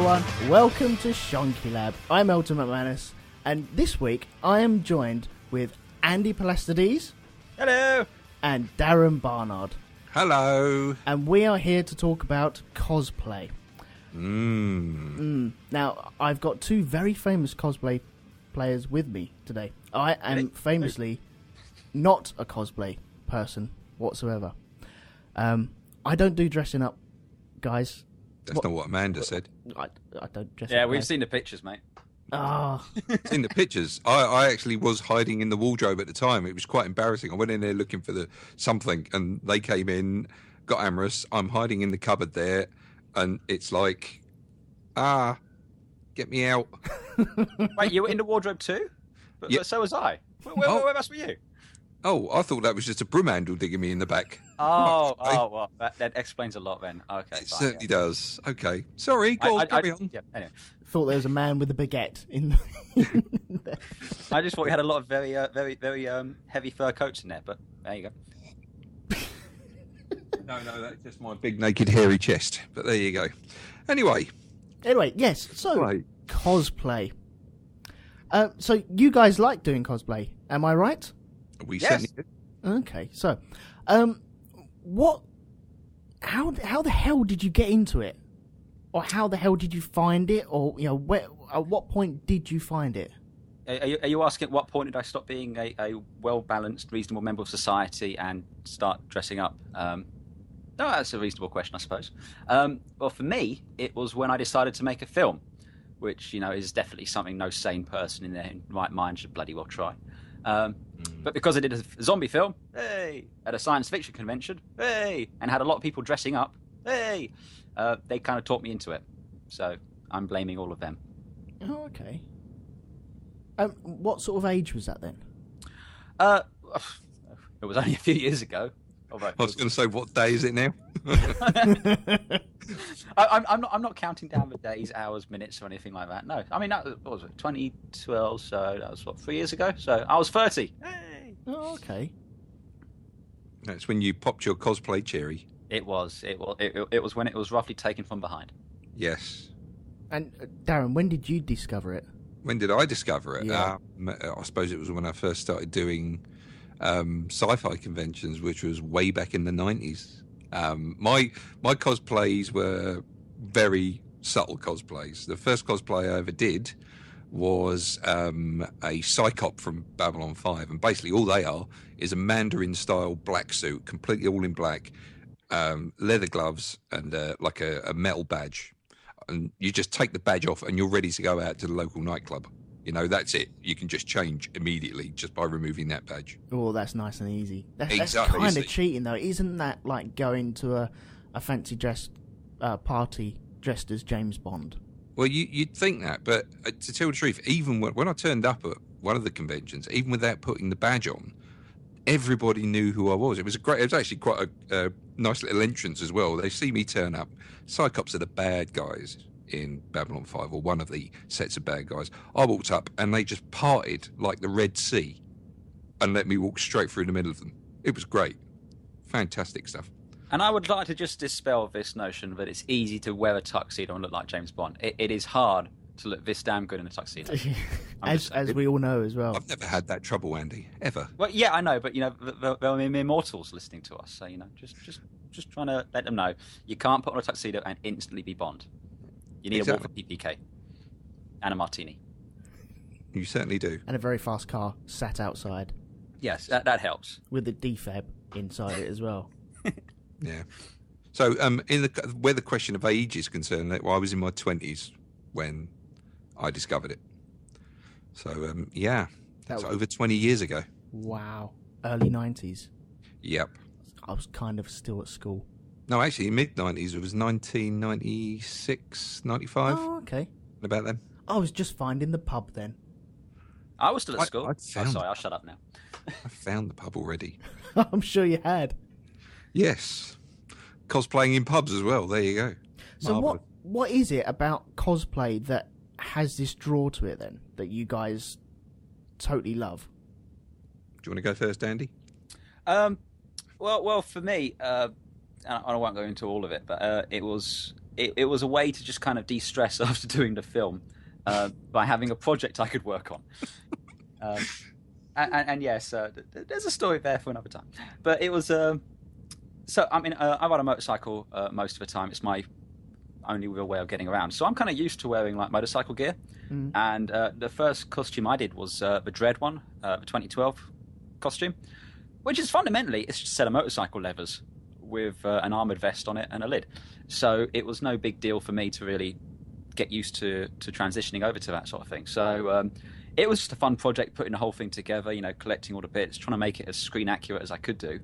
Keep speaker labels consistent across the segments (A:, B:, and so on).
A: everyone, welcome to Shonky Lab. I'm Ultimate Manus, and this week I am joined with Andy Palastides.
B: Hello!
A: And Darren Barnard.
C: Hello!
A: And we are here to talk about cosplay. Now, I've got two very famous cosplay players with me today. I am famously not a cosplay person whatsoever. I don't do dressing up, guys.
C: That's not what Amanda said.
A: I don't dress up.
B: Yeah, we've seen the pictures, mate.
C: In the pictures. I actually was hiding in the wardrobe at the time. It was quite embarrassing. I went in there looking for something, and they came in, got amorous. I'm hiding in the cupboard there, and it's like, get me out.
B: Wait, you were in the wardrobe too? But so was I. Where else were you?
C: Oh, I thought that was just a broom handle digging me in the back.
B: Well, that explains a lot then. Okay,
C: it certainly does. Okay, sorry. Go on, carry on.
B: Yeah, anyway.
A: Thought there was a man with a baguette in there.
B: I just thought you had a lot of very heavy fur coats in there, but there you go.
C: No, that's just my big naked hairy chest. But there you go. Anyway,
A: yes. So
C: right.
A: Cosplay. So you guys like doing cosplay? Am I right?
C: We
B: Yes.
C: certainly do.
A: Okay. So, how the hell did you get into it, or how the hell did you find it, or at what point did you find it?
B: Are you asking at what point did I stop being a well-balanced, reasonable member of society and start dressing up? No, that's a reasonable question, I suppose. Well, for me, it was when I decided to make a film, which, is definitely something no sane person in their right mind should bloody well try. But because I did a zombie film, at a science fiction convention, and had a lot of people dressing up, they kind of taught me into it. So I'm blaming all of them.
A: Oh, okay. What sort of age was that then?
B: It was only a few years ago.
C: I was going to say, what day is it now?
B: I'm not counting down the days, hours, minutes, or anything like that. No, I mean, what was it? 2012. So that was 3 years ago. So I was 30. Hey.
A: Oh, okay.
C: That's when you popped your cosplay cherry.
B: It was when it was roughly taken from behind.
C: Yes.
A: And Darren, when did you discover it?
C: When did I discover it?
A: Yeah.
C: I suppose it was when I first started doing sci-fi conventions, which was way back in the 90s. My cosplays were very subtle cosplays. The first cosplay I ever did was a Psychop from Babylon 5, and basically all they are is a Mandarin-style black suit, completely all in black, leather gloves, and like a metal badge. And you just take the badge off, and you're ready to go out to the local nightclub. That's it. You can just change immediately just by removing that badge.
A: Oh, that's nice and easy. That's
C: Exactly,
A: kind
C: you
A: of
C: see.
A: cheating, though. Isn't that like going to a fancy dress party dressed as James Bond?
C: Well, you'd think that, but to tell the truth, even when I turned up at one of the conventions, even without putting the badge on, everybody knew who I was. It was actually quite a nice little entrance as well. They see me turn up. Psychops are the bad guys in Babylon 5, or one of the sets of bad guys. I walked up and they just parted like the Red Sea and let me walk straight through the middle of them. It was great. Fantastic stuff.
B: And I would like to just dispel this notion that it's easy to wear a tuxedo and look like James Bond. It is hard to look this damn good in a tuxedo.
A: as we all know as well.
C: I've never had that trouble, Andy, ever.
B: Well, yeah, I know, but there are mere mortals listening to us, so just trying to let them know you can't put on a tuxedo and instantly be Bond. You need
C: Exactly.
B: a walk for PPK and a martini.
C: You certainly do.
A: And a very fast car sat outside
B: Yes, that helps.
A: with the defab inside it as well.
C: Yeah. So, where the question of age is concerned, I was in my 20s when I discovered it. So, that's over 20 years ago.
A: Wow. Early 90s.
C: Yep.
A: I was kind of still at school.
C: No, actually, mid-90s. It was 1996, 95.
A: Oh, okay.
C: About then.
A: I was just finding the pub then.
B: I was still at school.
C: found
B: Sorry, I'll shut up now.
C: I found the pub already.
A: I'm sure you had.
C: Yes. Cosplaying in pubs as well. There you go.
A: So
C: Marvellous.
A: what is it about cosplay that has this draw to it then, that you guys totally love?
C: Do you want to go first, Andy?
B: Well, for me, and I won't go into all of it, but it was it was a way to just kind of de-stress after doing the film by having a project I could work on. And yes, there's a story there for another time. But it was so. I mean, I ride a motorcycle most of the time. It's my only real way of getting around. So I'm kind of used to wearing like motorcycle gear. And the first costume I did was the Dread one, the 2012 costume, which is fundamentally it's just a set of motorcycle levers with an armored vest on it and a lid. So it was no big deal for me to really get used to transitioning over to that sort of thing. So it was just a fun project, putting the whole thing together, collecting all the bits, trying to make it as screen accurate as I could do.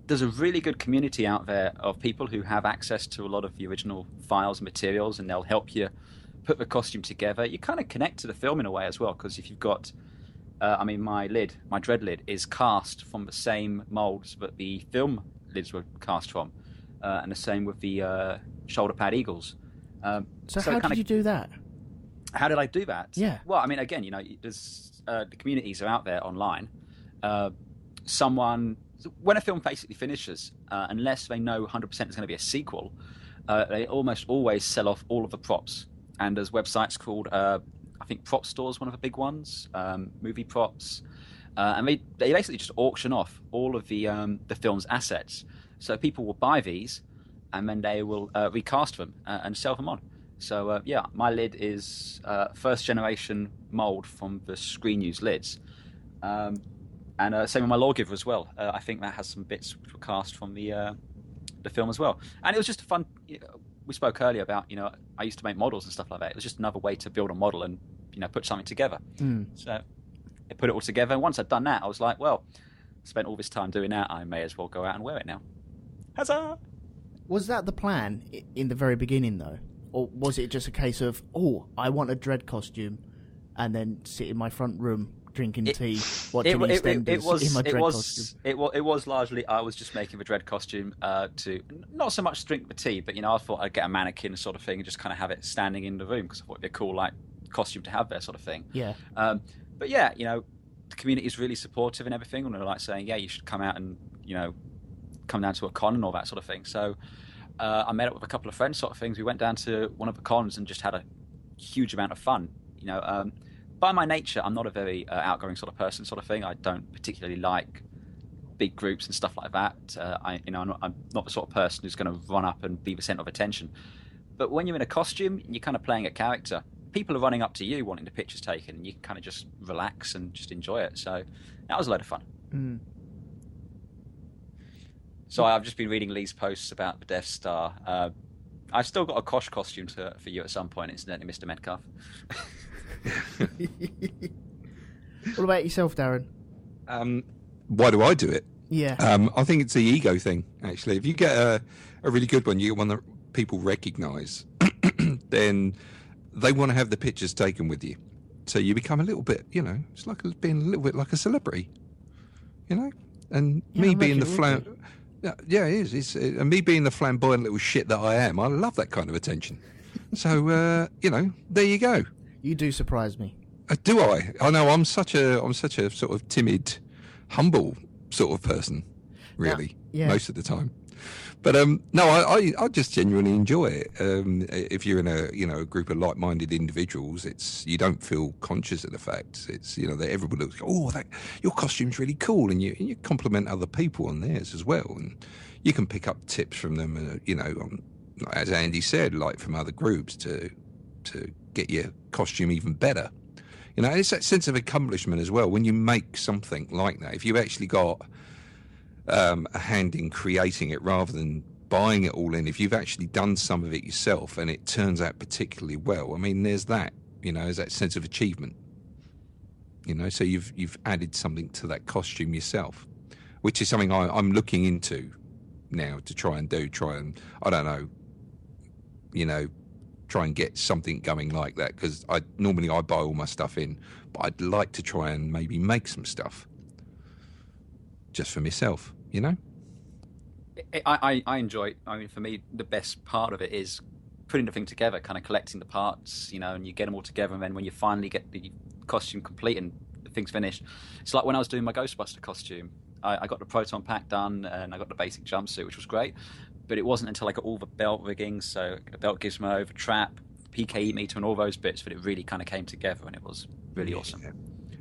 B: There's a really good community out there of people who have access to a lot of the original files and materials, and they'll help you put the costume together. You kind of connect to the film in a way as well, because if you've got, my Dread lid is cast from the same molds that the film lids were cast from, and the same with the shoulder pad eagles.
A: So how did you do that?
B: How did I do that?
A: Yeah.
B: Well, I mean, again, there's the communities are out there online. When a film basically finishes, unless they know 100% there's going to be a sequel, they almost always sell off all of the props. And there's websites called, I think Prop Store's one of the big ones, Movie Props, and they basically just auction off all of the film's assets. So people will buy these, and then they will recast them and sell them on. So my lid is first generation mold from the Screen Use lids. And same with my Lawgiver as well. I think that has some bits which were cast from the film as well. And it was just a fun. We spoke earlier about I used to make models and stuff like that. It was just another way to build a model and put something together. So I put it all together. And once I'd done that, I was like, well, spent all this time doing that. I may as well go out and wear it now. Huzzah!
A: Was that the plan in the very beginning, though, or was it just a case of I want a Dread costume, and then sit in my front room drinking tea, watching EastEnders in my Dread costume?
B: It was largely I was just making the Dread costume to not so much drink the tea, but I thought I'd get a mannequin sort of thing and just kind of have it standing in the room because I thought it'd be a cool costume to have there sort of thing.
A: Yeah.
B: But yeah, the community is really supportive and everything, and they're like saying, yeah, you should come out and come down to a con and all that sort of thing. So I met up with a couple of friends sort of things. We went down to one of the cons and just had a huge amount of fun. By my nature, I'm not a very outgoing sort of person sort of thing. I don't particularly like big groups and stuff like that. I'm not the sort of person who's going to run up and be the centre of attention. But when you're in a costume, you're kind of playing a character. People are running up to you wanting the pictures taken, and you can kind of just relax and just enjoy it. So that was a load of fun.
A: Mm.
B: So I've just been reading Lee's posts about the Death Star. I've still got a Kosh costume for you at some point, incidentally, Mr. Medcalf.
A: What about yourself, Darren?
C: Why do I do it?
A: Yeah.
C: I think it's the ego thing, actually. If you get a really good one, you get one that people recognise, then they want to have the pictures taken with you. So you become a little bit, it's like being a little bit like a celebrity, And me being the yeah, it is. And me being the flamboyant little shit that I am, I love that kind of attention. So, there you go.
A: You do surprise me.
C: Do I? I know I'm such a sort of timid, humble sort of person, really, most of the time. But no, I just genuinely enjoy it. If you're in a group of like-minded individuals, you don't feel conscious of the fact. It's that everybody looks, your costume's really cool, and you compliment other people on theirs as well, and you can pick up tips from them. As Andy said, like from other groups to get your costume even better. It's that sense of accomplishment as well when you make something like that. If you actually got a hand in creating it rather than buying it all in, if you've actually done some of it yourself and it turns out particularly well, I mean, there's that, there's that sense of achievement, so you've added something to that costume yourself, which is something I'm looking into now to try and I don't know, try and get something going like that, because normally I buy all my stuff in, but I'd like to try and maybe make some stuff just for myself,
B: I enjoy. I mean, for me, the best part of it is putting the thing together, kind of collecting the parts, and you get them all together, and then when you finally get the costume complete and the thing's finished, it's like when I was doing my Ghostbuster costume. I got the proton pack done, and I got the basic jumpsuit, which was great. but it wasn't until I got all the belt rigging, so a belt gizmo, the trap, PKE meter, and all those bits, that it really kind of came together, and it was really awesome.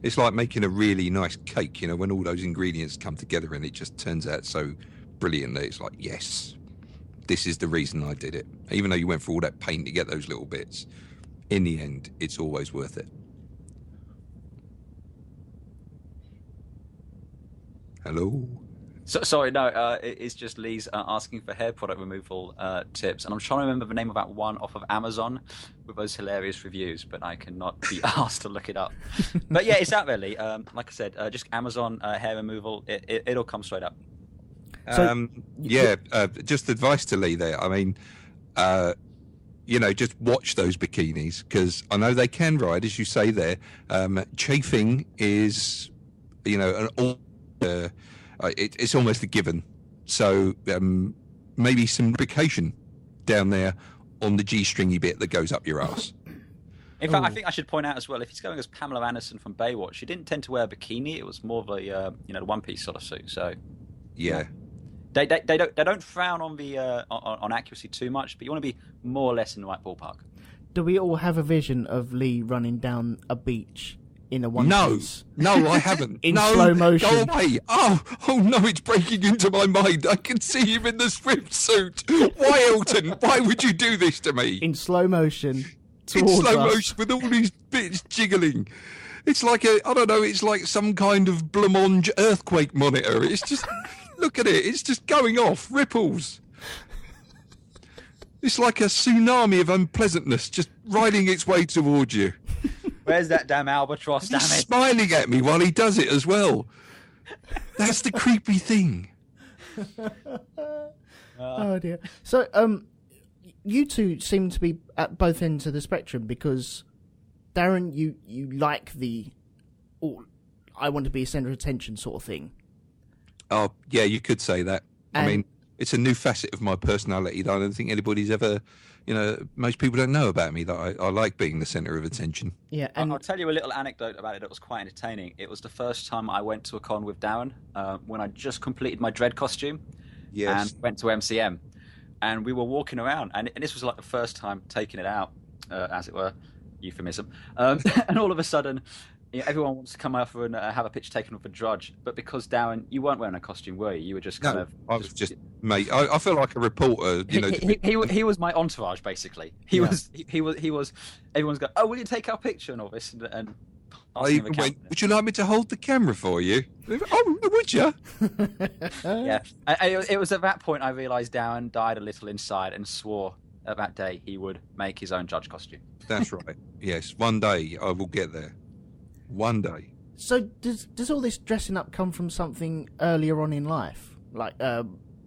C: It's like making a really nice cake, you know, when all those ingredients come together and it just turns out so brilliant that it's like, yes, this is the reason I did it. Even though you went through all that pain to get those little bits, in the end, it's always worth it. Hello?
B: Sorry, no, it's just Lee's asking for hair product removal tips, and I'm trying to remember the name of that one off of Amazon with those hilarious reviews, but I cannot be asked to look it up. But yeah, it's out there, Lee. Like I said, just Amazon hair removal, it'll come straight up.
C: Just advice to Lee there. I mean, you know, just watch those bikinis, because I know they can ride, as you say there. Chafing is, you know, it's almost a given. So maybe some lubrication down there on the G-stringy bit that goes up your ass.
B: In fact, I think I should point out as well, if he's going as Pamela Anderson from Baywatch, she didn't tend to wear a bikini. It was more of a the one-piece sort of suit. So
C: yeah.
B: They don't frown on the on accuracy too much, but you want to be more or less in the right ballpark.
A: Do we all have a vision of Lee running down a beach in a one piece?
C: No, I haven't.
A: In slow motion.
C: Go away. Oh no, it's breaking into my mind. I can see him in the swimsuit. Why, Elton? Why would you do this to me?
A: In slow motion.
C: In slow motion with all these bits jiggling. It's like it's like some kind of blancmange earthquake monitor. It's just, look at it. It's just going off. Ripples. It's like a tsunami of unpleasantness just riding its way towards you.
B: Where's that damn albatross, damn it?
C: He's smiling at me while he does it as well. That's the creepy thing.
A: Oh, dear. So, you two seem to be at both ends of the spectrum, because, Darren, you like the, I want to be a centre of attention sort of thing.
C: Oh, yeah, you could say that. I mean, it's a new facet of my personality that I don't think anybody's ever... You know, most people don't know about me, that I like being the centre of attention.
A: Yeah, and
B: I'll tell you a little anecdote about it that was quite entertaining. It was the first time I went to a con with Darren when I just completed my Dread costume.
C: Yes.
B: And went to MCM. And we were walking around, and this was like the first time taking it out, as it were, euphemism. And all of a sudden, everyone wants to come over and have a picture taken with a Drudge. But because, Darren, you weren't wearing a costume, were you? You were just kind of...
C: I was just... Mate, I feel like a reporter, you know.
B: He was my entourage, basically. He was. Everyone's going, "Oh, will you take our picture?" and all this, and
C: I even went, "Would you like me to hold the camera for you?" Oh, would you?
B: Yeah. It was at that point I realised Darren died a little inside and swore that that day he would make his own Judge costume.
C: That's right. Yes, one day I will get there. One day.
A: So does all this dressing up come from something earlier on in life? Like,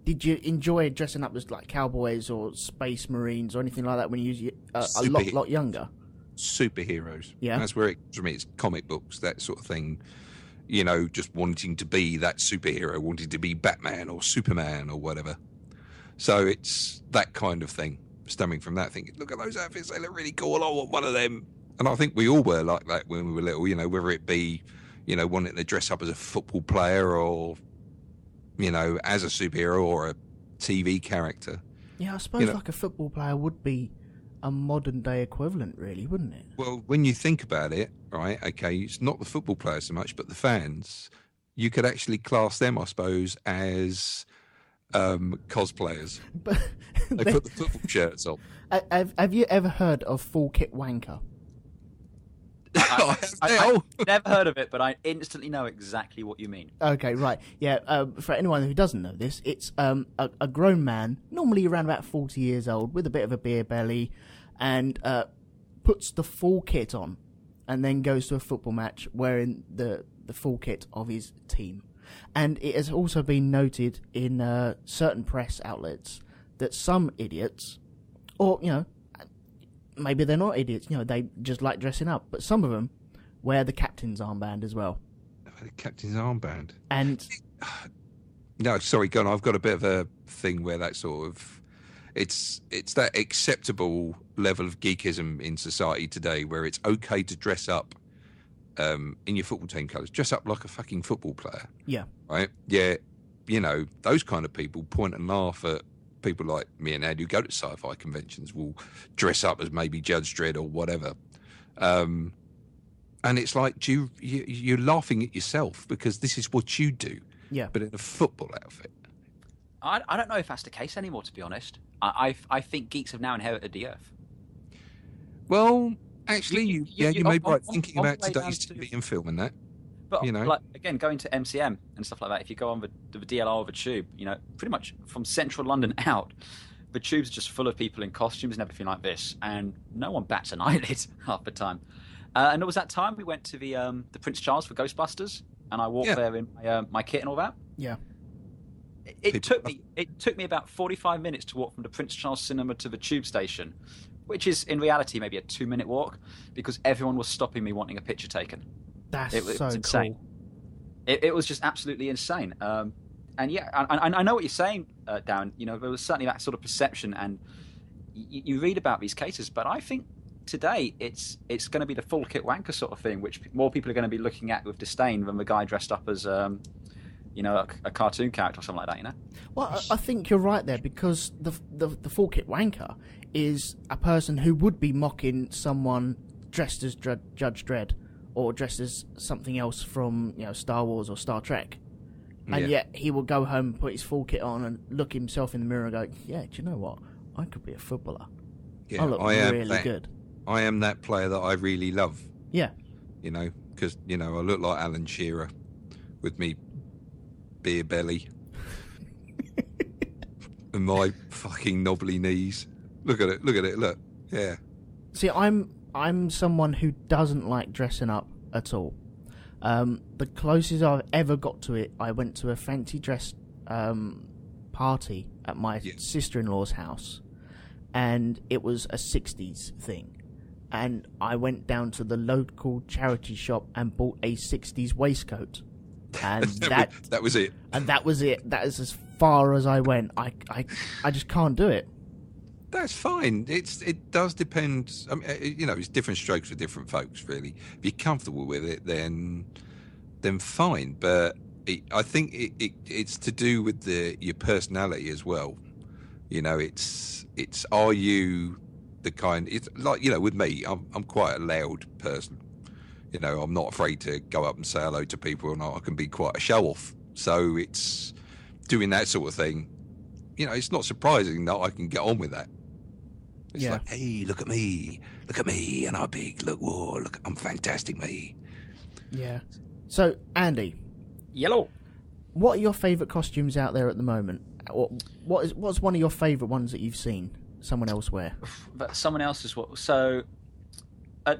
A: did you enjoy dressing up as like cowboys or space marines or anything like that when you were a lot younger?
C: Superheroes.
A: Yeah.
C: That's where it comes from. It's comic books, that sort of thing. You know, just wanting to be that superhero, wanting to be Batman or Superman or whatever. So it's that kind of thing, stemming from that, thinking, look at those outfits, they look really cool, I want one of them. And I think we all were like that when we were little, you know, whether it be, you know, wanting to dress up as a football player or, you know, as a superhero or a TV character.
A: Yeah, I suppose like a football player would be a modern day equivalent, really, wouldn't it?
C: Well, when you think about it, right, okay, it's not the football players so much, but the fans, you could actually class them, I suppose, as cosplayers.
A: But
C: they put the football shirts on.
A: Have you ever heard of Full Kit Wanker?
B: I've never heard of it, but I instantly know exactly what you mean.
A: Okay, right. Yeah, for anyone who doesn't know this, it's a grown man, normally around about 40 years old, with a bit of a beer belly, and puts the full kit on, and then goes to a football match wearing the full kit of his team. And it has also been noted in certain press outlets that some idiots, or, you know, maybe they're not idiots, you know, they just like dressing up, but some of them wear the captain's armband as well.
C: The captain's armband?
A: And...
C: No, sorry, go on. I've got a bit of a thing where that sort of... It's that acceptable level of geekism in society today where it's okay to dress up in your football team colours. Dress up like a fucking football player.
A: Yeah.
C: Right? Yeah, you know, those kind of people point and laugh at people like me and Ed who go to sci-fi conventions will dress up as maybe Judge Dredd or whatever. And it's like, you're laughing at yourself because this is what you do, but in a football outfit.
B: I don't know if that's the case anymore, to be honest. I think geeks have now inherited the earth.
C: Well, actually, you may be right thinking about today's TV and film and that.
B: But like, again, going to MCM and stuff like that, if you go on the DLR of a tube, pretty much from central London out, the tube's just full of people in costumes and everything like this, and no one bats an eyelid half the time. And there was that time we went to the Prince Charles for Ghostbusters, and I walked there in my kit and all that.
A: Yeah.
B: It took me about 45 minutes to walk from the Prince Charles Cinema to the tube station, which is in reality maybe a 2-minute walk, because everyone was stopping me wanting a picture taken.
A: It was insane.
B: Cool. It was just absolutely insane. And yeah, I know what you're saying, Darren. There was certainly that sort of perception, and you read about these cases, but I think today it's going to be the full kit wanker sort of thing, which more people are going to be looking at with disdain than the guy dressed up as a cartoon character or something like that.
A: Well, I think you're right there, because the full kit wanker is a person who would be mocking someone dressed as Judge Dredd or dressed as something else from Star Wars or Star Trek, and yet he will go home and put his full kit on and look himself in the mirror and go, yeah, do you know what? I could be a footballer.
C: Yeah,
A: I look really good.
C: I am that player that I really love.
A: Yeah.
C: Because, I look like Alan Shearer with me beer belly and my fucking knobbly knees. Look at it, look. Yeah.
A: See, I'm someone who doesn't like dressing up at all. The closest I've ever got to it, I went to a fancy dress party at my sister-in-law's house, and it was a 60s thing. And I went down to the local charity shop and bought a 60s waistcoat. And that
C: was it.
A: And that was it. That is as far as I went. I just can't do it.
C: That's fine. It does depend. I mean, it's different strokes for different folks, really. If you're comfortable with it, then fine. But I think it's to do with your personality as well. It's are you the kind? It's like with me, I'm quite a loud person. I'm not afraid to go up and say hello to people, and I can be quite a show off. So it's doing that sort of thing. It's not surprising that I can get on with that. It's like, hey, look at me, and I'm big. Look, I'm fantastic, me.
A: Yeah. So, Andy.
B: Yellow.
A: What are your favourite costumes out there at the moment? What's one of your favourite ones that you've seen someone else wear?
B: But someone else is what? So, I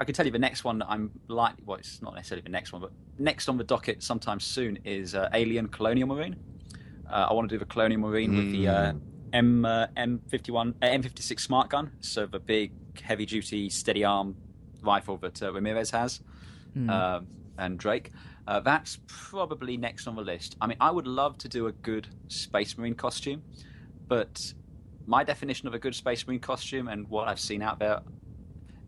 B: can tell you the next one that I'm like. Well, it's not necessarily the next one, but next on the docket sometime soon is Alien Colonial Marine. I want to do the Colonial Marine with the M56 smart gun, so the big heavy duty steady arm rifle that Ramirez has, and Drake. That's probably next on the list. I mean, I would love to do a good Space Marine costume, but my definition of a good Space Marine costume and what I've seen out there,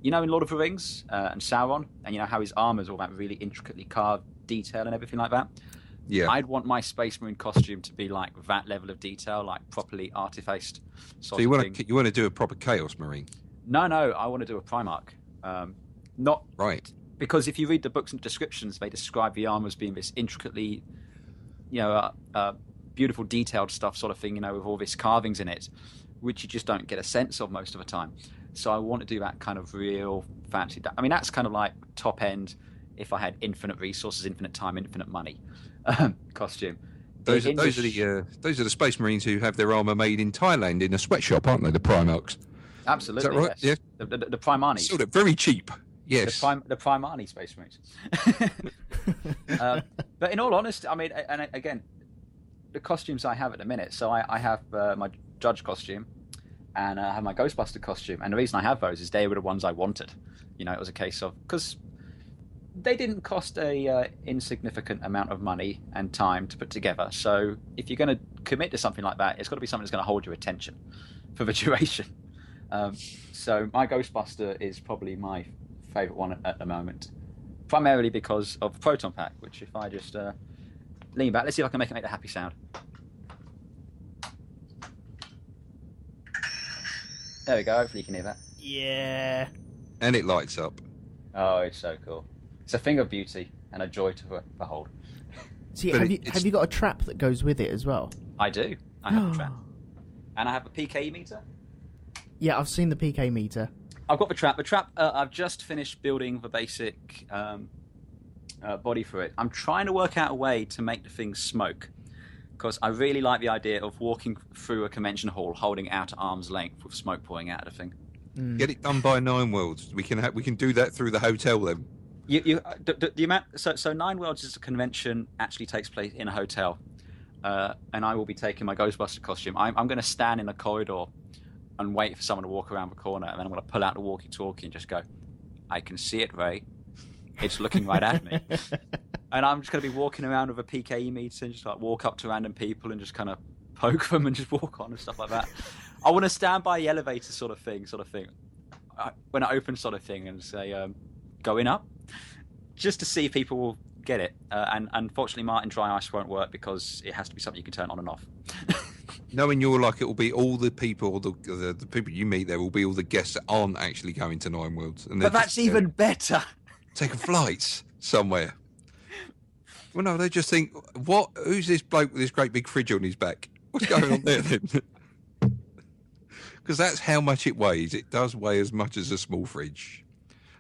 B: in Lord of the Rings and Sauron, and how his armor is all that really intricately carved detail and everything like that. Yeah, I'd want my Space Marine costume to be like that level of detail, like properly artifaced.
C: So you want to do a proper Chaos Marine?
B: No, I want to do a Primarch. Not
C: right,
B: because if you read the books and descriptions, they describe the armor as being this intricately, beautiful, detailed stuff, sort of thing. With all these carvings in it, which you just don't get a sense of most of the time. So I want to do that kind of real fancy. I mean, that's kind of like top end. If I had infinite resources, infinite time, infinite money. Costume.
C: Those are the Space Marines who have their armor made in Thailand in a sweatshop, aren't they? The Primarchs.
B: Absolutely.
C: Is that right?
B: Yes.
C: Yeah.
B: The Primani.
C: Sort of very cheap. Yes.
B: The Primani Space Marines. But in all honesty, I mean, and again, the costumes I have at the minute. So I have my Judge costume, and I have my Ghostbuster costume. And the reason I have those is they were the ones I wanted. It was a case of because they didn't cost a insignificant amount of money and time to put together. So if you're going to commit to something like that, it's got to be something that's going to hold your attention for the duration. So my Ghostbuster is probably my favourite one at the moment, primarily because of the Proton Pack, which if I just lean back, let's see if I can make the happy sound. There we go. Hopefully you can hear that.
A: Yeah.
C: And it lights up.
B: Oh, it's so cool. It's a thing of beauty and a joy to behold.
A: See,
C: But
A: have you got a trap that goes with it as well?
B: I do. I have a trap. And I have a PK meter.
A: Yeah, I've seen the PK meter.
B: I've got the trap. The trap, I've just finished building the basic body for it. I'm trying to work out a way to make the thing smoke, because I really like the idea of walking through a convention hall holding it out at arm's length with smoke pouring out of the thing.
C: Get it done by Nine Worlds. We can do that through the hotel then.
B: The amount, so Nine Worlds is a convention, actually takes place in a hotel, and I will be taking my Ghostbuster costume. I'm going to stand in a corridor and wait for someone to walk around the corner, and then I'm going to pull out the walkie-talkie and just go, "I can see it, Ray. It's looking right at me." And I'm just going to be walking around with a PKE meter and just like walk up to random people and just kind of poke them and just walk on and stuff like that. I want to stand by the elevator sort of thing, when it opens sort of thing, and say, "Going up," just to see if people will get it. And unfortunately, Martin Dry Ice won't work because it has to be something you can turn on and off.
C: Knowing you're like, it will be all the people, the people you meet there will be all the guests that aren't actually going to Nine Worlds. And
B: but that's even better.
C: Taking flights somewhere. Well, no, they just think, what? Who's this bloke with this great big fridge on his back? What's going on there then? Because that's how much it weighs. It does weigh as much as a small fridge.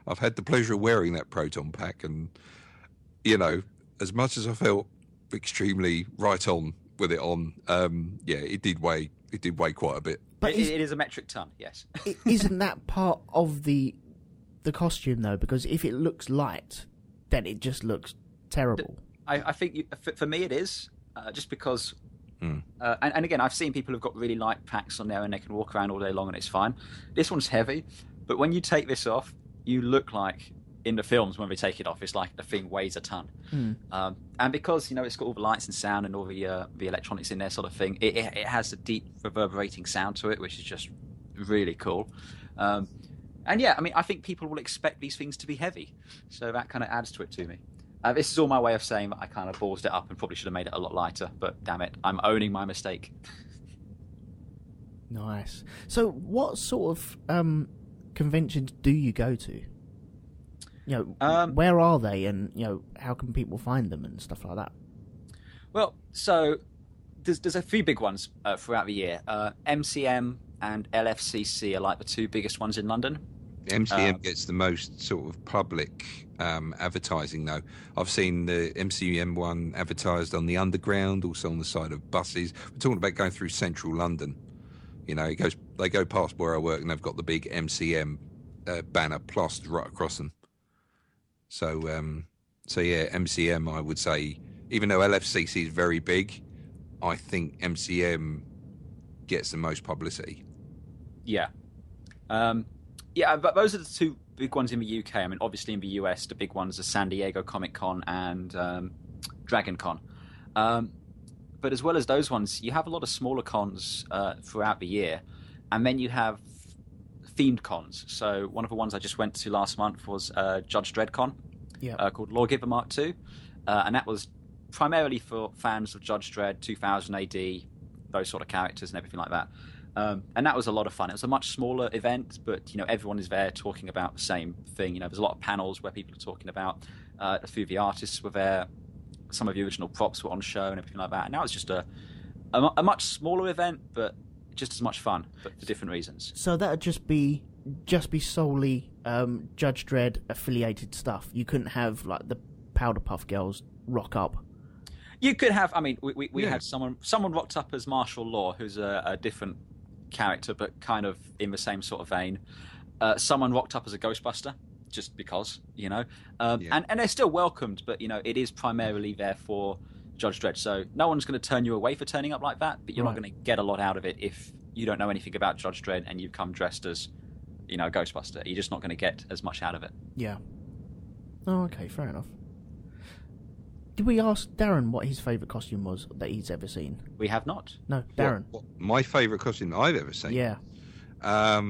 C: I've had the pleasure of wearing that proton pack, and, you know, as much as I felt extremely right on with it on, yeah, it did weigh quite a bit.
B: But it is a metric ton, yes.
A: Isn't that part of the costume, though? Because if it looks light, then it just looks terrible.
B: I think for me it is, just because... and again, I've seen people who've got really light packs on there and they can walk around all day long and it's fine. This one's heavy, but when you take this off, you look like in the films when they take it off, it's like the thing weighs a ton. And because, you know, it's got all the lights and sound and all the electronics in there sort of thing, it has a deep reverberating sound to it, which is just really cool. And yeah, I mean, I think people will expect these things to be heavy, so that kind of adds to it to me. This is all my way of saying that I kind of ballsed it up and probably should have made it a lot lighter, but damn it, I'm owning my mistake.
A: Nice. So what sort of conventions do you go to? You know, where are they, and, you know, how can people find them and stuff like that?
B: Well, so there's a few big ones throughout the year. MCM and LFCC are like the two biggest ones in London.
C: MCM gets the most sort of public advertising, though. I've seen the MCM one advertised on the Underground, also on the side of buses. We're talking about going through central London. You know, they go past where I work, and they've got the big MCM banner plastered right across them. So yeah, MCM, I would say, even though LFCC is very big, I think MCM gets the most publicity. Yeah.
B: Yeah, but those are the two big ones in the UK. I mean, obviously in the US, the big ones are San Diego Comic Con and Dragon Con. But as well as those ones, you have a lot of smaller cons throughout the year. And then you have themed cons. So one of the ones I just went to last month was Judge Dredd Con, called Lawgiver Mark II. And that was primarily for fans of Judge Dredd, 2000 AD, those sort of characters and everything like that. And that was a lot of fun. It was a much smaller event, but, you know, everyone is there talking about the same thing. You know, there's a lot of panels where people are talking about, a few of the artists were there, some of the original props were on show and everything like that. And now it's just a much smaller event, but just as much fun, but for different reasons.
A: So that would just be solely Judge Dredd affiliated stuff. You couldn't have, like, the Powder Puff Girls rock up.
B: You could have. I mean, we had someone rocked up as Martial Law, who's a different character, but kind of in the same sort of vein. Someone rocked up as a Ghostbuster, just because, you know. And they're still welcomed, but, you know, it is primarily there for Judge Dredd. So no one's going to turn you away for turning up like that, but you're not going to get a lot out of it if you don't know anything about Judge Dredd and you come dressed as, you know, a Ghostbuster. You're just not going to get as much out of it.
A: Yeah. Oh, okay, fair enough. Did we ask Darren what his favourite costume was that he's ever seen?
B: We have not.
A: No, Darren.
C: What my favourite costume I've ever seen?
A: Yeah.
C: I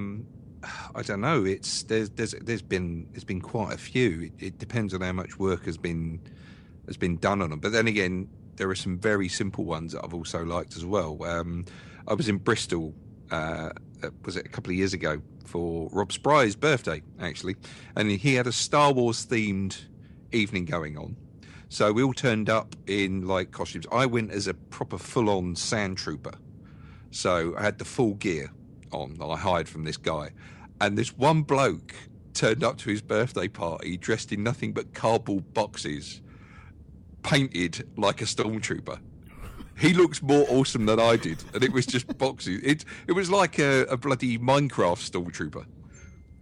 C: don't know. There's been quite a few. It depends on how much work has been done on them. But then again, there are some very simple ones that I've also liked as well. I was in Bristol was it a couple of years ago for Rob Spry's birthday, actually, and he had a Star Wars themed evening going on. So we all turned up in like costumes. I went as a proper full-on sand trooper. So I had the full gear on that I hired from this guy. And this one bloke turned up to his birthday party dressed in nothing but cardboard boxes, painted like a stormtrooper. He looks more awesome than I did, and it was just boxes. It was like a bloody Minecraft stormtrooper.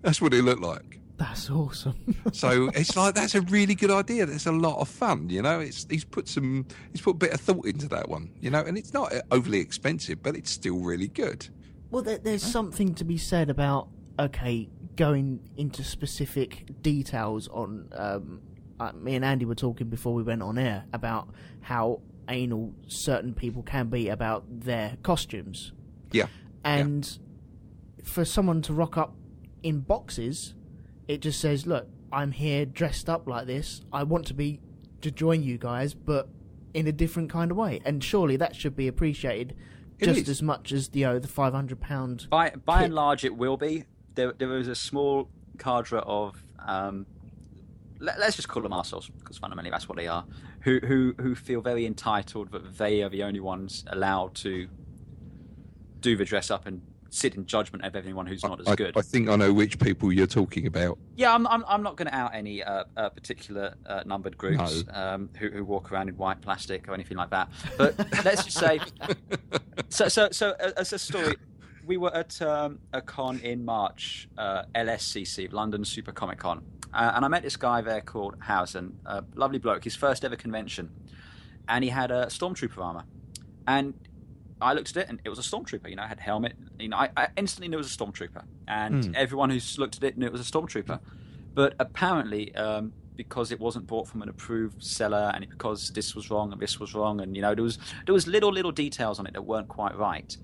C: That's what it looked like.
A: That's awesome.
C: So it's like, that's a really good idea. That's a lot of fun, you know. He's put a bit of thought into that one, you know, and it's not overly expensive, but it's still really good.
A: Well, there's something to be said about, okay, going into specific details on. Me and Andy were talking before we went on air about how anal certain people can be about their costumes.
C: Yeah.
A: And for someone to rock up in boxes, it just says, look, I'm here dressed up like this. I want to join you guys, but in a different kind of way. And surely that should be appreciated just as much as the £500.
B: By and large, it will be. There is a small cadre of let's just call them arseholes, because fundamentally that's what they are, who feel very entitled that they are the only ones allowed to do the dress up and sit in judgment of everyone who's not as good.
C: I think I know which people you're talking about.
B: Yeah, I'm not going to out any particular numbered groups who walk around in white plastic or anything like that. But let's just say, so as a story, we were at a con in March, LSCC, London Super Comic Con. And I met this guy there called Housen, a lovely bloke, his first ever convention. And he had a stormtrooper armor. And I looked at it, and it was a stormtrooper. You know, it had helmet. You know, I instantly knew it was a stormtrooper. And everyone who looked at it knew it was a stormtrooper. But apparently, because it wasn't bought from an approved seller, and because this was wrong and this was wrong, and, you know, there was little details on it that weren't quite right,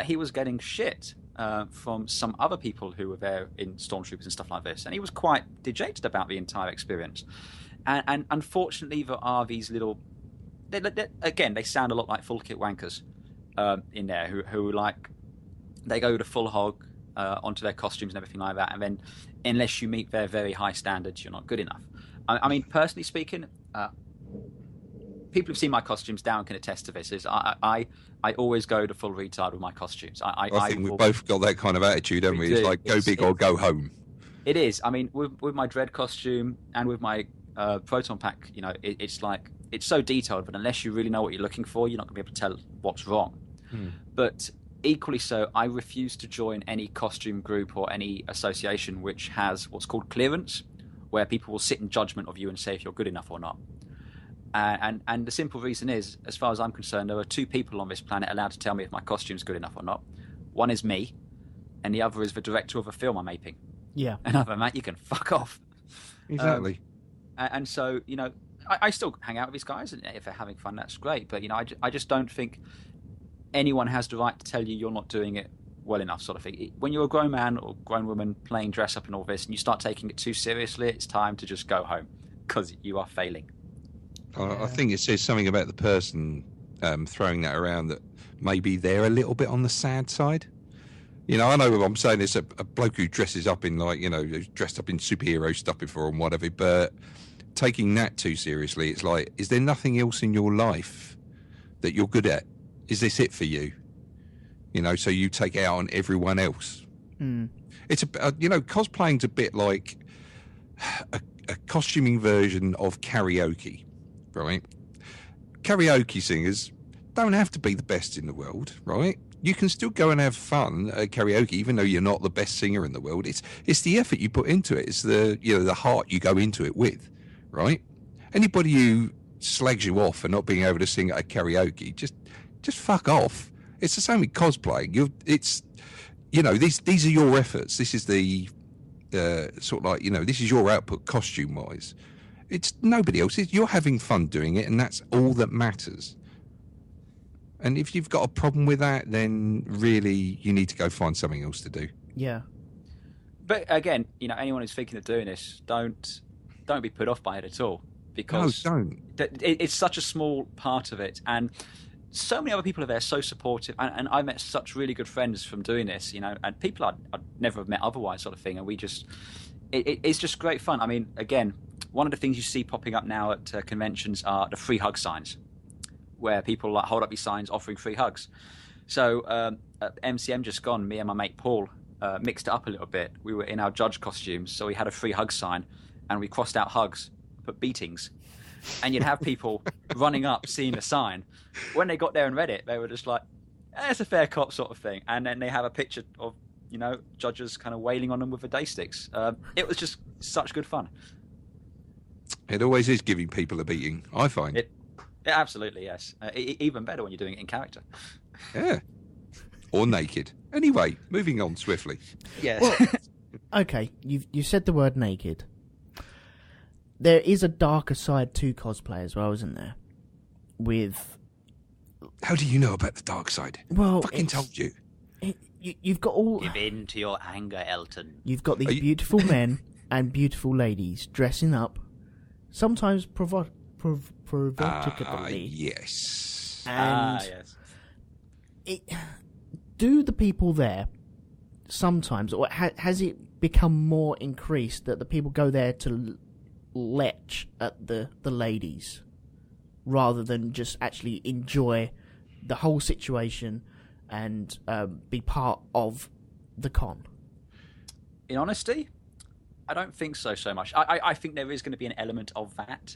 B: he was getting shit from some other people who were there in stormtroopers and stuff like this, and he was quite dejected about the entire experience. And unfortunately, there are these little, again, they sound a lot like full kit wankers in there, who like, they go to full hog onto their costumes and everything like that, and then unless you meet their very high standards, you're not good enough. I mean, personally speaking, people who've seen my costumes down can attest to this. Is I always go to full retard with my costumes.
C: I think we've both got that kind of attitude, haven't we? It's like, go big or go home.
B: It is. I mean, with my Dread costume and with my Proton Pack, you know, it's like, it's so detailed, but unless you really know what you're looking for, you're not going to be able to tell what's wrong. But equally so, I refuse to join any costume group or any association which has what's called clearance, where people will sit in judgment of you and say if you're good enough or not. And the simple reason is, as far as I'm concerned, there are two people on this planet allowed to tell me if my costume's good enough or not. One is me, and the other is the director of a film I'm aping.
A: Yeah.
B: And other than that, you can fuck off.
C: Exactly.
B: And so, you know, I still hang out with these guys, and if they're having fun, that's great. But, you know, I just don't think anyone has the right to tell you you're not doing it well enough, sort of thing. When you're a grown man or grown woman playing dress up and all this, and you start taking it too seriously, it's time to just go home, because you are failing.
C: I think it says something about the person throwing that around, that maybe they're a little bit on the sad side. You know, I know what I'm saying, it's a bloke who dresses up in, like, you know, who's dressed up in superhero stuff before and whatever, but taking that too seriously, it's like, is there nothing else in your life that you're good at? Is this it for you? You know, so you take it out on everyone else. It's you know, cosplaying's a bit like a costuming version of karaoke. Right? Karaoke singers don't have to be the best in the world, right? You can still go and have fun at karaoke, even though you're not the best singer in the world. It's the effort you put into it. It's the, you know, the heart you go into it with, right? Anybody who slags you off for not being able to sing at a karaoke, just fuck off. It's the same with cosplaying. It's, you know, these are your efforts. This is the sort of like, you know, this is your output costume wise. It's nobody else's. You're having fun doing it, and that's all that matters. And if you've got a problem with that, then really you need to go find something else to do.
A: Yeah.
B: But again, you know, anyone who's thinking of doing this, don't be put off by it at all, because
C: no, don't.
B: It's such a small part of it. And so many other people are there, so supportive, and I met such really good friends from doing this, and people I'd never have met otherwise, sort of thing. And we just, it's just great fun. I mean, again, one of the things you see popping up now at conventions are the free hug signs, where people like hold up these signs offering free hugs. So at MCM just gone, me and my mate Paul mixed it up a little bit. We were in our judge costumes, so we had a free hug sign, and we crossed out hugs, put beatings. And you'd have people running up, seeing the sign. When they got there and read it, they were just like, it's a fair cop sort of thing. And then they have a picture of, judges kind of wailing on them with the day sticks. It was just such good fun.
C: It always is giving people a beating, I find.
B: It absolutely, yes. Even better when you're doing it in character.
C: Yeah. Or naked. Anyway, moving on swiftly.
B: Yes.
A: Well, okay, you said the word naked. There is a darker side to cosplay as well, isn't there?
C: How do you know about the dark side?
A: Well,
C: fucking told you.
A: You've got all.
B: Give in to your anger, Elton.
A: You've got these beautiful men and beautiful ladies dressing up, sometimes provocatively.
C: Yes.
A: And
B: yes.
A: Do the people there sometimes, or has it become more increased that the people go there to lech at the ladies rather than just actually enjoy the whole situation and be part of the con?
B: In honesty, I don't think so much. I think there is going to be an element of that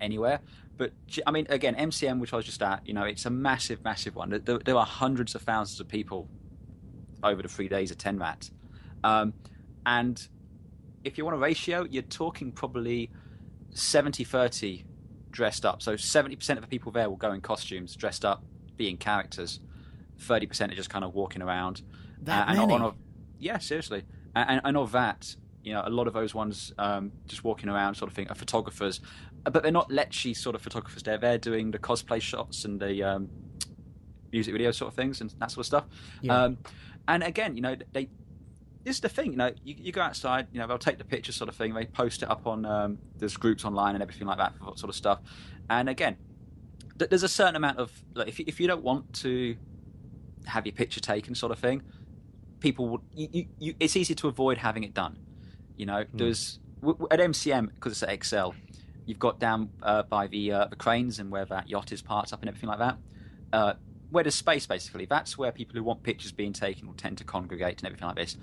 B: anywhere. But, I mean, again, MCM, which I was just at, it's a massive one. There are hundreds of thousands of people over the 3 days of Tenrat. And if you want a ratio, you're talking probably 70-30 dressed up. So 70% of the people there will go in costumes, dressed up, being characters. 30% are just kind of walking around.
A: That many?
B: Yeah, seriously. And of that, a lot of those ones just walking around sort of thing are photographers. But they're not lechy sort of photographers. They're doing the cosplay shots and the music video sort of things and that sort of stuff.
A: Yeah.
B: And again, this is the thing, you go outside, they'll take the picture sort of thing, they post it up on, there's groups online and everything like that sort of stuff. And again, there's a certain amount of, like, if you don't want to have your picture taken sort of thing, people would, it's easy to avoid having it done. There's, at MCM, because it's at XL, you've got down by the cranes and where that yacht is parked up and everything like that. Where there's space, basically, that's where people who want pictures being taken will tend to congregate and everything like this.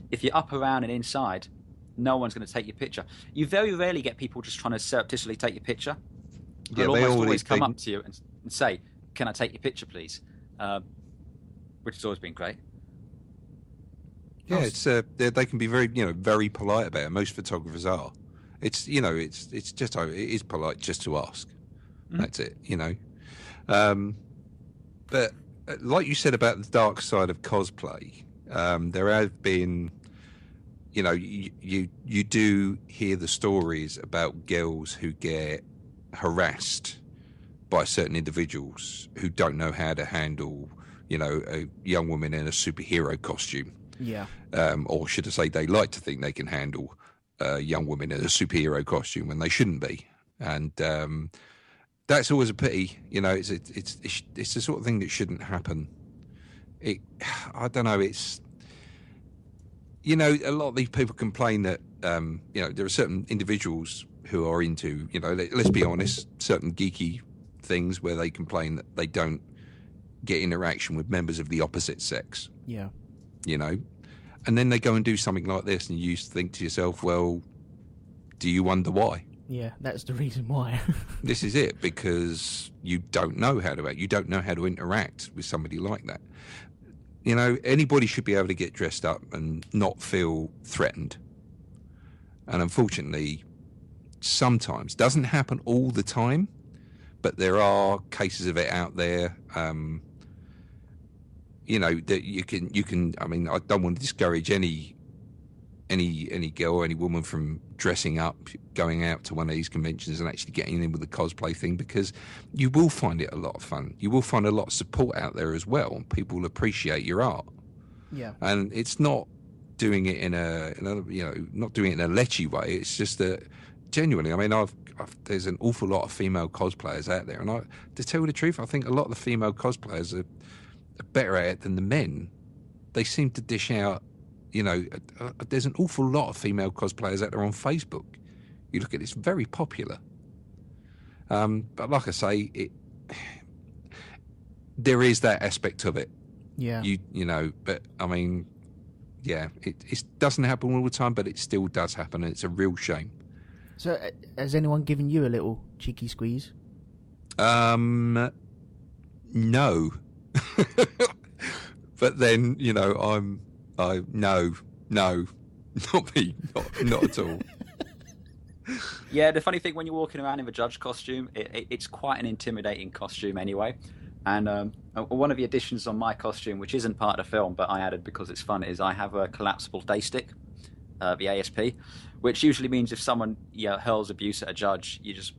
B: If you're up around and inside, no one's going to take your picture. You very rarely get people just trying to surreptitiously take your picture. They'll always come up to you and say, "Can I take your picture, please?" Which has always been great.
C: Yeah, it's they can be very very polite about it. Most photographers are. It's it's just it is polite just to ask. That's it. But like you said about the dark side of cosplay, there have been, you do hear the stories about girls who get harassed by certain individuals who don't know how to handle, a young woman in a superhero costume.
A: Yeah.
C: Or should I say, they like to think they can handle a young woman in a superhero costume when they shouldn't be. And that's always a pity. It's the sort of thing that shouldn't happen. I don't know. It's a lot of these people complain that there are certain individuals who are into let's be honest, certain geeky things where they complain that they don't get interaction with members of the opposite sex.
A: Yeah.
C: And then they go and do something like this, and you think to yourself, well, do you wonder why?
A: Yeah, that's the reason why.
C: This is it, because you don't know how to act. You don't know how to interact with somebody like that. Anybody should be able to get dressed up and not feel threatened. And unfortunately, sometimes, doesn't happen all the time, but there are cases of it out there. That you can. I mean, I don't want to discourage any girl or any woman from dressing up, going out to one of these conventions and actually getting in with the cosplay thing, because you will find it a lot of fun. You will find a lot of support out there as well. People will appreciate your art.
A: Yeah.
C: And it's not doing it in a not doing it in a lechy way. It's just that genuinely, I mean, there's an awful lot of female cosplayers out there, and to tell you the truth, I think a lot of the female cosplayers are better at it than the men. They seem to dish out, there's an awful lot of female cosplayers out there on Facebook. You look at it, it's very popular. But like I say, there is that aspect of it.
A: Yeah.
C: But I mean, yeah, it doesn't happen all the time, but it still does happen, and it's a real shame.
A: So, has anyone given you a little cheeky squeeze?
C: No. But then, no, not me, not at all.
B: Yeah, the funny thing when you're walking around in the judge costume, it's quite an intimidating costume anyway. And one of the additions on my costume, which isn't part of the film, but I added because it's fun, is I have a collapsible day stick, the ASP, which usually means if someone hurls abuse at a judge, you just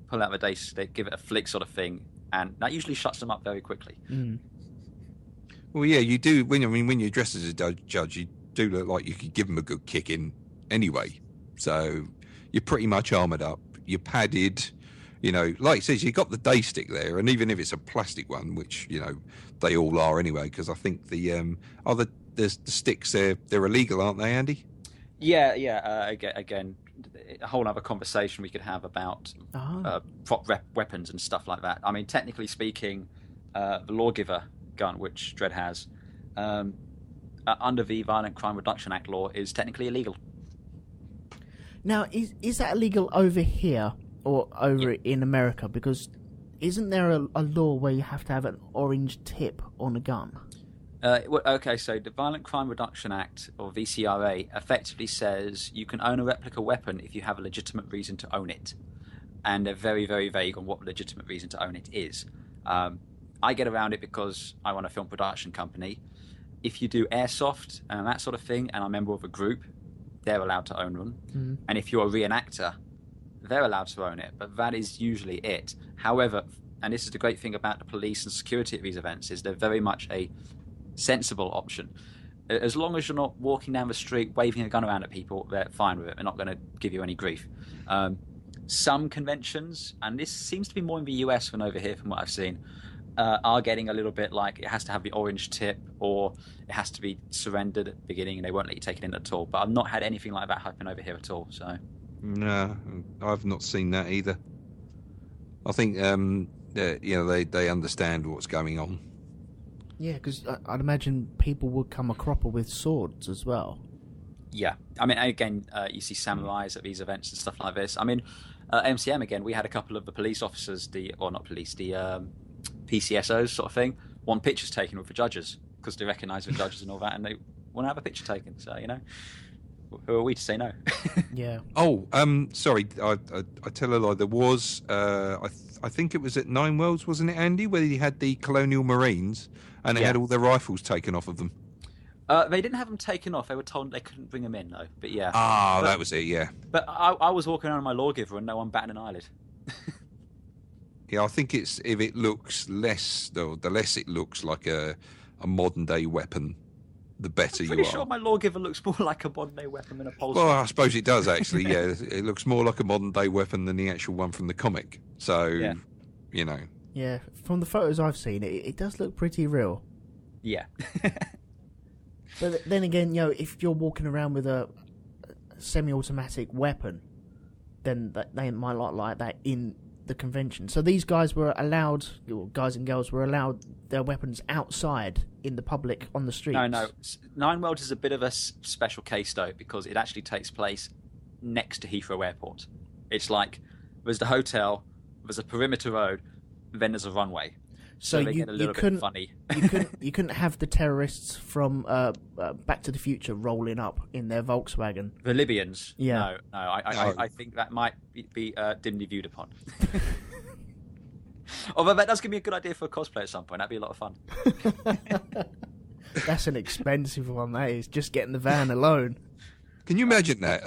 B: pull out the day stick, give it a flick sort of thing, and that usually shuts them up very quickly.
A: Mm.
C: Well, yeah, you do. When you're dressed as a judge, you do look like you could give them a good kick in anyway. So you're pretty much armoured up. You're padded. Like it says, you got the day stick there, and even if it's a plastic one, which they all are anyway, because I think the sticks they're illegal, aren't they, Andy?
B: Yeah. Again, a whole other conversation we could have about prop weapons and stuff like that. I mean, technically speaking, the Lawgiver gun, which Dredd has, under the Violent Crime Reduction Act law, is technically illegal.
A: Now, is that illegal over here or over in America? Because isn't there a law where you have to have an orange tip on a gun?
B: Okay, so the Violent Crime Reduction Act, or VCRA, effectively says you can own a replica weapon if you have a legitimate reason to own it. And they're very, very vague on what legitimate reason to own it is. I get around it because I run a film production company. If you do airsoft and that sort of thing, and I'm a member of a group, they're allowed to own one. Mm-hmm. And if you're a reenactor, they're allowed to own it. But that is usually it. However, and this is the great thing about the police and security at these events, is they're very much a sensible option. As long as you're not walking down the street waving a gun around at people, they're fine with it. They're not going to give you any grief. Some conventions, and this seems to be more in the US than over here from what I've seen, are getting a little bit like it has to have the orange tip or it has to be surrendered at the beginning and they won't let you take it in at all. But I've not had anything like that happen over here at all. So
C: no, I've not seen that either. I think they understand what's going on.
A: Yeah, because I'd imagine people would come a cropper with swords as well.
B: Yeah, I mean, again, you see samurais at these events and stuff like this. I mean, MCM again, we had a couple of the police officers, the PCSOs sort of thing, want pictures taken with the judges because they recognise the judges and all that, and they want to have a picture taken. So who are we to say no?
A: Yeah.
C: Oh, sorry, I tell a lie. There was, I think it was at Nine Worlds, wasn't it, Andy, where he had the Colonial Marines and they had all their rifles taken off of them.
B: They didn't have them taken off. They were told they couldn't bring them in, though. But yeah.
C: That was it. Yeah.
B: But I was walking around with my Lawgiver and no one batted an eyelid.
C: Yeah, I think the less it looks like a modern day weapon, the better you are.
B: I'm pretty sure my Lawgiver looks more like a modern day weapon than a pulse.
C: Well, I suppose it does actually. Yeah, it looks more like a modern day weapon than the actual one from the comic. So,
A: Yeah, from the photos I've seen, it does look pretty real.
B: Yeah.
A: But then again, if you're walking around with a semi-automatic weapon, then they might not like that in the convention. So these guys were allowed, guys and girls were allowed their weapons outside in the public on the streets.
B: No. Nine Worlds is a bit of a special case, though, because it actually takes place next to Heathrow Airport. It's like there's the hotel, there's a perimeter road, then there's a runway. So they get a little bit funny. you couldn't have the terrorists from Back to the Future rolling up in their Volkswagen. The Libyans?
A: Yeah.
B: No. I think that might be dimly viewed upon. Although that does give me a good idea for a cosplay at some point. That'd be a lot of fun.
A: That's an expensive one, that is. Just getting the van alone.
C: Can you imagine that?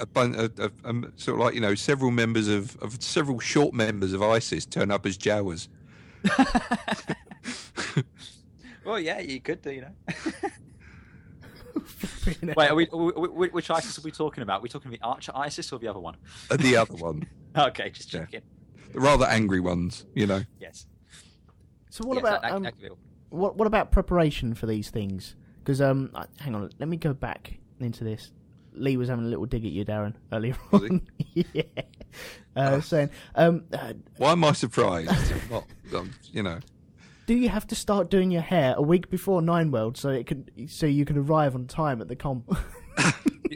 C: Sort of like, several members of several short members of ISIS turn up as Jawas.
B: Well, yeah, you could do, Wait, which ISIS are we talking about? Are we talking about the Archer ISIS or the other one?
C: The other one.
B: Okay, just checking.
C: The rather angry ones,
B: Yes.
A: So what about what about preparation for these things? Because hang on, let me go back into this. Lee was having a little dig at you, Darren, earlier on. Yeah. Saying,
C: why am I surprised?
A: Do you have to start doing your hair a week before Nine World so you can arrive on time at the comp?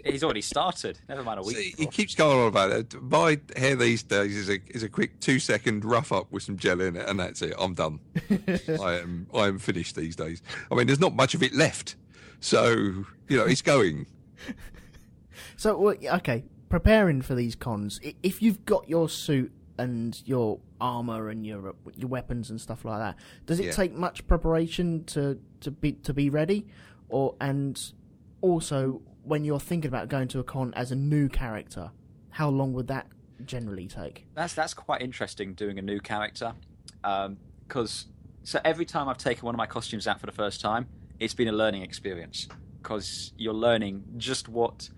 B: He's already started. Never mind a week.
C: See, he keeps going on about it. My hair these days is a quick 2-second rough up with some gel in it, and that's it. I'm done. I am finished these days. I mean, there's not much of it left, so it's going.
A: So okay, preparing for these cons. If you've got your suit and your armor and your weapons and stuff like that, does it take much preparation to be ready? And also, when you're thinking about going to a con as a new character, how long would that generally take?
B: That's quite interesting, doing a new character, because every time I've taken one of my costumes out for the first time, it's been a learning experience, because you're learning just what's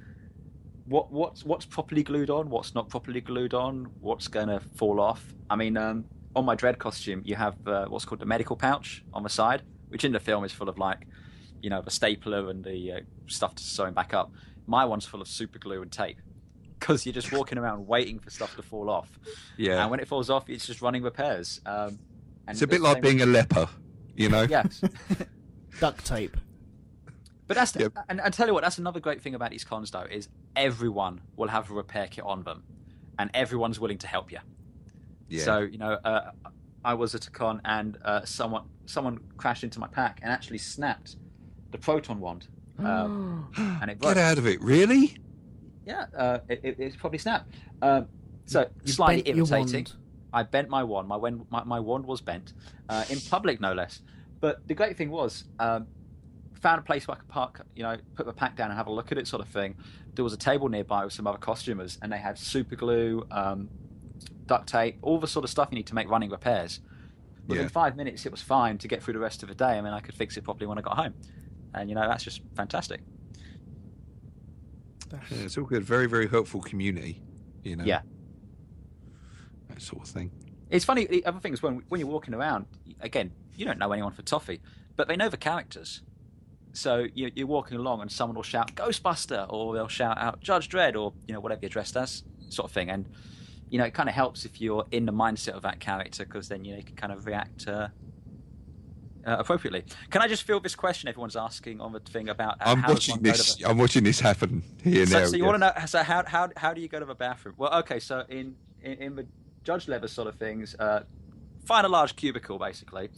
B: properly glued on, what's not properly glued on, what's going to fall off. I mean, on my Dread costume, you have what's called the medical pouch on the side, which in the film is full of the stapler and the stuff to sew him back up. My one's full of super glue and tape, because you're just walking around waiting for stuff to fall off. Yeah. And when it falls off, it's just running repairs. And
C: it's a bit like being a leper,
B: Yes.
A: Duct tape.
B: But and I tell you what, that's another great thing about these cons, though, is everyone will have a repair kit on them, and everyone's willing to help you. Yeah. So I was at a con, and someone crashed into my pack and actually snapped the proton wand, and it broke.
C: Get out of it! Really?
B: Yeah, it's probably snapped. So slightly irritating. I bent my wand. My wand was bent in public, no less. But the great thing was, found a place where I could park, put my pack down and have a look at it, sort of thing. There was a table nearby with some other costumers, and they had super glue, duct tape, all the sort of stuff you need to make running repairs. Within 5 minutes, it was fine to get through the rest of the day. I mean, I could fix it properly when I got home. And, that's just fantastic.
C: Yeah, it's all good. Very, very helpful community,
B: Yeah.
C: That sort of thing.
B: It's funny, the other thing is when you're walking around, again, you don't know anyone for toffee, but they know the characters. So you're walking along and someone will shout Ghostbuster, or they'll shout out Judge Dredd, or whatever you're dressed as, sort of thing. And it kind of helps if you're in the mindset of that character, because then you can kind of react appropriately. Can I just field this question everyone's asking on the thing about?
C: I'm watching this happen here now.
B: So you want to know? So how do you go to the bathroom? Well, okay. So in the judge leather sort of things, find a large cubicle basically.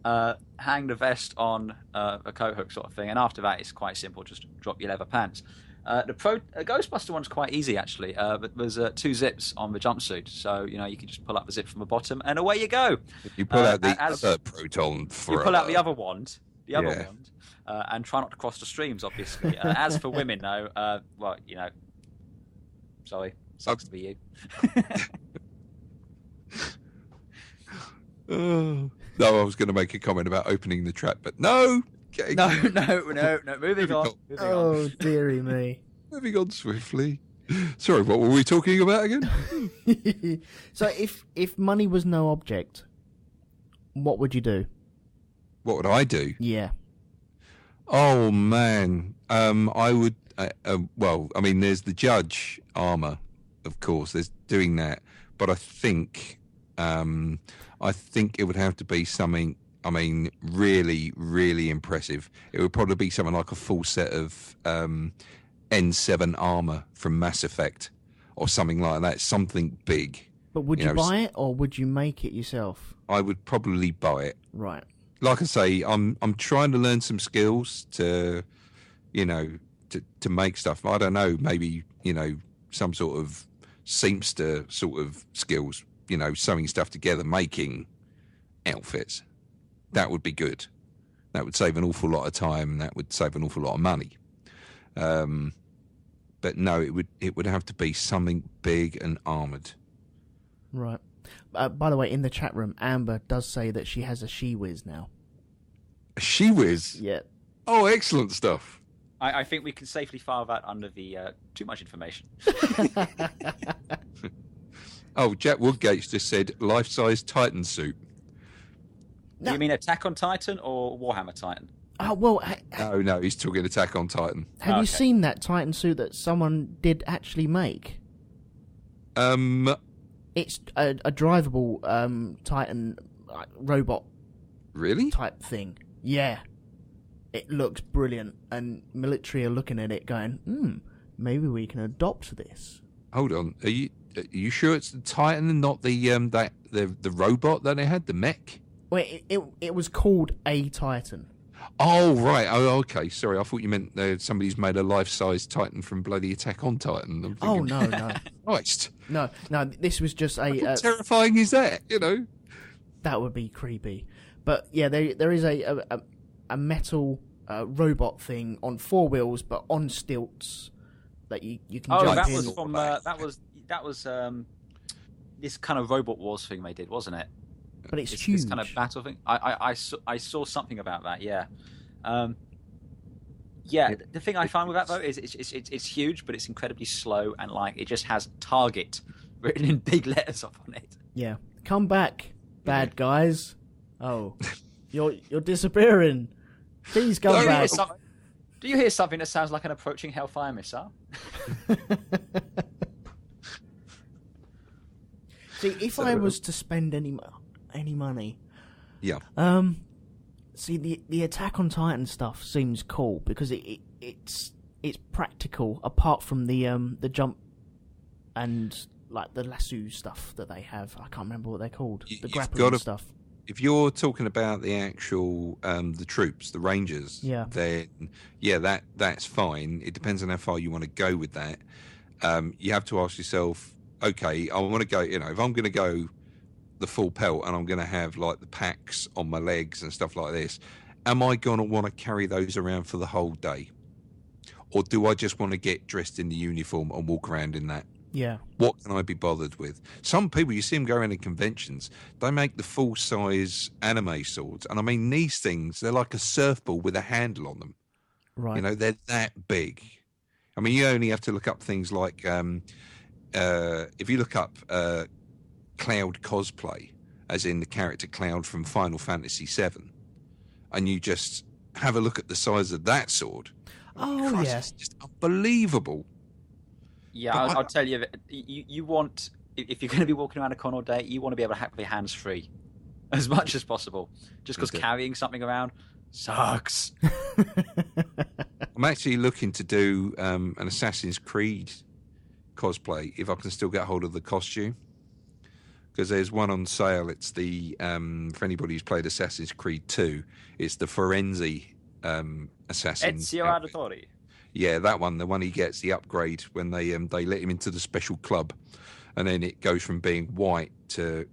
B: Hang the vest on a coat hook sort of thing, and after that it's quite simple. Just drop your leather pants. The Ghostbuster one's quite easy actually. But there's 2 zips on the jumpsuit, so you can just pull up the zip from the bottom, and away you go.
C: You pull out the other proton.
B: You pull out the other wand, and try not to cross the streams. Obviously, as for women, though, sorry, sucks to be you.
C: No, I was going to make a comment about opening the trap, but no.
B: No. Moving on.
A: Oh, dearie me.
C: Moving on swiftly. Sorry, what were we talking about again?
A: So, if money was no object, what would you do?
C: What would I do?
A: Yeah.
C: Oh man, I would. Well, I mean, there's the judge armor, of course. There's doing that, but I think it would have to be something. I mean, really, really impressive. It would probably be something like a full set of N7 armor from Mass Effect, or something like that. Something big.
A: But would you buy it, or would you make it yourself?
C: I would probably buy it.
A: Right.
C: Like I say, I'm trying to learn some skills to make stuff. I don't know, maybe some sort of seamster sort of skills. Sewing stuff together, making outfits. That would be good. That would save an awful lot of time. That would save an awful lot of money. But no, it would have to be something big and armoured.
A: Right. By the way, in the chat room, Amber does say that she has a She-Whiz now.
C: A She-Whiz?
A: Yeah.
C: Oh, excellent stuff.
B: I think we can safely file that under the too much information.
C: Oh, Jack Woodgate's just said life-size Titan suit.
B: Do you mean Attack on Titan or Warhammer Titan?
A: Oh, well,
C: No, he's talking Attack on Titan.
A: have you seen that Titan suit that someone did actually make? It's a drivable Titan robot
C: Really?
A: type thing. Yeah. It looks brilliant, and military are looking at it going, maybe we can adopt this.
C: Hold on. Are you sure it's the Titan and not the robot that they had, the mech?
A: Well, it was called a Titan.
C: Oh, right. Oh, okay. Sorry, I thought you meant somebody's made a life-size Titan from bloody Attack on Titan. I'm thinking,
A: Oh, no.
C: Christ.
A: No, this was just
C: How terrifying is that, you know?
A: That would be creepy. But, yeah, there is a metal robot thing on 4 wheels, but on stilts that you can jump
B: that
A: in.
B: was from that was this kind of Robot Wars thing they did, wasn't it?
A: But it's huge.
B: This kind of battle thing. I saw something about that. Yeah. The thing I find with that though is it's huge, but it's incredibly slow, and like it just has target written in big letters up on it.
A: Yeah. Come back, bad guys. Oh, you're disappearing. Please come back.
B: Do you hear something that sounds like an approaching Hellfire missile?
A: See, if I was to spend any money,
C: yeah.
A: See, the Attack on Titan stuff seems cool because it's practical. Apart from the jump and like the lasso stuff that they have, I can't remember what they're called. The grappling stuff.
C: If you're talking about the actual the troops, the Rangers, then that's fine. It depends on how far you want to go with that. You have to ask yourself, okay, I want to go. You know, if I'm going to go the full pelt and I'm going to have like the packs on my legs and stuff like this, am I going to want to carry those around for the whole day, or do I just want to get dressed in the uniform and walk around in that?
A: Yeah.
C: What can I be bothered with? Some people, you see them go around in conventions, they make the full-size anime swords. And I mean, these things, they're like a surfboard with a handle on them.
A: Right.
C: You know, they're that big. I mean, you only have to look up things like, if you look up Cloud cosplay, as in the character Cloud from Final Fantasy VII, and you just have a look at the size of that sword.
A: Oh,
C: Christ,
A: yeah.
C: it's just unbelievable.
B: Yeah, I'll tell you that you want, if you're going to be walking around a con all day, you want to be able to have your hands free as much as possible. Just because carrying something around sucks.
C: I'm actually looking to do an Assassin's Creed cosplay if I can still get hold of the costume, because there's one on sale. It's the for anybody who's played Assassin's Creed 2, it's the Firenze assassin.
B: Ezio Auditore.
C: Yeah, that one, the one he gets the upgrade when they let him into the special club, and then it goes from being white to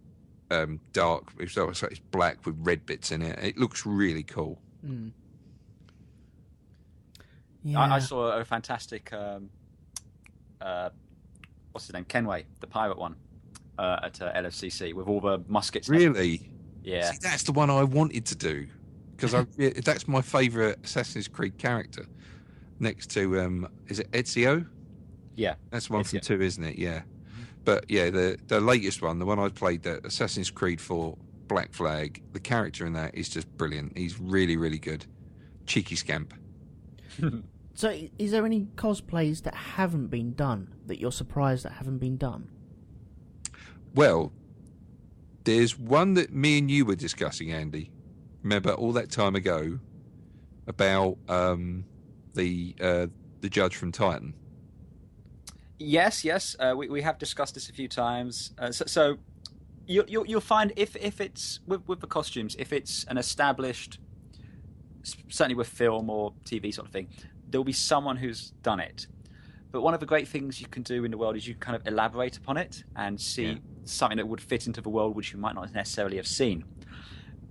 C: dark. So it's black with red bits in it. It looks really cool.
A: Mm.
B: Yeah. I saw a fantastic what's his name, Kenway, the pirate one, at LFCC with all the muskets.
C: Really?
B: Yeah.
C: See, that's the one I wanted to do, because that's my favourite Assassin's Creed character. Next to is it Ezio?
B: Yeah,
C: that's the one
B: Ezio.
C: from 2, isn't it? Yeah, but yeah, the latest one, the one I played, the Assassin's Creed 4 Black Flag. The character in that is just brilliant. He's really, really good. Cheeky scamp.
A: So, is there any cosplays that haven't been done that you're surprised that haven't been done?
C: Well, there's one that me and you were discussing, Andy. Remember all that time ago about the judge from Titan.
B: Yes. We have discussed this a few times. So you'll find if it's with the costumes, if it's an established, certainly with film or TV sort of thing, there'll be someone who's done it. But one of the great things you can do in the world is you kind of elaborate upon it and see something that would fit into the world which you might not necessarily have seen.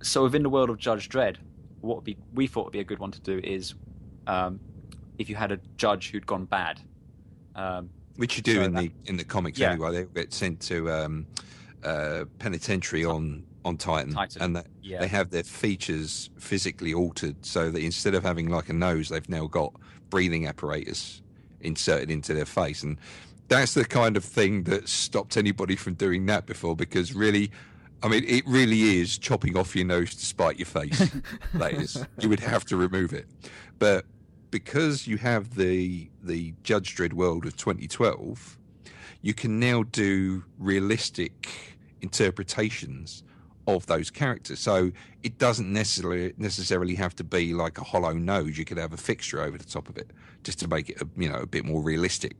B: So within the world of Judge Dredd, we thought would be a good one to do is if you had a judge who'd gone bad,
C: which you do in the comics anyway. They get sent to penitentiary on on Titan. And that they have their features physically altered so that instead of having like a nose, they've now got breathing apparatus inserted into their face. And that's the kind of thing that stopped anybody from doing that before, because really, I mean, it really is chopping off your nose to spite your face. That is, you would have to remove it. But because you have the Judge Dredd world of 2012, you can now do realistic interpretations of those characters. So it doesn't necessarily have to be like a hollow nose. You could have a fixture over the top of it just to make it, a bit more realistic.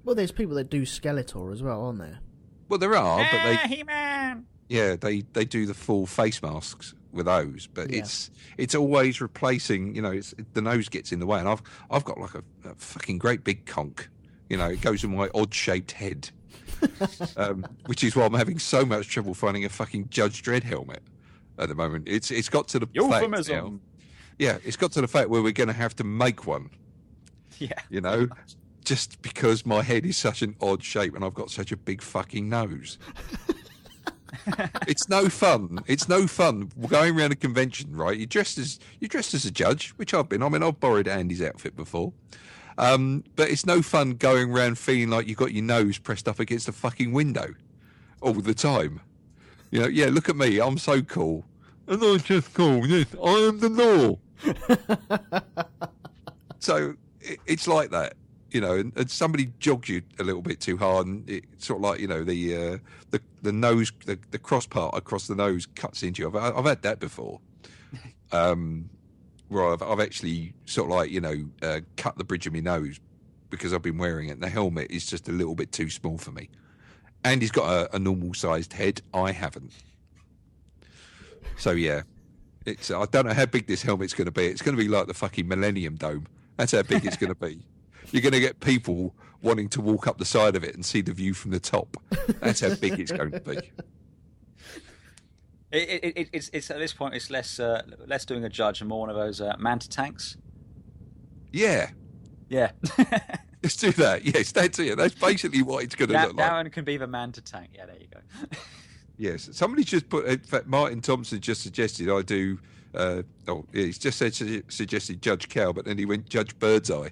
A: Well, there's people that do Skeletor as well, aren't there?
C: Well, there are, but they...
B: He-Man!
C: Yeah, they do the full face masks with those, but it's always replacing. It's the nose gets in the way, and I've got like a fucking great big conch. It goes in my odd shaped head, which is why I'm having so much trouble finding a fucking Judge Dredd helmet at the moment. It's got to the
B: euphemism.
C: Fact now, yeah, it's got to the fact where we're going to have to make one.
B: Yeah,
C: just because my head is such an odd shape and I've got such a big fucking nose. It's no fun. It's no fun going around a convention, right? You're dressed as a judge, which I've been. I mean, I've borrowed Andy's outfit before. But it's no fun going around feeling like you've got your nose pressed up against a fucking window all the time. Yeah, look at me. I'm so cool. I'm not just cool. Yes, I am the law. So it's like that. And somebody jogs you a little bit too hard, and it's sort of like the nose, the cross part across the nose cuts into you. I've had that before, where I've actually sort of like cut the bridge of my nose because I've been wearing it. And the helmet is just a little bit too small for me. And he's got a normal sized head. I haven't. So yeah, I don't know how big this helmet's going to be. It's going to be like the fucking Millennium Dome. That's how big it's going to be. You're going to get people wanting to walk up the side of it and see the view from the top. That's how big it's going to be.
B: It's at this point, it's less doing a judge and more one of those manta tanks.
C: Yeah. Let's do that. Yes, that's it. That's basically what it's going to look like.
B: Darren can be the manta tank. Yeah, there you go.
C: Yes. Somebody just put, in fact, Martin Thompson just suggested I do, he's just suggested Judge Cow, but then he went Judge Birdseye.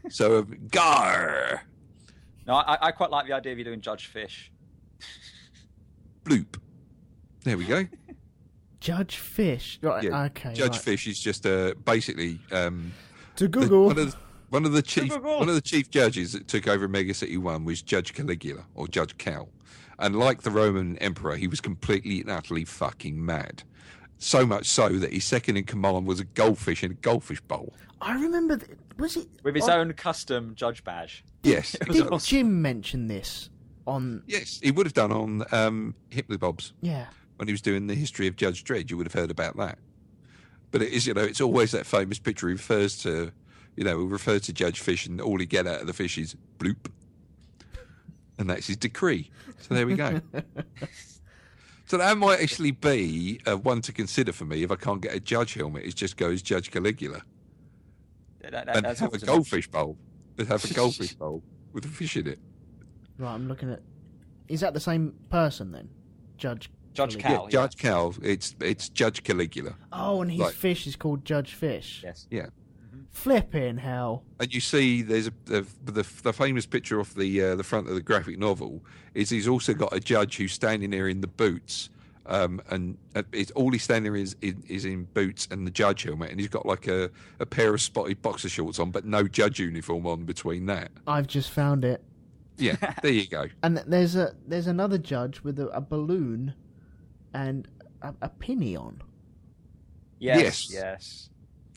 C: So, gar.
B: No, I quite like the idea of you doing Judge Fish.
C: Bloop. There we go.
A: Judge Fish. Right.
C: Yeah.
A: Okay.
C: Judge Fish is just basically
A: to Google.
C: One of the chief judges that took over Mega City 1 was Judge Caligula or Judge Cal, and like the Roman emperor, he was completely and utterly fucking mad. So much so that his second in command was a goldfish in a goldfish bowl.
A: I remember. Was it
B: with his own custom judge badge?
C: Yes.
A: Did Jim mention this on?
C: Yes, he would have done on Hipley Bob's.
A: Yeah.
C: When he was doing the history of Judge Dredd, you would have heard about that. But it is, it's always that famous picture he refers to, refers to Judge Fish, and all he get out of the fish is bloop. And that's his decree. So there we go. So that might actually be one to consider for me if I can't get a judge helmet. It just goes Judge Caligula. And have a goldfish bowl. Have a goldfish bowl with a fish in it.
A: Right, I'm looking at... Is that the same person then? Judge
B: Cal.
C: Yeah, Judge Cal. It's Judge Caligula.
A: Oh, and his fish is called Judge Fish.
B: Yes.
C: Yeah.
A: Flipping hell.
C: And you see there's the famous picture off the front of the graphic novel is he's also got a judge who's standing there in the boots, and it's all he's standing there is in boots and the judge helmet, and he's got like a pair of spotted boxer shorts on, but no judge uniform on between that.
A: I've just found it.
C: Yeah, there you go.
A: And there's another judge with a balloon and a pinny on.
B: Yes.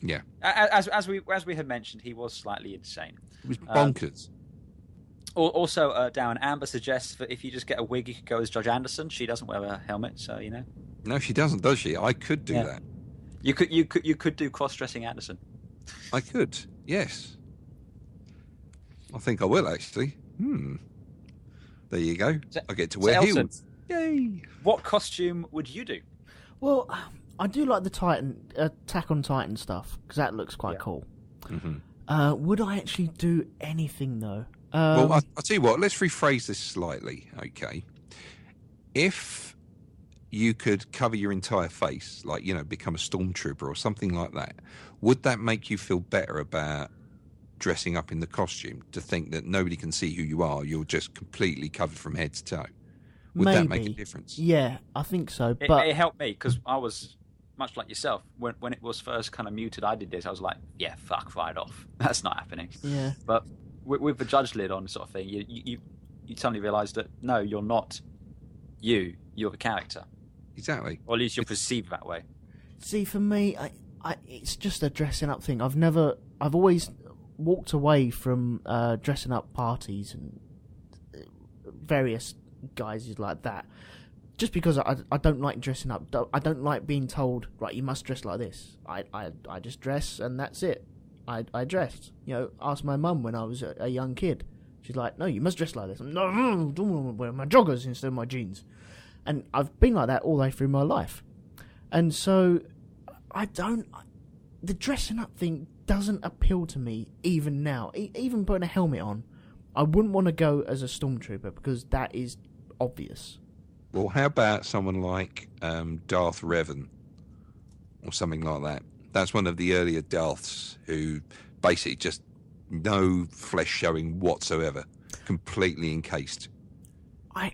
C: Yeah.
B: As we had mentioned, he was slightly insane.
C: It was bonkers.
B: Also, Darren, Amber suggests that if you just get a wig, you could go as Judge Anderson. She doesn't wear a helmet, so
C: No, she doesn't, does she? I could do that.
B: You could do cross-dressing Anderson.
C: I could, yes. I think I will actually. There you go. I get to wear heels. Yay!
B: What costume would you do?
A: Well, I do like the Attack on Titan stuff because that looks quite cool. Mm-hmm. Would I actually do anything though?
C: Well, I'll tell you what. Let's rephrase this slightly, okay? If you could cover your entire face, like, become a stormtrooper or something like that, would that make you feel better about dressing up in the costume, to think that nobody can see who you are, you're just completely covered from head to toe? Would that make a difference?
A: Yeah, I think so.
B: But it helped me, because I was much like yourself. When it was first kind of muted, I did this. I was like, yeah, fuck right off. That's not happening.
A: Yeah.
B: But with the judge lid on, sort of thing, you suddenly realise that no, you're not you. You're the character.
C: Exactly.
B: Or at least you're perceived that way.
A: See, for me, it's just a dressing up thing. I've always walked away from dressing up parties and various guises like that, just because I don't like dressing up. I don't like being told, right, you must dress like this. I just dress and that's it. I dressed. Ask my mum when I was a young kid. She's like, no, you must dress like this. No, don't want to wear my joggers instead of my jeans. And I've been like that all the way through my life. And so the dressing up thing doesn't appeal to me even now. Even putting a helmet on, I wouldn't want to go as a stormtrooper because that is obvious.
C: Well, how about someone like Darth Revan or something like that? That's one of the earlier Darths who basically just no flesh showing whatsoever, completely encased.
A: I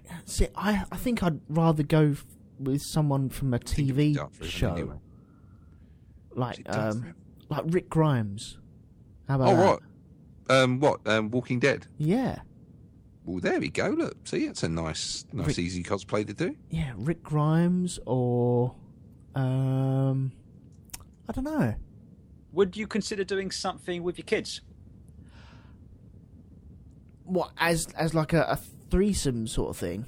A: think I'd rather go with someone from a TV show,
C: anyway.
A: like Rick Grimes. How about
C: that? Walking Dead.
A: Yeah.
C: Well, there we go. Look, see, it's a nice, easy cosplay to do.
A: Yeah, Rick Grimes or I don't know.
B: Would you consider doing something with your kids?
A: What, as like a threesome sort of thing?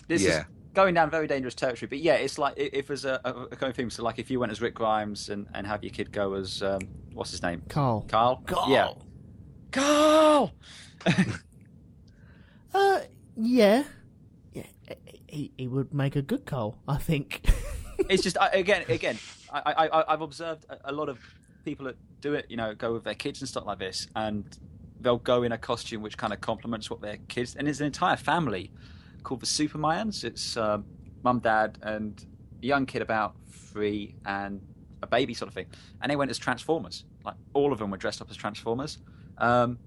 B: This is going down very dangerous territory, but yeah, it's like if there's a kind of thing. So, like, if you went as Rick Grimes and have your kid go as what's his name?
A: Carl.
B: Yeah. Carl.
A: Yeah. He would make a good Carl, I think.
B: It's just again, I've observed a lot of people that do it. Go with their kids and stuff like this, and they'll go in a costume which kind of complements what their kids. And there's an entire family called the Supermayans. It's mum, dad, and a young kid about 3 and a baby sort of thing. And they went as Transformers. Like, all of them were dressed up as Transformers. And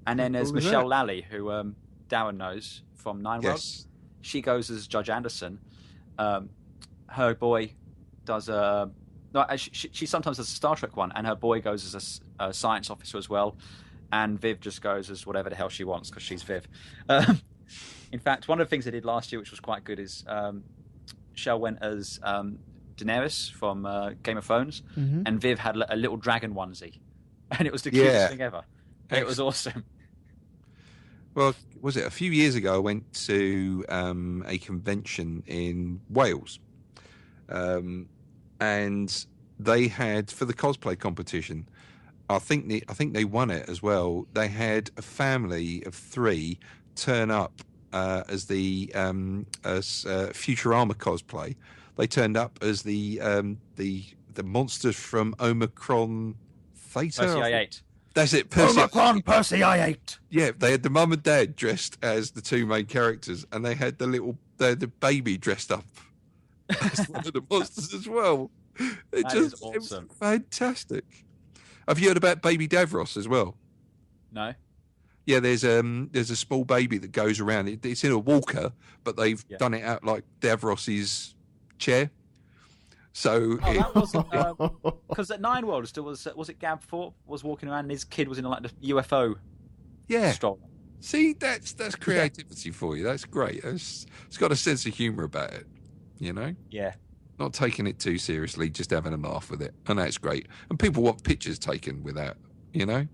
B: then there's Michelle Lally, who Darren knows from Nine Worlds. She goes as Judge Anderson. Her boy does she sometimes does a Star Trek one, and her boy goes as a science officer as well. And Viv just goes as whatever the hell she wants because she's Viv. In fact, one of the things they did last year, which was quite good, is Shell went as Daenerys from Game of Thrones, and Viv had a little dragon onesie, and it was the cutest thing ever. It was awesome.
C: Well, was it a few years ago? I went to a convention in Wales, and they had, for the cosplay competition, I think they won it as well. They had a family of 3 turn up as the Futurama cosplay. They turned up as the monsters from Omicron Theta.
B: Percy I-8.
C: That's it.
B: Omicron Percy I-8.
C: Yeah, they had the mum and dad dressed as the 2 main characters, and they had the baby dressed up as one of the monsters as well. It was awesome. Fantastic. Have you heard about Baby Davros as well?
B: No.
C: Yeah, there's a small baby that goes around. It's in a walker, but they've done it out like Davros's chair. So
B: that wasn't because at Nine World still was it Gab Thorpe was walking around and his kid was in like the UFO stroller.
C: See, that's creativity for you. That's great. It's got a sense of humour about it,
B: Yeah.
C: Not taking it too seriously, just having a laugh with it, and that's great. And people want pictures taken with that,
B: Yeah.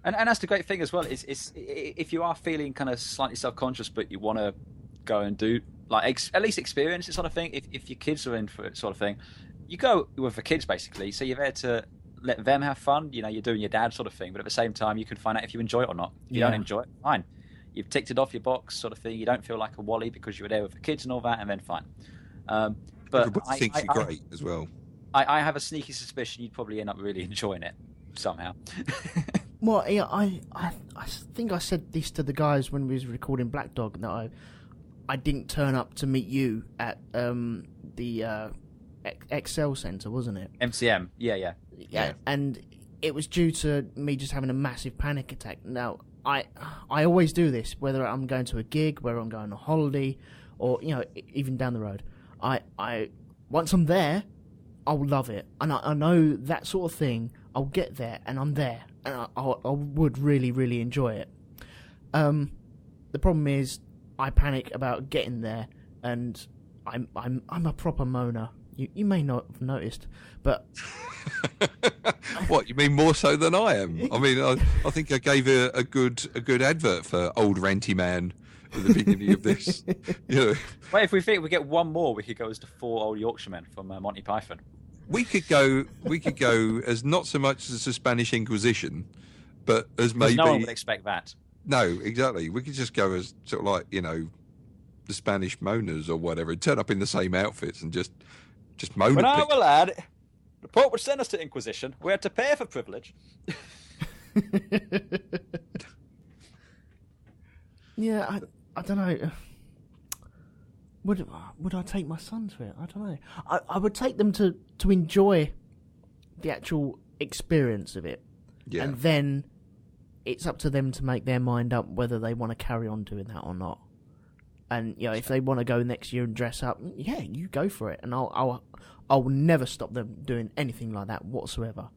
B: And that's the great thing as well. Is if you are feeling kind of slightly self-conscious, but you want to go and do at least experience it sort of thing. If your kids are in for it sort of thing, you go with the kids basically. So you're there to let them have fun. You're doing your dad sort of thing, but at the same time, you can find out if you enjoy it or not. If you don't enjoy it, fine. You've ticked it off your box sort of thing. You don't feel like a wally because you were there with the kids and all that, and then fine. But
C: everybody thinks you're great as well.
B: I have a sneaky suspicion you'd probably end up really enjoying it somehow.
A: Well, yeah, I think I said this to the guys when we was recording Black Dog, that I didn't turn up to meet you at the Excel Centre, wasn't it?
B: MCM, yeah.
A: And it was due to me just having a massive panic attack. Now, I always do this, whether I'm going to a gig, whether I'm going on a holiday, or even down the road. I once I'm there, I'll love it, and I know that sort of thing. I'll get there, and I'm there, and I would really, really enjoy it. The problem is, I panic about getting there, and I'm a proper moaner. You may not have noticed, but
C: What, you mean more so than I am? I mean, I think I gave a good advert for Old Renty Man at the beginning of this.
B: Well, if we think we get one more, we could go as the 4 old Yorkshiremen from Monty Python.
C: We could go as not so much as the Spanish Inquisition, but as maybe
B: no one would expect that.
C: No, exactly. We could just go as sort of like the Spanish moaners or whatever, and turn up in the same outfits and just moan.
B: When I was a lad, the Pope would send us to Inquisition. We had to pay for privilege.
A: Yeah, I don't know. Would I take my son to it? I don't know. I would take them to enjoy the actual experience of it.
C: Yeah.
A: And then it's up to them to make their mind up whether they want to carry on doing that or not. And if they want to go next year and dress up, yeah, you go for it. And I'll never stop them doing anything like that whatsoever.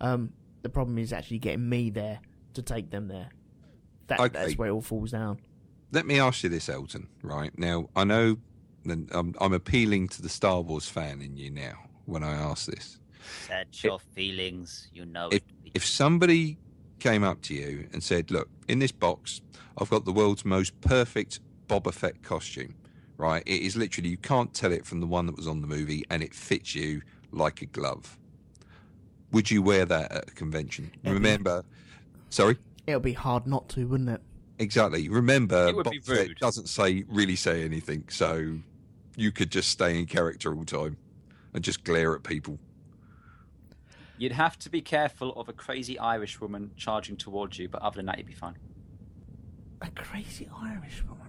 A: The problem is actually getting me there to take them there. That's where it all falls down.
C: Let me ask you this, Elton. Right now, I know I'm appealing to the Star Wars fan in you now when I ask this.
B: Set your feelings,
C: If somebody came up to you and said, "Look, in this box, I've got the world's most perfect Boba Fett costume. Right? It is literally, you can't tell it from the one that was on the movie, and it fits you like a glove." Would you wear that at a convention? Sorry?
A: It would be hard not to, wouldn't it?
C: Exactly. Remember,
B: It would be
C: Boba Fett
B: rude.
C: doesn't really say anything, so you could just stay in character all the time and just glare at people.
B: You'd have to be careful of a crazy Irish woman charging towards you, but other than that, you'd be fine.
A: A crazy Irish woman.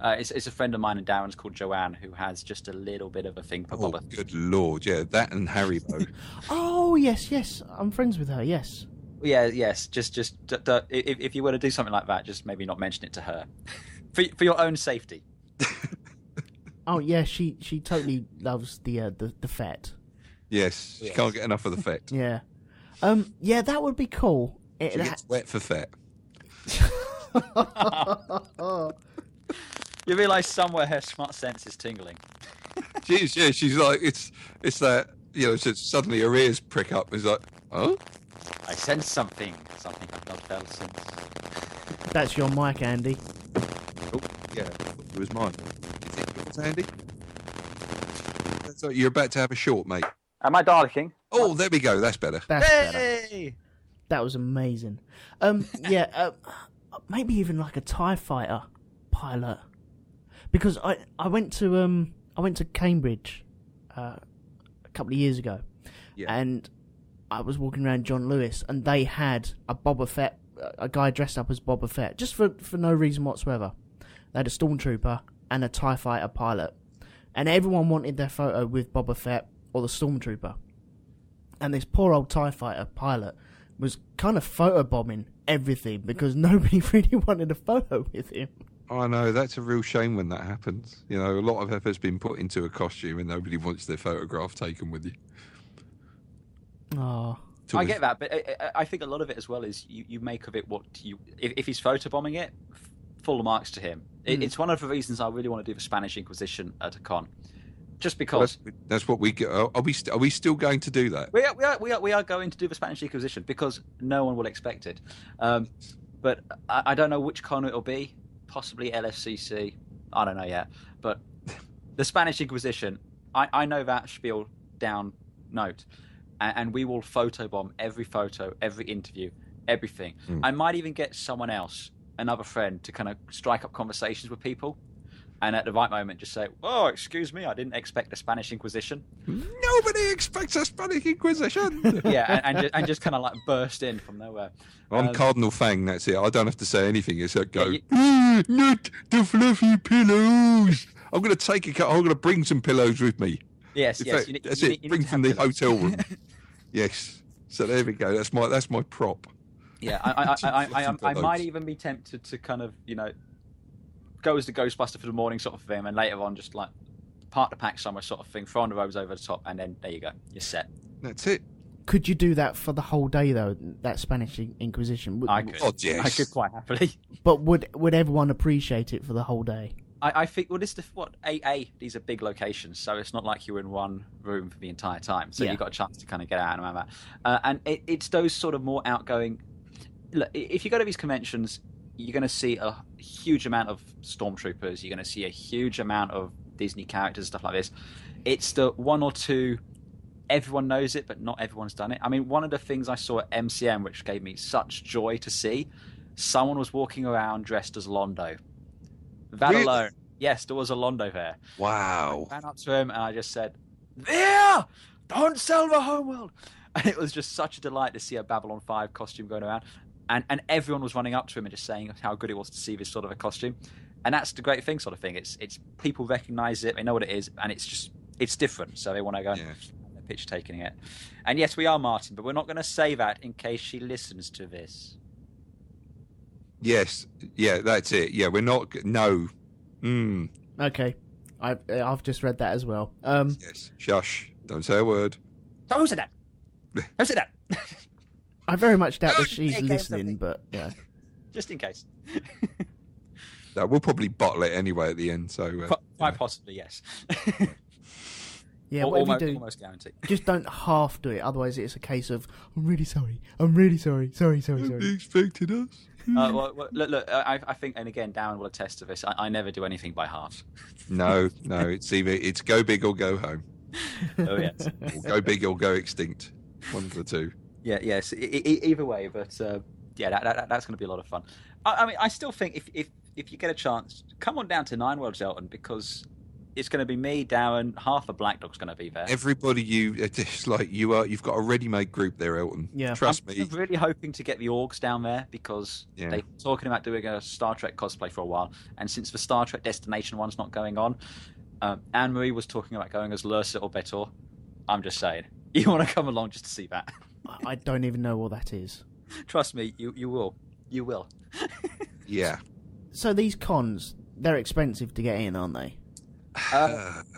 B: It's a friend of mine and Darren's called Joanne, who has just a little bit of a thing for
C: Oh,
B: Boba.
C: good lord, yeah, that and Haribo.
A: Oh, yes. I'm friends with her, yes.
B: Yeah, yes. Just if you were to do something like that, just maybe not mention it to her, for your own safety.
A: Oh, yeah, she totally loves the Fett.
C: Yes, she can't get enough of the Fett.
A: Yeah. Yeah, that would be cool.
C: She gets wet for Fett.
B: You realise somewhere her smart sense is tingling.
C: She's like, it's that, so suddenly her ears prick up. It's like, oh?
B: I sense something I've not felt since.
A: That's your mic, Andy.
C: Oh, yeah, it was mine. You think it was Andy? So you're about to have a short, mate.
B: Am I darking?
C: Oh, there we go. That's better.
A: That's better.
B: Hey!
A: That was amazing. Yeah, maybe even like a TIE fighter pilot, because I went to Cambridge a couple of years ago, and I was walking around John Lewis, and they had a Boba Fett, a guy dressed up as Boba Fett, just for no reason whatsoever. They had a stormtrooper and a TIE fighter pilot, and everyone wanted their photo with Boba Fett or the stormtrooper. And this poor old TIE fighter pilot was kind of photobombing everything because nobody really wanted a photo with him.
C: I know, that's a real shame when that happens. A lot of effort's been put into a costume and nobody wants their photograph taken with you.
A: Oh.
B: I get that, but I think a lot of it as well is you make of it what you... If he's photobombing it, full marks to him. It's one of the reasons I really want to do the Spanish Inquisition at a con. Just because...
C: That's what we get. Are we still going to do that?
B: We are going to do the Spanish Inquisition because no one will expect it. But I don't know which con it'll be. Possibly LFCC. I don't know yet. But the Spanish Inquisition, I know that spiel down note. And we will photobomb every photo, every interview, everything. I might even get someone else, another friend, to kind of strike up conversations with people. and at the right moment just say, "Oh, excuse me, I didn't expect the Spanish Inquisition."
C: Nobody expects a Spanish Inquisition.
B: Yeah, and just kind of like burst in from nowhere.
C: I'm Cardinal Fang, that's it. I don't have to say anything except go,
B: Yeah,
C: not the fluffy pillows. I'm going to I'm going to bring some pillows with me.
B: Yes,
C: In
B: yes.
C: fact, that's it. Bring from the hotel room. Yes. So there we go. That's my prop.
B: Yeah, I might even be tempted to kind of, go as the Ghostbuster for the morning sort of thing, and later on just like park the pack somewhere sort of thing, throw on the robes over the top, and then there you go, you're set.
C: That's it.
A: Could you do that for the whole day though? That Spanish Inquisition.
B: I could.
C: Oh, yes.
B: I could quite happily.
A: But would everyone appreciate it for the whole day?
B: I think, well, this is these are big locations, so it's not like you're in one room for the entire time. So
A: Yeah.
B: you've got a chance to kind of get out and around that. And it's those sort of more outgoing. Look, if you go to these conventions, you're going to see a huge amount of stormtroopers. You're going to see a huge amount of Disney characters, stuff like this. It's the one or two. Everyone knows it, but not everyone's done it. I mean, one of the things I saw at MCM, which gave me such joy to see, someone was walking around dressed as Londo. That
C: Really?
B: alone. Yes, there was a Londo there.
C: Wow.
B: I ran up to him and I just said, "There! Don't sell the homeworld!" And it was just such a delight to see a Babylon 5 costume going around. And everyone was running up to him and just saying how good it was to see this sort of a costume. And that's the great thing, sort of thing. It's people recognise it, they know what it is, and it's different. So they want to go and have their pitch taking it. And yes, we are Martin, but we're not going to say that in case she listens to this.
C: Yes. Yeah, that's it. Yeah, we're not. No.
A: Okay, I've just read that as well.
C: Yes. Shush. Don't say a word.
B: Don't say that! Don't say that!
A: I very much doubt that she's
B: Okay,
A: listening,
B: something.
A: but yeah.
B: Just in case.
C: No, we'll probably bottle it anyway at the end. So
B: Quite possibly, yes.
A: Yeah, whatever
B: almost,
A: you do,
B: almost guaranteed.
A: just don't half do it. Otherwise, it's a case of I'm really sorry. I'm really sorry. Sorry.
C: Nobody expected us.
B: Well, look. I think, and again, Darren will attest to this. I never do anything by half.
C: No. It's go big or go home.
B: Oh yes.
C: Or go big or go extinct. One of the two.
B: Yeah. Yes. Either way, but that's going to be a lot of fun. I mean, I still think if you get a chance, come on down to Nine Worlds, Elton, because it's going to be me, Darren, half the Black Dog's going to be there.
C: Everybody, it's like you've got a ready-made group there, Elton.
A: Yeah.
C: Trust me.
B: I'm really hoping to get the orgs down there because they're talking about doing a Star Trek cosplay for a while, and since the Star Trek Destination one's not going on, Anne-Marie was talking about going as Lursa or Betor. I'm just saying, you want to come along just to see that?
A: I don't even know what that is.
B: Trust me, you will. You will.
C: Yeah.
A: So these cons, they're expensive to get in, aren't they?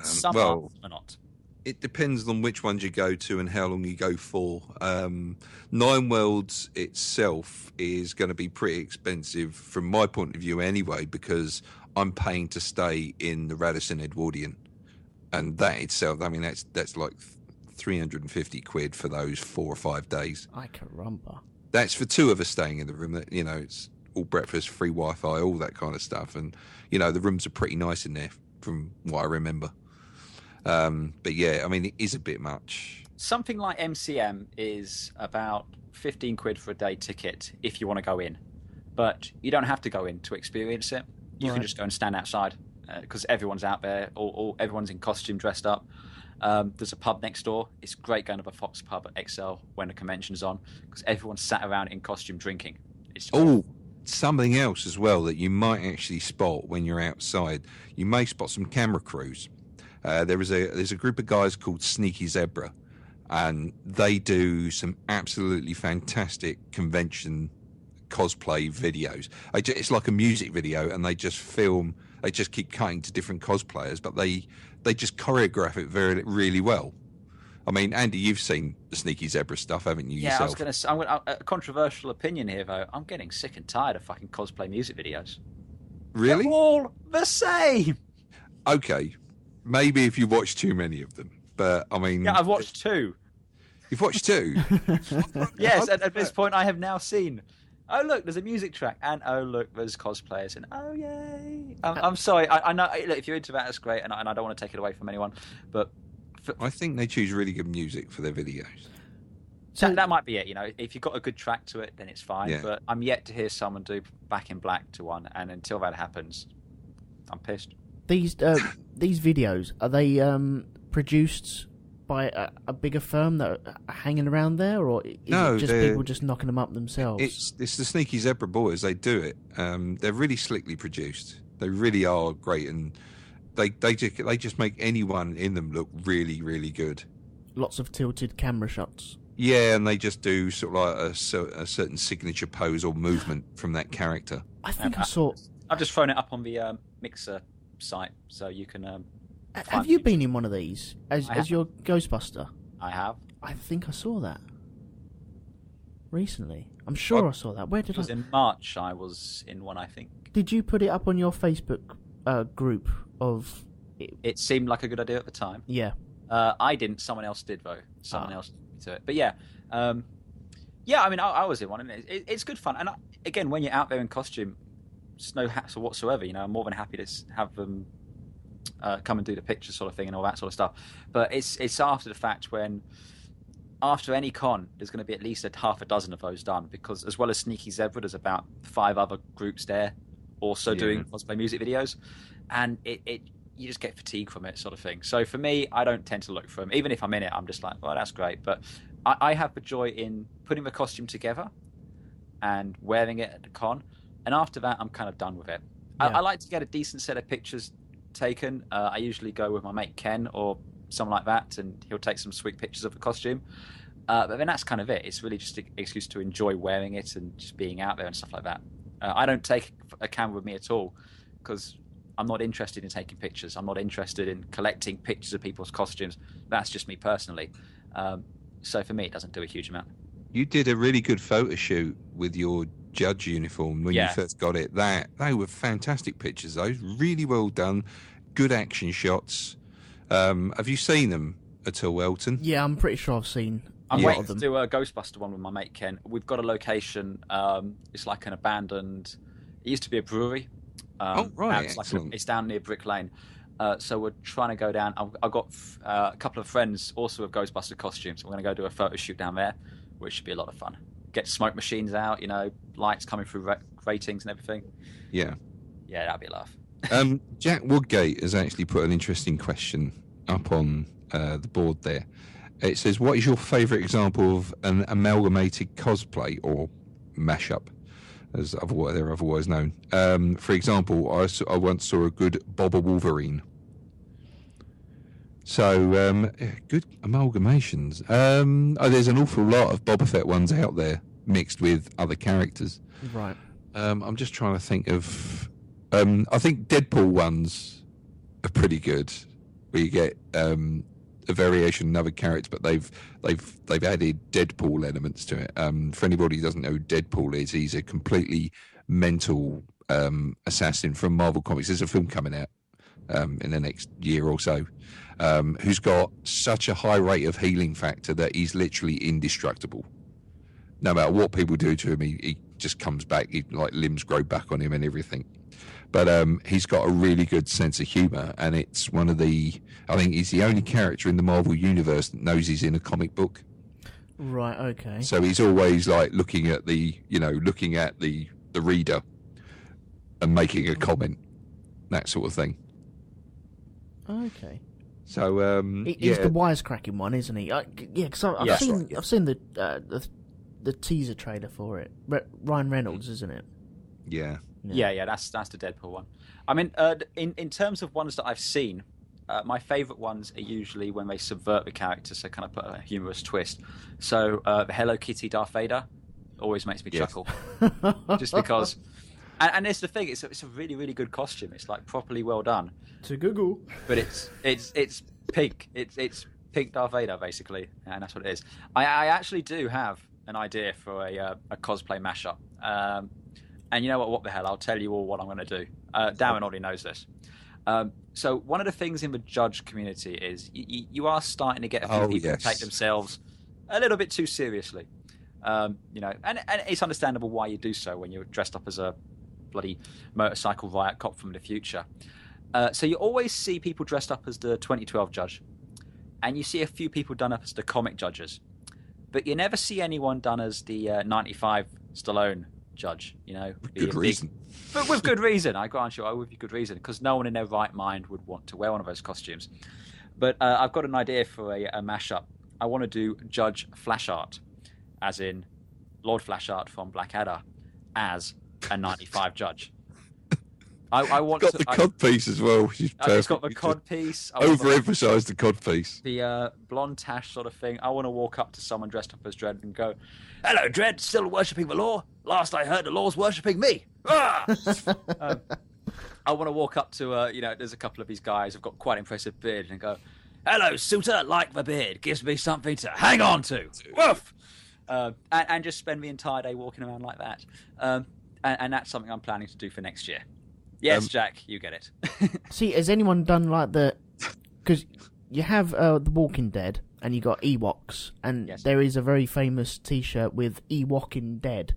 B: Some
C: well,
B: are not.
C: it depends on which ones you go to and how long you go for. Nine Worlds itself is going to be pretty expensive from my point of view anyway, because I'm paying to stay in the Radisson Edwardian, and that itself, I mean, that's like 350 quid for those 4 or 5 days.
A: I caramba.
C: That's for two of us staying in the room. That, you know, it's all breakfast, free Wi-Fi, all that kind of stuff, and you know the rooms are pretty nice in there from what I remember. But yeah, I mean, it is a bit much.
B: Something like MCM is about 15 quid for a day ticket if you want to go in, but you don't have to go in to experience it. You can just go and stand outside because everyone's out there, or everyone's in costume, dressed up. There's a pub next door. It's great going to a Fox pub at XL when the convention's on because everyone's sat around in costume drinking.
C: Oh, something else as well that you might actually spot when you're outside. You may spot some camera crews. There's a group of guys called Sneaky Zebra, and they do some absolutely fantastic convention cosplay videos. It's like a music video, and they just film. They just keep cutting to different cosplayers, but they just choreograph it really well. I mean, Andy, you've seen the Sneaky Zebra stuff, haven't you?
B: Yeah,
C: yourself?
B: I was going to say, a controversial opinion here, though. I'm getting sick and tired of fucking cosplay music videos.
C: Really?
B: They're all the same.
C: Okay, maybe if you watch too many of them, but I mean,
B: Yeah, I've watched 2.
C: You've watched 2.
B: Yes, and at this point, I have now seen. Oh look, there's a music track, and oh look, there's cosplayers, and oh yay! I'm sorry, I know. Look, if you're into that, that's great, and I don't want to take it away from anyone, but
C: I think they choose really good music for their videos.
B: So that might be it. You know, if you've got a good track to it, then it's fine.
C: Yeah.
B: But I'm yet to hear someone do Back in Black to one, and until that happens, I'm pissed.
A: These videos, are they produced by a bigger firm that are hanging around there, or is it just people just knocking them up themselves?
C: It's the Sneaky Zebra Boys. They do it. They're really slickly produced. They really are great, and they just make anyone in them look really, really good.
A: Lots of tilted camera shots.
C: Yeah, and they just do sort of like a certain signature pose or movement from that character.
A: I think I saw.
B: I've just thrown it up on the Mixer site, so you can.
A: Have you been in one of these as your Ghostbuster?
B: I have.
A: I think I saw that recently. I'm sure I saw that. Where did
B: it was
A: I?
B: In March. I was in one, I think.
A: Did you put it up on your Facebook group of?
B: It seemed like a good idea at the time.
A: Yeah.
B: I didn't. Someone else did though. Someone else to it. But yeah, yeah. I mean, I was in one, and it's good fun. And again, when you're out there in costume, just no hassle whatsoever. You know, I'm more than happy to have them come and do the picture sort of thing and all that sort of stuff. But it's after the fact when. After any con, there's going to be at least half a dozen of those done, because as well as Sneaky Zebra, there's about 5 other groups there also doing cosplay music videos, and you just get fatigue from it sort of thing. So for me, I don't tend to look for them. Even if I'm in it, I'm just like, well, that's great. But I have the joy in putting the costume together and wearing it at the con, and after that, I'm kind of done with it. Yeah. I like to get a decent set of pictures taken. I usually go with my mate Ken or someone like that, and he'll take some sweet pictures of the costume. But then that's kind of it. It's really just an excuse to enjoy wearing it and just being out there and stuff like that. I don't take a camera with me at all, because I'm not interested in taking pictures. I'm not interested in collecting pictures of people's costumes. That's just me personally. So for me, it doesn't do a huge amount.
C: You did a really good photo shoot with your judge uniform when you first got it. They were fantastic pictures. Those really well done, good action shots. Have you seen them at all, Elton?
A: Yeah, I'm pretty sure I've seen.
B: I'm waiting to do a Ghostbuster one with my mate Ken. We've got a location. It's like an abandoned. It used to be a brewery.
C: Right.
B: It's down near Brick Lane. So we're trying to go down. I've got a couple of friends also with Ghostbuster costumes. We're going to go do a photo shoot down there, which should be a lot of fun. Get smoke machines out, lights coming through ratings and everything.
C: Yeah.
B: Yeah, that'd be a laugh.
C: Jack Woodgate has actually put an interesting question up on the board there. It says, what is your favourite example of an amalgamated cosplay or mashup, as they're otherwise known? For example, I once saw a good Boba Wolverine. So, good amalgamations. There's an awful lot of Boba Fett ones out there mixed with other characters.
A: Right.
C: I'm just trying to think of... I think Deadpool ones are pretty good, where you get a variation of another character, but they've added Deadpool elements to it. For anybody who doesn't know who Deadpool is, he's a completely mental assassin from Marvel Comics. There's a film coming out in the next year or so, who's got such a high rate of healing factor that he's literally indestructible. No matter what people do to him, he just comes back. Limbs grow back on him and everything. But he's got a really good sense of humour, and it's one of I think he's the only character in the Marvel universe that knows he's in a comic book.
A: Right, okay.
C: So he's always looking at the reader and making a comment, that sort of thing.
A: Okay.
C: So
A: he's the wisecracking one, isn't he? Because I've seen the teaser trailer for it. Ryan Reynolds, isn't it?
C: Yeah.
B: Yeah, that's the Deadpool one. I mean, in terms of ones that I've seen, my favourite ones are usually when they subvert the character, so kind of put a humorous twist. So the Hello Kitty Darth Vader always makes me chuckle, just because. And it's the thing; it's a really, really good costume. It's properly well done.
A: To Google,
B: but it's pink. It's pink Darth Vader basically, and that's what it is. I actually do have an idea for a cosplay mashup. And you know what the hell, I'll tell you all what I'm going to do. Darren already knows this. So one of the things in the judge community is you are starting to get a few people who take themselves a little bit too seriously. And it's understandable why you do so when you're dressed up as a bloody motorcycle riot cop from the future. So you always see people dressed up as the 2012 judge, and you see a few people done up as the comic judges. But you never see anyone done as the 95 Stallone judge. You know,
C: Good reason.
B: But with good reason, I grant you, with good reason, because no one in their right mind would want to wear one of those costumes. But I've got an idea for a mashup. I want to do Judge Flashart, as in Lord Flashart from Blackadder, as a 95 judge. I want
C: got the cod piece as well, which is perfect.
B: It's got the cod piece.
C: Overemphasised the cod piece.
B: The blonde tash sort of thing. I want to walk up to someone dressed up as Dredd and go, "Hello, Dredd, still worshipping the law? Last I heard, the law's worshipping me." Ah! I want to walk up to, there's a couple of these guys who've got quite impressive beard and go, "Hello, suitor, like the beard. Gives me something to hang on to. Woof!" And just spend the entire day walking around like that. And that's something I'm planning to do for next year. Yes, Jack, you get it.
A: See, has anyone done like the... Because you have The Walking Dead, and you got Ewoks, and
B: Yes.
A: there is a very famous T-shirt with Ewoking Dead.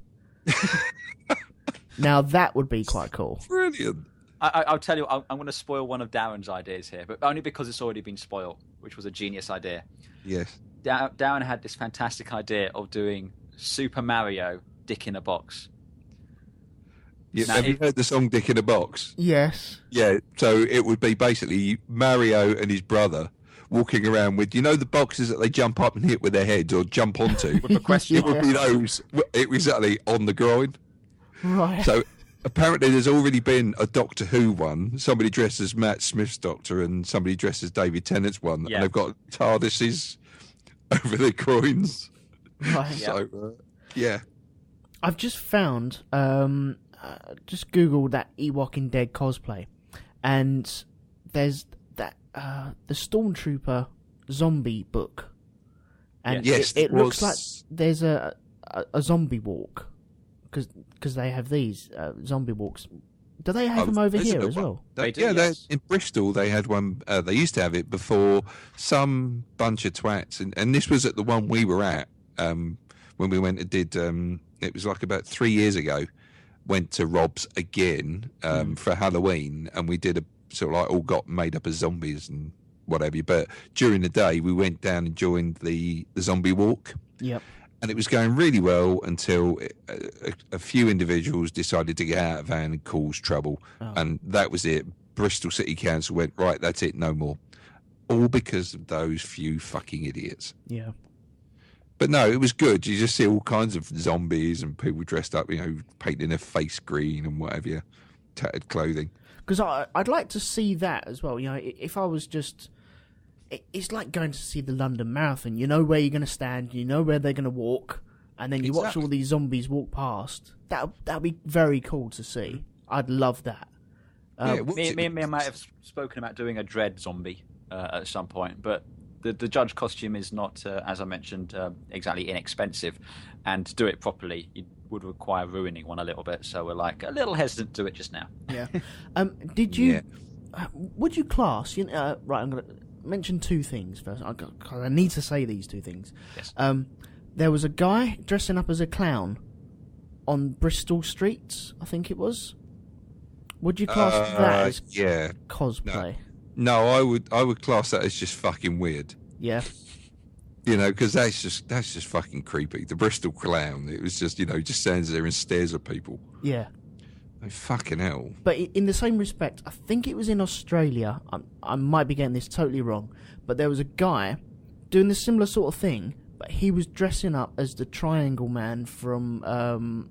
A: Now, that would be quite cool.
C: Brilliant.
B: I'll tell you, I'm going to spoil one of Darren's ideas here, but only because it's already been spoiled, which was a genius idea.
C: Yes.
B: Darren had this fantastic idea of doing Super Mario Dick in a Box.
C: Yeah,
B: Now,
C: have you heard the song Dick in a Box?
A: Yes.
C: Yeah, so it would be basically Mario and his brother walking around with, the boxes that they jump up and hit with their heads or jump onto?
B: With a question
C: It would be those, exactly, on the groin.
A: Right.
C: So apparently there's already been a Doctor Who one, somebody dressed as Matt Smith's Doctor and somebody dressed as David Tennant's one,
B: Yeah.
C: and they've got TARDISes over their groins.
A: Right.
C: So, yeah.
A: I've just found, just Googled that Ewoking Dead cosplay, and there's that the Stormtrooper zombie book, and
C: Yes,
A: it
C: was...
A: looks like there's a zombie walk, because they have these zombie walks. Do they have them over here as well?
B: They do,
C: Yeah,
B: yes.
C: in Bristol they had one. They used to have it before some bunch of twats, and this was at the one we were at when we went and did. It was like about 3 years ago. Went to Rob's again for Halloween, and we did a sort of like all got made up as zombies and whatever. But during the day, we went down and joined the zombie walk.
A: Yep.
C: And it was going really well until a few individuals decided to get out of van and cause trouble.
A: Oh.
C: And that was it. Bristol City Council went, right, that's it, no more. All because of those few fucking idiots.
A: Yeah.
C: But no, it was good. You just see all kinds of zombies and people dressed up, painting their face green and whatever, tattered clothing.
A: Because I'd like to see that as well. If I was just... It's like going to see the London Marathon. You know where you're going to stand, you know where they're going to walk, and then you watch all these zombies walk past. That'd be very cool to see. I'd love that.
B: Me and might have spoken about doing a Dredd zombie at some point, but the judge costume is not, as I mentioned, exactly inexpensive, and to do it properly, it would require ruining one a little bit. So we're like a little hesitant to do it just now.
A: Yeah. Did you? Would you class? Right. I'm going to mention two things first. I need to say these two things.
B: Yes.
A: There was a guy dressing up as a clown on Bristol streets, I think it was. Would you class that as cosplay?
C: No, I would class that as just fucking weird.
A: Yeah.
C: Because that's just fucking creepy. The Bristol clown, it was just, just stands there and stares at people.
A: Yeah.
C: Oh, fucking hell.
A: But in the same respect, I think it was in Australia. I might be getting this totally wrong, but there was a guy doing the similar sort of thing, but he was dressing up as the Triangle Man from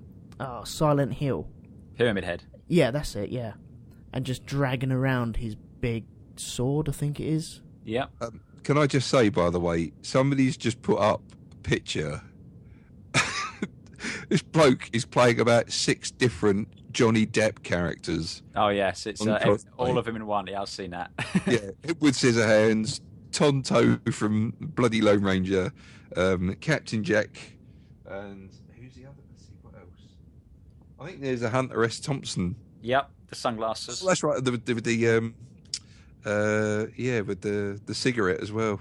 A: Silent Hill.
B: Pyramid Head.
A: Yeah, that's it. Yeah, and just dragging around his big sword, I think it is.
B: Yeah.
C: Can I just say, by the way, somebody's just put up a picture. This bloke is playing about 6 different Johnny Depp characters.
B: Oh yes, it's all of them in one. Yeah, I've seen that.
C: Yeah, Edward Scissorhands, Tonto from Bloody Lone Ranger, Captain Jack, and who's the other? Let's see what else. I think there's a Hunter S. Thompson.
B: Yep, the sunglasses.
C: Oh, that's right. With the cigarette as well,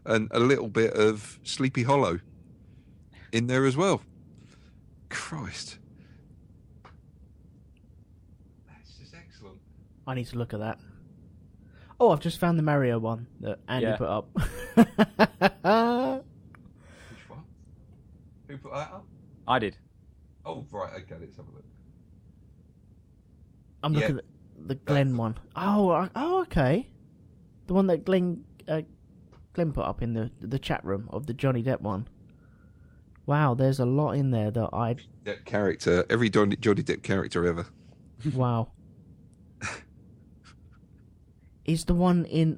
C: and a little bit of Sleepy Hollow in there as well. Christ, that's just excellent.
A: I need to look at that. Oh, I've just found the Mario one that Andy put up.
C: Which one? Who put that up?
B: I did.
C: Oh, right, okay. Let's have a look.
A: I'm looking at the Glenn one. Oh, okay. The one that Glenn put up in the chat room of the Johnny Depp one. Wow, there's a lot in there that
C: That character, every Johnny Depp character ever.
A: Wow. Is the one in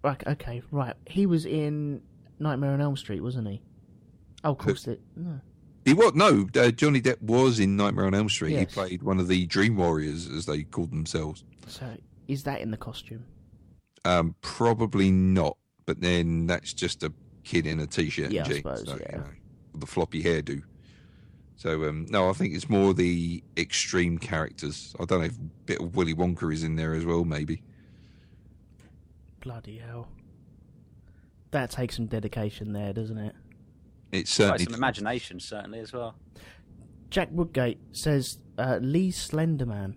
A: right? Okay, right. He was in Nightmare on Elm Street, wasn't he? Oh, of course no.
C: He was Johnny Depp was in Nightmare on Elm Street.
A: Yes.
C: He played one of the Dream Warriors, as they called themselves.
A: So is that in the costume?
C: Probably not. But then that's just a kid in a t-shirt and
A: I
C: jeans.
A: suppose,
C: So,
A: yeah.
C: The floppy hairdo. So no, I think it's more the extreme characters. I don't know if a bit of Willy Wonka is in there as well, maybe.
A: Bloody hell. That takes some dedication there, doesn't it?
C: It's certainly
B: some imagination, certainly, as well.
A: Jack Woodgate says Lee Slenderman.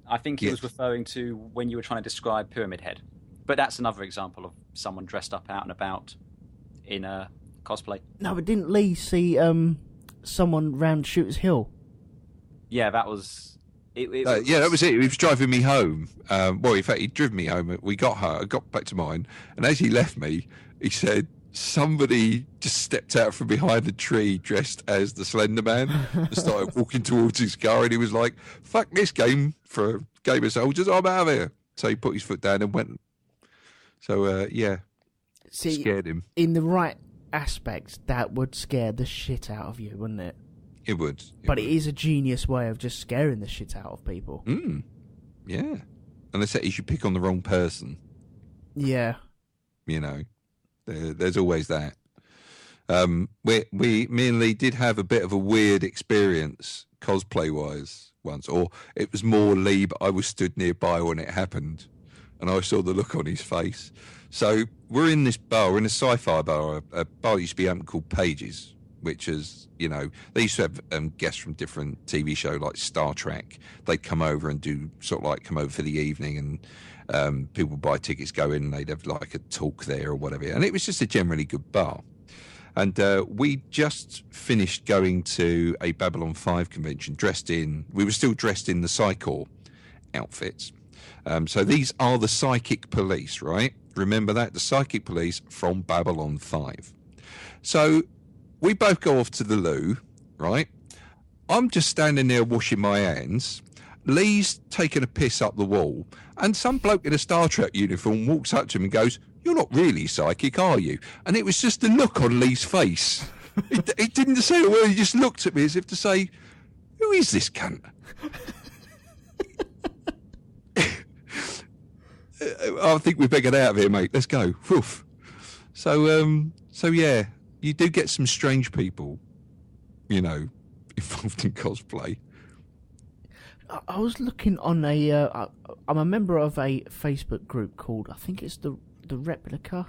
B: I think he was referring to when you were trying to describe Pyramid Head. But that's another example of someone dressed up out and about in a cosplay.
A: No, but didn't Lee see someone round Shooter's Hill?
B: Yeah, that was...
C: that was it. He was driving me home. Well, in fact, he'd driven me home. We got her. I got back to mine. And as he left me, he said, somebody just stepped out from behind a tree dressed as the Slender Man and started walking towards his car. And he was like, fuck this game for a game of soldiers. I'm out of here. So he put his foot down and went. So, scared him.
A: In the right aspect, that would scare the shit out of you, wouldn't it?
C: It would.
A: It is a genius way of just scaring the shit out of people.
C: Yeah. Unless that is you pick on the wrong person.
A: Yeah.
C: You know, there's always that. Me and Lee did have a bit of a weird experience cosplay-wise once. Or it was more Lee, but I was stood nearby when it happened. And I saw the look on his face. So we're in this bar, we're in a sci-fi bar, a bar that used to be open called Pages, which is, you know, they used to have guests from different TV shows like Star Trek. They'd come over and do come over for the evening, and people would buy tickets, go in, and they'd have like a talk there or whatever. And it was just a generally good bar. And we just finished going to a Babylon 5 convention we were still dressed in the Psychor outfits. So these are the psychic police, right? Remember that? The psychic police from Babylon 5. So we both go off to the loo, right? I'm just standing there washing my hands. Lee's taking a piss up the wall. And some bloke in a Star Trek uniform walks up to him and goes, "You're not really psychic, are you?" And it was just the look on Lee's face. He didn't say a word. He just looked at me as if to say, "Who is this cunt?" I think we better get out of here, mate. Let's go. Woof. So yeah, you do get some strange people, you know, involved in cosplay.
A: I was looking on I'm a member of a Facebook group called, I think it's the Replica.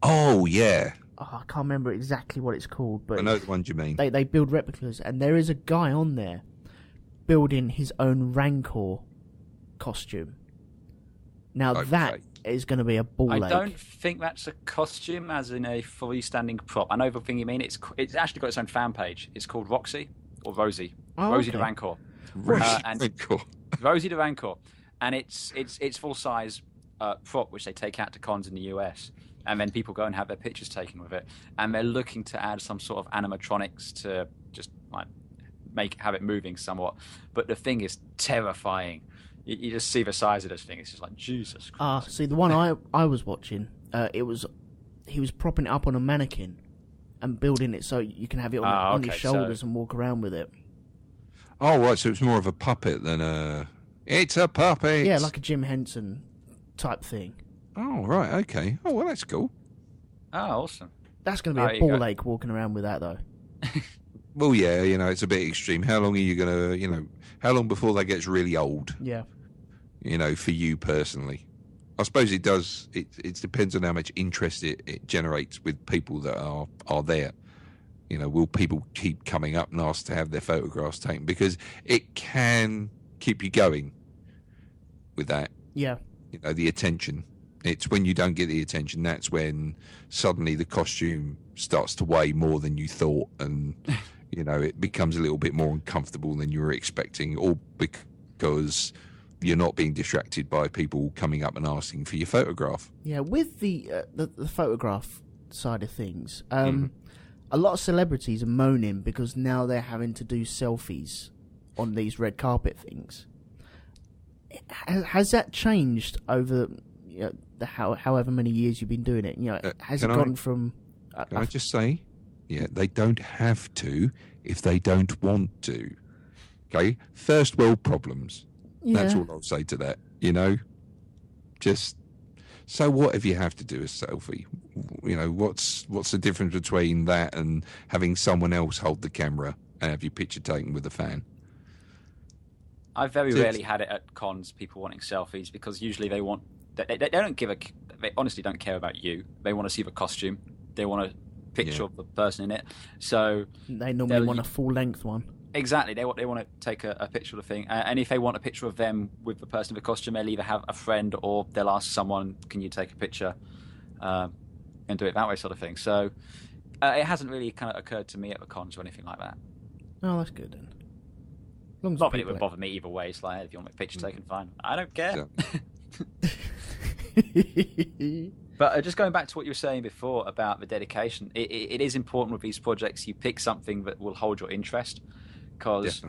C: Oh yeah.
A: I can't remember exactly what it's called, but
C: I know the ones you mean.
A: They build replicas, and there is a guy on there building his own Rancor costume. Now that is going to be a ball ache.
B: I don't think that's a costume, as in a freestanding prop. I know the thing you mean. It's actually got its own fan page. It's called Roxy or Rosie. Rosie the Rancor. Rosie the Rancor, and it's full size prop which they take out to cons in the US, and then people go and have their pictures taken with it, and they're looking to add some sort of animatronics to just like have it moving somewhat. But the thing is terrifying. You just see the size of this thing. It's just like, Jesus Christ.
A: See, the one I was watching, he was propping it up on a mannequin and building it so you can have it on your shoulders and walk around with it.
C: Oh, right, so it's more of a puppet than it's a puppet.
A: Yeah, like a Jim Henson type thing.
C: Oh, right, okay. Oh, well, that's cool.
B: Oh, awesome.
A: That's going to be a ball ache walking around with that, though.
C: Well, yeah, you know, it's a bit extreme. How long are you going to, you know, how long before that gets really old?
A: Yeah.
C: You know, for you personally. I suppose it does, it depends on how much interest it generates with people that are there. You know, will people keep coming up and ask to have their photographs taken? Because it can keep you going with that.
A: Yeah.
C: You know, the attention. It's when you don't get the attention, that's when suddenly the costume starts to weigh more than you thought. And, you know, it becomes a little bit more uncomfortable than you were expecting, all because you're not being distracted by people coming up and asking for your photograph.
A: Yeah, with the photograph side of things, a lot of celebrities are moaning because now they're having to do selfies on these red carpet things. Has that changed over however many years you've been doing it? You know, has it gone from?
C: Can I just say, yeah, they don't have to if they don't want to. Okay, first world problems. Yeah. That's all I'll say to that. You know, just so what if you have to do a selfie? You know, what's the difference between that and having someone else hold the camera and have your picture taken with a fan?
B: I've very rarely had it at cons, people wanting selfies, because usually they honestly don't care about you. They want to see the costume. They want a picture of the person in it. So
A: they normally want a full-length one.
B: Exactly. They want to take a picture of the thing. And if they want a picture of them with the person in the costume, they'll either have a friend or they'll ask someone, can you take a picture? And do it that way, sort of thing. So it hasn't really kind of occurred to me at the cons or anything like that.
A: Oh, that's good then.
B: Not that it would bother me either way. It's like, if you want my picture taken, fine. I don't care. But just going back to what you were saying before about the dedication, it is important with these projects you pick something that will hold your interest. Because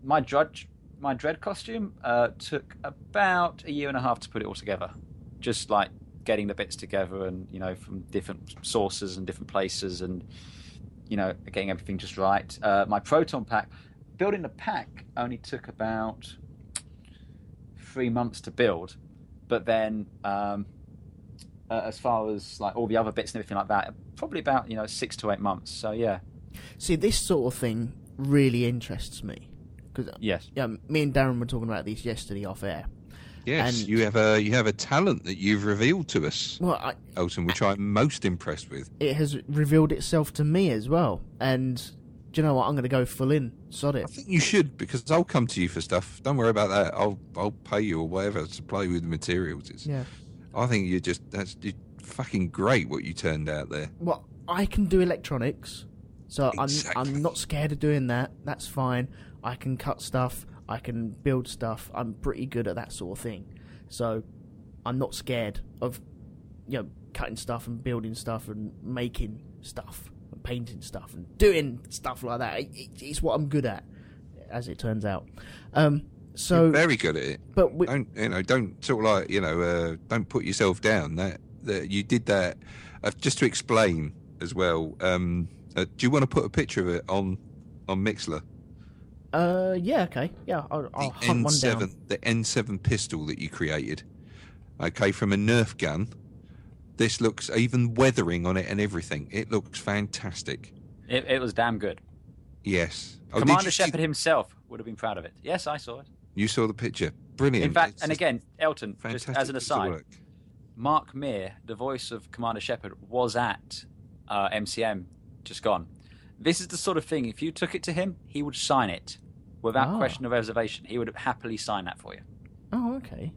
B: my Dread costume took about a year and a half to put it all together. Just like getting the bits together and, you know, from different sources and different places and, you know, getting everything just right. My Proton pack, building the pack only took about 3 months to build. But then as far as like all the other bits and everything like that, probably about, 6 to 8 months. So, yeah.
A: See, this sort of thing really interests me. Cause,
B: yes.
A: Yeah, me and Darren were talking about this yesterday off air.
C: Yes, and you have a talent that you've revealed to us, Elton, which I'm most impressed with.
A: It has revealed itself to me as well, and do you know what? I'm going to go full in. Sod it.
C: I think you should, because I'll come to you for stuff. Don't worry about that. I'll pay you or whatever to play with the materials. I think you're fucking great what you turned out there.
A: Well, I can do electronics, so exactly. I'm not scared of doing that. That's fine. I can cut stuff. I can build stuff. I'm pretty good at that sort of thing. So I'm not scared of, cutting stuff and building stuff and making stuff and painting stuff and doing stuff like that. It's what I'm good at, as it turns out. So
C: you're very good at it. But don't sort of like, don't put yourself down. That you did that. Just to explain as well. Do you want to put a picture of it on Mixler?
A: Yeah, okay. Yeah, I'll hunt one down.
C: The N7 pistol that you created, okay, from a Nerf gun. This looks, even weathering on it and everything, it looks fantastic.
B: It was damn good.
C: Yes.
B: Commander Shepard himself would have been proud of it. Yes, I saw it.
C: You saw the picture. Brilliant.
B: In fact, and again, Elton, just as an aside, Mark Meir, the voice of Commander Shepard, was at MCM, just gone. This is the sort of thing, if you took it to him, he would sign it without question or reservation. He would happily sign that for you.
A: Oh, okay.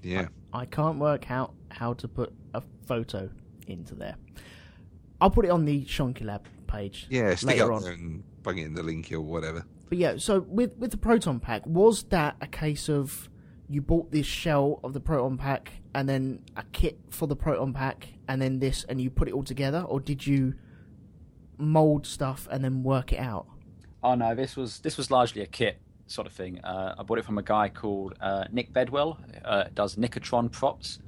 C: Yeah.
A: I can't work out how to put a photo into there. I'll put it on the Shonky Lab page.
C: Yeah, stick it up there and bung it in the link or whatever.
A: But yeah, so with the Proton Pack, was that a case of you bought this shell of the Proton Pack and then a kit for the Proton Pack and then this and you put it all together? Or did you mold stuff and then work it out?
B: Oh no, this was largely a kit sort of thing. I bought it from a guy called Nick Bedwell, does Nicotron props.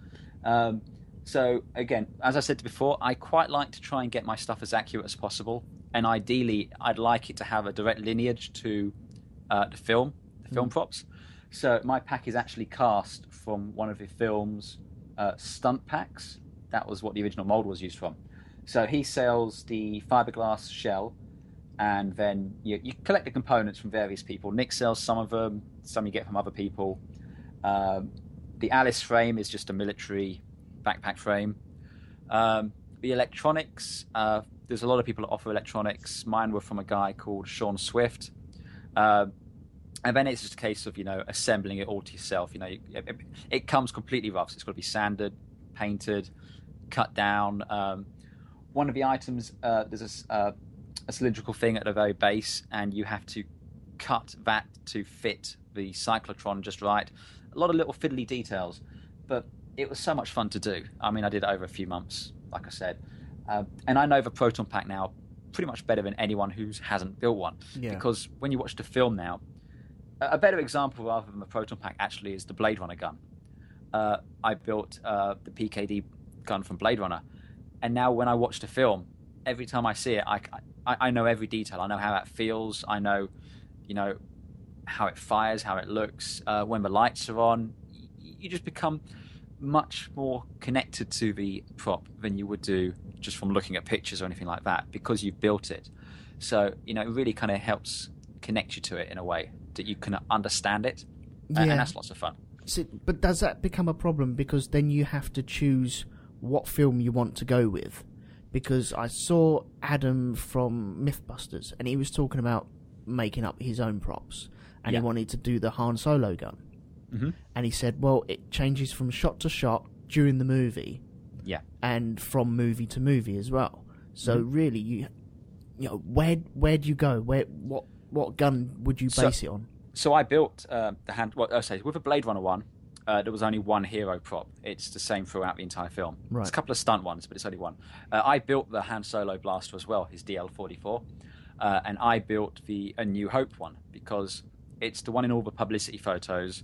B: So again, as I said before, I quite like to try and get my stuff as accurate as possible, and ideally I'd like it to have a direct lineage to the film props. So my pack is actually cast from one of the film's stunt packs. That was what the original mold was used from. So he sells the fiberglass shell, and then you collect the components from various people. Nick sells some of them, some you get from other people. The Alice frame is just a military backpack frame. The electronics, there's a lot of people that offer electronics. Mine were from a guy called Sean Swift. And then it's just a case of, assembling it all to yourself. It comes completely rough. So it's got to be sanded, painted, cut down. One of the items, there's a cylindrical thing at the very base, and you have to cut that to fit the cyclotron just right. A lot of little fiddly details, but it was so much fun to do. I mean, I did it over a few months, like I said. And I know the Proton Pack now pretty much better than anyone who hasn't built one.
A: Yeah.
B: Because when you watch the film now, a better example rather than the Proton Pack actually is the Blade Runner gun. I built the PKD gun from Blade Runner. And now when I watch the film, every time I see it, I know every detail. I know how that feels. I know, how it fires, how it looks. When the lights are on, you just become much more connected to the prop than you would do just from looking at pictures or anything like that, because you've built it. So, it really kind of helps connect you to it in a way that you can understand it. And that's lots of fun.
A: So, but does that become a problem? Because then you have to choose what film you want to go with. Because I saw Adam from Mythbusters, and he was talking about making up his own props. And he wanted to do the Han Solo gun.
B: Mm-hmm.
A: And he said, well, it changes from shot to shot during the movie.
B: Yeah.
A: And from movie to movie as well. So really, you where do you go? What gun would you base it on?
B: So I built with a Blade Runner one, there was only one hero prop. It's the same throughout the entire film.
A: Right.
B: There's a couple of stunt ones, but it's only one. I built the Han Solo blaster as well, his DL-44, and I built A New Hope one because it's the one in all the publicity photos.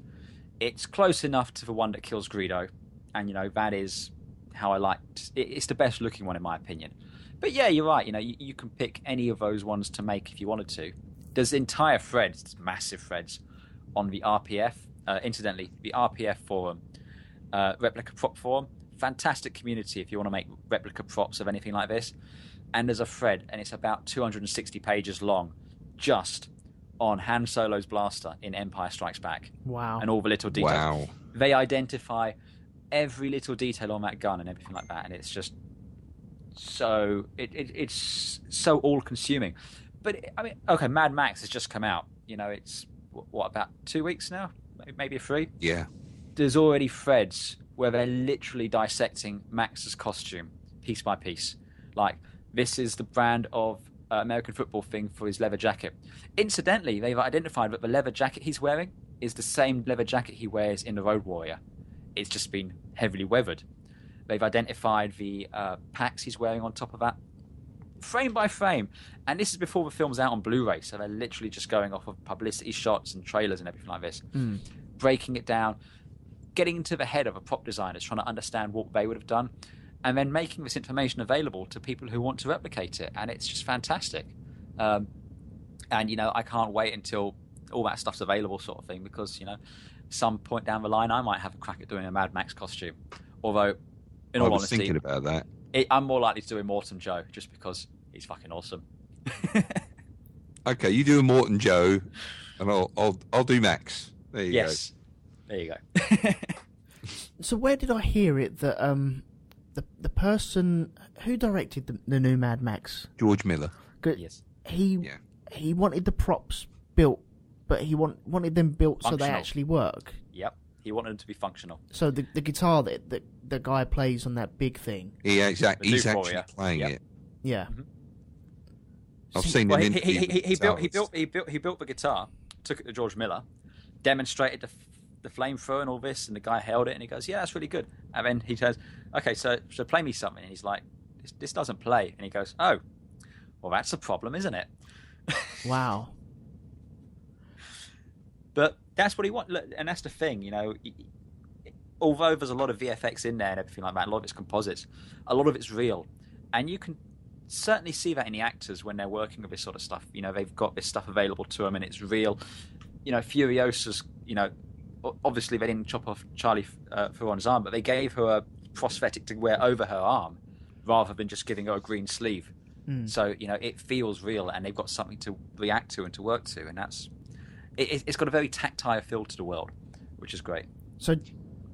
B: It's close enough to the one that kills Greedo, and that is how I liked. It's the best looking one in my opinion. But yeah, you're right. You can pick any of those ones to make if you wanted to. There's entire threads, massive threads, on the RPF. Incidentally, the RPF forum, replica prop forum, fantastic community if you want to make replica props of anything like this. And there's a thread, and it's about 260 pages long, just on Han Solo's blaster in Empire Strikes Back.
A: Wow.
B: And all the little details.
C: Wow.
B: They identify every little detail on that gun and everything like that, and it's just so it's so all-consuming. But I mean, okay, Mad Max has just come out. It's what, about 2 weeks now, maybe 3.
C: Yeah.
B: There's already threads where they're literally dissecting Max's costume piece by piece. Like, this is the brand of American football thing for his leather jacket. Incidentally, they've identified that the leather jacket he's wearing is the same leather jacket he wears in The Road Warrior. It's just been heavily weathered. They've identified the packs he's wearing on top of that, frame by frame. And this is before the film's out on Blu-ray, so they're literally just going off of publicity shots and trailers and everything like this, breaking it down, getting into the head of a prop designer, trying to understand what they would have done, and then making this information available to people who want to replicate it. And it's just fantastic. And, I can't wait until all that stuff's available, sort of thing, because, some point down the line, I might have a crack at doing a Mad Max costume. Although, in all honesty,
C: thinking about that.
B: I'm more likely to do Immortan Joe, just because he's fucking awesome.
C: Okay, you do a Morton Joe, and I'll do Max. There you go.
B: There you go.
A: So where did I hear it that the person who directed the new Mad Max,
C: George Miller.
B: Yes.
A: He wanted the props built, but he wanted them built so they actually work.
B: Yep. He wanted them to be functional.
A: So the guitar that the guy plays on that big thing.
C: He's actually playing it.
A: Yeah.
B: Mm-hmm.
C: I've seen him.
B: He built the guitar, took it to George Miller, demonstrated the flamethrower and all this, and the guy held it and he goes, "Yeah, that's really good." And then he says, "Okay, so play me something." And he's like, "This doesn't play." And he goes, "Oh, well, that's a problem, isn't it?"
A: Wow.
B: But that's what he wants, and that's the thing, although there's a lot of VFX in there and everything like that, a lot of it's composites, a lot of it's real, and you can certainly see that in the actors when they're working with this sort of stuff. They've got this stuff available to them and it's real. Furiosa's, obviously they didn't chop off Charlie Theron's arm, but they gave her a prosthetic to wear over her arm rather than just giving her a green sleeve. So, it feels real and they've got something to react to and to work to, and that's it's got a very tactile feel to the world, which is great.
A: So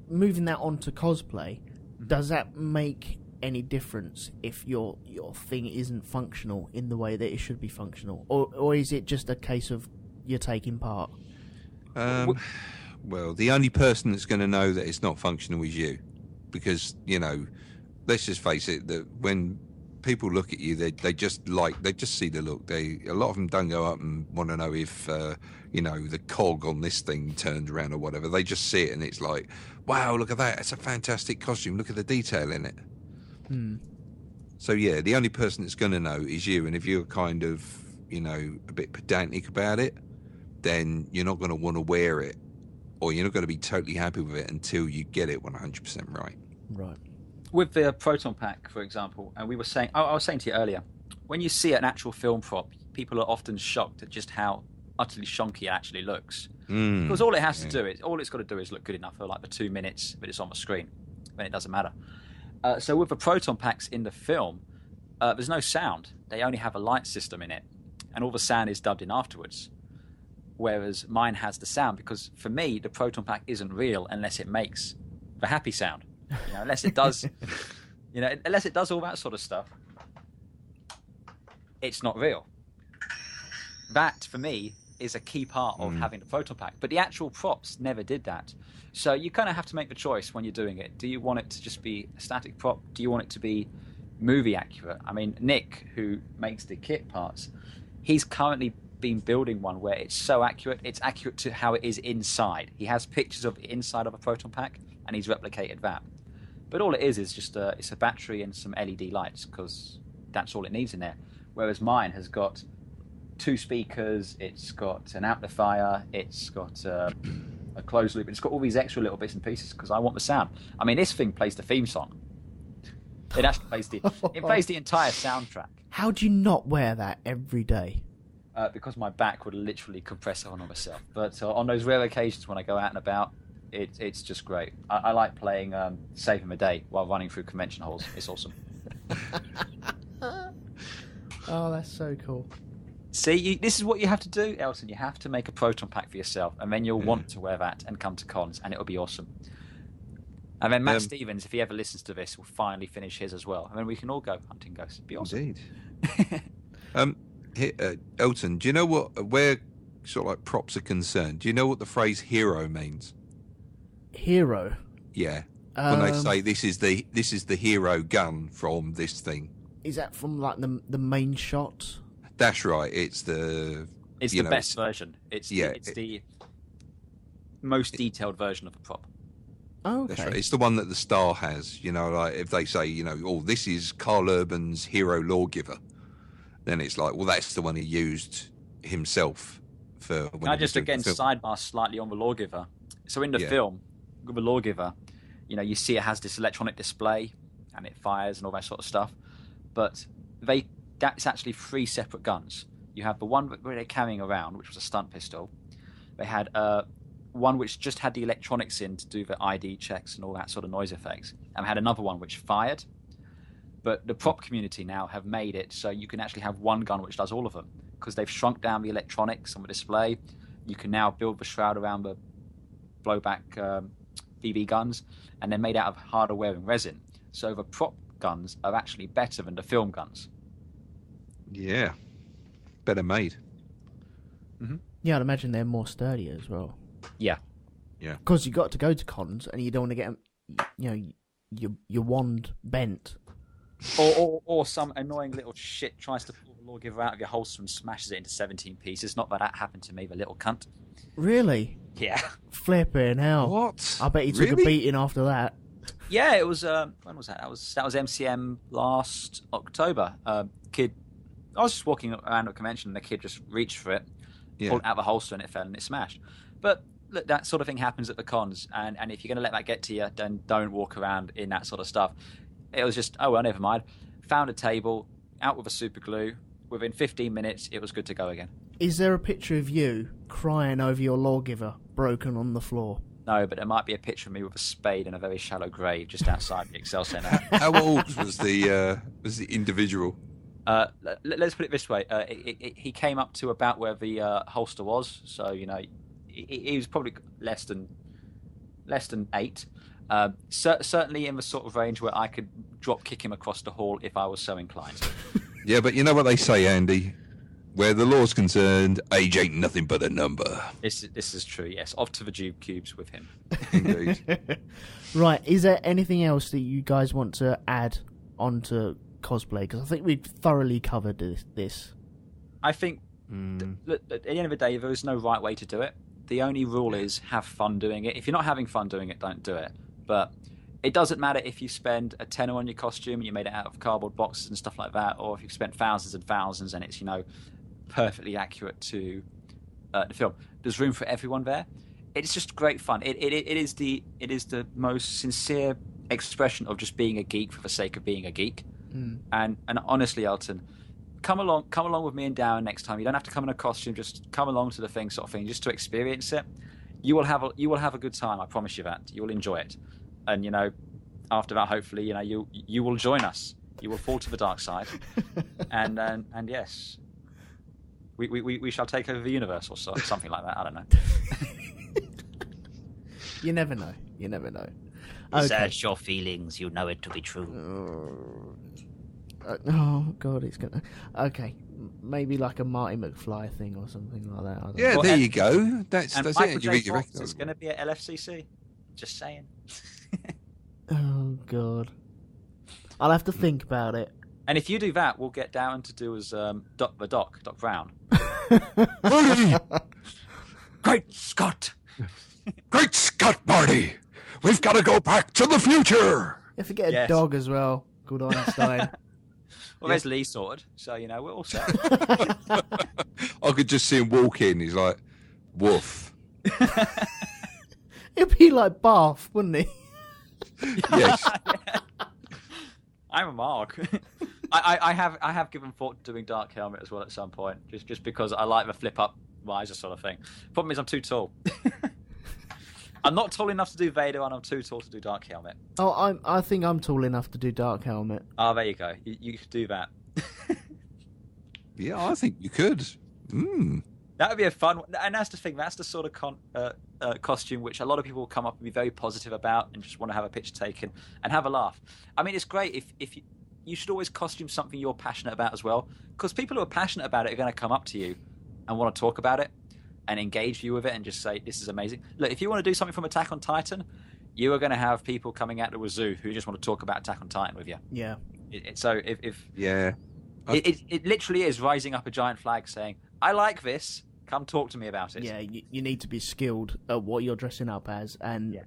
A: moving that on to cosplay, does that make any difference if your thing isn't functional in the way that it should be functional, or is it just a case of you're taking part?
C: Well, the only person that's going to know that it's not functional is you, because let's just face it, that when people look at you, they just see the look. A lot of them don't go up and want to know if the cog on this thing turned around or whatever. They just see it and it's like, wow, look at that! It's a fantastic costume. Look at the detail in it. So yeah, the only person that's going to know is you. And if you're kind of a bit pedantic about it, then you're not going to want to wear it, or you're not going to be totally happy with it until you get it 100% right.
A: Right.
B: With the proton pack, for example, and we were saying, I was saying to you earlier, when you see an actual film prop, people are often shocked at just how utterly shonky it actually looks. Because all it has to do is, all it's got to do is look good enough for like the 2 minutes that it's on the screen. Then it doesn't matter. So with the proton packs in the film, there's no sound. They only have a light system in it, and all the sound is dubbed in afterwards. Whereas mine has the sound, because for me, the proton pack isn't real unless it makes the happy sound. Unless it does, unless it does all that sort of stuff, it's not real. That, for me, is a key part of having the proton pack. But the actual props never did that. So you kind of have to make the choice when you're doing it. Do you want it to just be a static prop? Do you want it to be movie accurate? I mean, Nick, who makes the kit parts, he's currently been building one where it's so accurate, it's accurate to how it is inside. He has pictures of the inside of a proton pack, and he's replicated that. But all it is just it's a battery and some LED lights, because that's all it needs in there. Whereas mine has got 2 speakers, it's got an amplifier, it's got a closed loop, it's got all these extra little bits and pieces because I want the sound. I mean, this thing plays the theme song. It actually plays the entire soundtrack.
A: How do you not wear that every day?
B: Because my back would literally compress on myself. But on those rare occasions when I go out and about, it's just great. I like playing Saving the Day while running through convention halls. It's awesome.
A: Oh, that's so cool.
B: See, this is what you have to do, Elton. You have to make a proton pack for yourself, and then you'll want to wear that and come to cons, and it'll be awesome. And then Matt Stevens, if he ever listens to this, will finally finish his as well. And then we can all go hunting ghosts. It'd be awesome.
C: Indeed. Elton, do you know where sort of like props are concerned? Do you know what the phrase hero means?
A: Hero?
C: Yeah. When they say this is the hero gun from this thing.
A: Is that from like the main shot?
C: That's right. It's the
B: best version. It's the most detailed version of the prop.
A: Oh, okay.
C: That's right. It's the one that the star has. Like if they say, this is Carl Urban's hero lawgiver, then it's like, well, that's the one he used himself for.
B: Can I just again sidebar slightly on the lawgiver? So in the film, with the lawgiver, you see it has this electronic display and it fires and all that sort of stuff, but that's actually 3 separate guns. You have the one where they're carrying around, which was a stunt pistol. They had one which just had the electronics in to do the ID checks and all that sort of noise effects, and had another one which fired. But the prop community now have made it so you can actually have one gun which does all of them, because they've shrunk down the electronics on the display. You can now build the shroud around the blowback BB guns, and they're made out of harder wearing resin. So the prop guns are actually better than the film guns.
C: Yeah, better made.
A: Mm-hmm. Yeah, I'd imagine they're more sturdy as well.
B: Yeah.
A: Because you got to go to cons and you don't want to get your wand bent.
B: Or some annoying little shit tries to pull the lawgiver out of your holster and smashes it into 17 pieces. Not that happened to me, the little cunt.
A: Really?
B: Yeah.
A: Flipping hell.
C: What?
A: I bet you took a beating after that.
B: Yeah, it was. When was that? That was MCM last October. Kid. I was just walking around a convention and the kid just reached for it, pulled it out of the holster and it fell and it smashed. But look, that sort of thing happens at the cons, and if you're going to let that get to you, then don't walk around in that sort of stuff. It was just, oh well, never mind. Found a table, out with a super glue. Within 15 minutes, it was good to go again.
A: Is there a picture of you crying over your lawgiver broken on the floor?
B: No, but there might be a picture of me with a spade in a very shallow grave just outside the Excel Centre.
C: How old was the individual?
B: Let's put it this way: he came up to about where the holster was, so he was probably less than 8. Certainly in the sort of range where I could drop kick him across the hall if I was so inclined.
C: Yeah, but you know what they say, Andy? Where the law's concerned, age ain't nothing but a number.
B: This is true. Yes, off to the Jube Cubes with him.
C: Indeed.
A: Right. Is there anything else that you guys want to add onto cosplay? Because I think we've thoroughly covered this.
B: I think at the end of the day, there is no right way to do it. The only rule is have fun doing it. If you're not having fun doing it, don't do it. But it doesn't matter if you spend a tenner on your costume and you made it out of cardboard boxes and stuff like that, or if you've spent thousands and thousands and it's, perfectly accurate to the film. There's room for everyone there. It's just great fun. It is the most sincere expression of just being a geek for the sake of being a geek. And honestly, Elton, come along with me and Darren next time. You don't have to come in a costume. Just come along to the thing, sort of thing, just to experience it. You will have a good time. I promise you that. You will enjoy it. And after that, hopefully, you will join us. You will fall to the dark side, and yes, we shall take over the universe or something like that. I don't know.
A: You never know. You never know.
D: Search your feelings. You know it to be true.
A: Oh God, it's gonna. Okay, maybe like a Marty McFly thing or something like that. I don't know.
C: There you go. That's
B: Michael
C: it.
B: J. Fox is going to be at LFCC. Just saying.
A: Oh God, I'll have to think about it.
B: And if you do that, we'll get Darren to do as Doc Brown.
C: Marty! Great Scott! Great Scott, Marty! We've got to go back to the future!
A: You forget a dog as well, called Einstein.
B: Well, there's Lee sorted, so we're all set.
C: I could just see him walk in. He's like, woof.
A: It'd be like Bath, wouldn't he?
C: Yes.
B: I'm a mark. I have given thought to doing Dark Helmet as well at some point, just because I like the flip up riser sort of thing. Problem is I'm too tall. I'm not tall enough to do Vader, and I'm too tall to do Dark Helmet.
A: Oh, I think I'm tall enough to do Dark Helmet.
B: Oh, there you go. You could do that.
C: Yeah, I think you could.
B: That would be a fun one. And that's the thing. That's the sort of costume which a lot of people will come up and be very positive about and just want to have a picture taken and have a laugh. I mean, it's great if you should always costume something you're passionate about as well, because people who are passionate about it are going to come up to you and want to talk about it and engage you with it and just say, this is amazing. Look, if you want to do something from Attack on Titan, you are going to have people coming out to a zoo who just want to talk about Attack on Titan with you.
A: Yeah.
B: So it literally is rising up a giant flag saying, I like this, come talk to me about it.
A: Yeah, you need to be skilled at what you're dressing up as and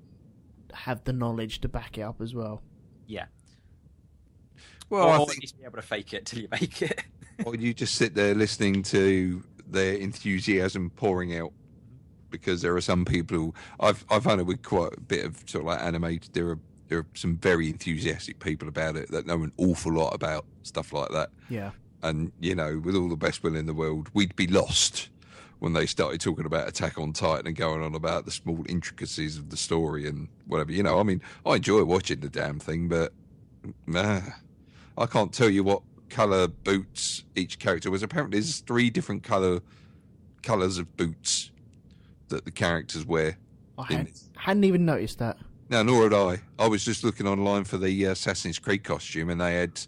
A: have the knowledge to back it up as well.
B: Yeah.
C: Well,
B: or
C: I
B: at
C: think,
B: least be able to fake it till you make it.
C: or you just sit there listening to their enthusiasm pouring out, because there are some people who I've found it with quite a bit of sort of like animated. There are some very enthusiastic people about it that know an awful lot about stuff like that.
A: Yeah.
C: And with all the best will in the world, we'd be lost when they started talking about Attack on Titan and going on about the small intricacies of the story and whatever. I mean, I enjoy watching the damn thing, but I can't tell you what colour boots each character was. Apparently there's 3 different colours of boots that the characters wear.
A: I hadn't even noticed that.
C: No, nor had I. I was just looking online for the Assassin's Creed costume, and they had,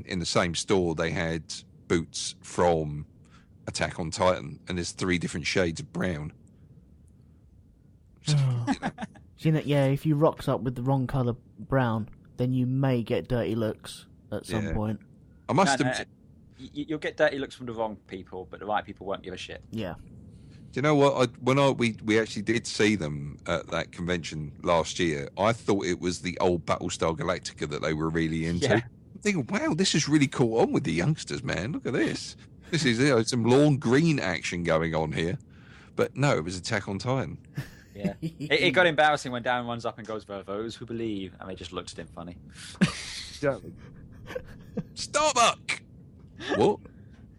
C: in the same store, they had boots from Attack on Titan, and there's 3 different shades of brown. So,
A: yeah, if you rocks up with the wrong colour brown, then you may get dirty looks at some point.
C: I must have...
B: You'll get dirty looks from the wrong people, but the right people won't give a shit.
A: Yeah.
C: Do you know what? We actually did see them at that convention last year. I thought it was the old Battlestar Galactica that they were really into.
B: Yeah.
C: I'm thinking, wow, this is really caught on with the youngsters, man. Look at this. This is some lawn green action going on here. But no, it was Attack on Titan.
B: Yeah. It got embarrassing when Darren runs up and goes, "For those who believe," and they just looked at him funny.
C: Starbuck! What?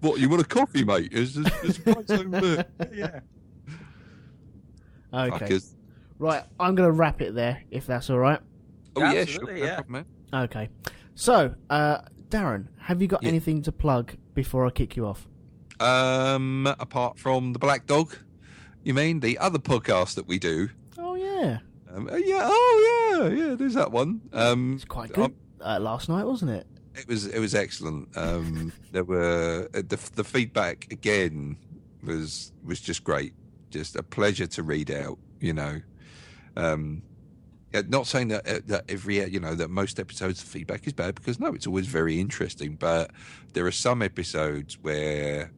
C: What, you want a coffee, mate? There's price over there.
B: Yeah.
A: Okay.
C: Fuckers.
A: Right, I'm going to wrap it there, if that's all right.
C: Oh, yeah, sure.
B: Absolutely,
C: No
B: yeah.
C: problem, man.
A: Okay. So, Darren, have you got anything to plug before I kick you off?
C: Apart from the Black Dog, you mean? The other podcast that we do.
A: Oh, yeah.
C: Yeah, there's that one.
A: It's quite good. Last night, wasn't it?
C: It was excellent. There were the feedback again was just great. Just a pleasure to read out. Yeah, not saying that that every that most episodes of feedback is bad, because no, it's always very interesting. But there are some episodes where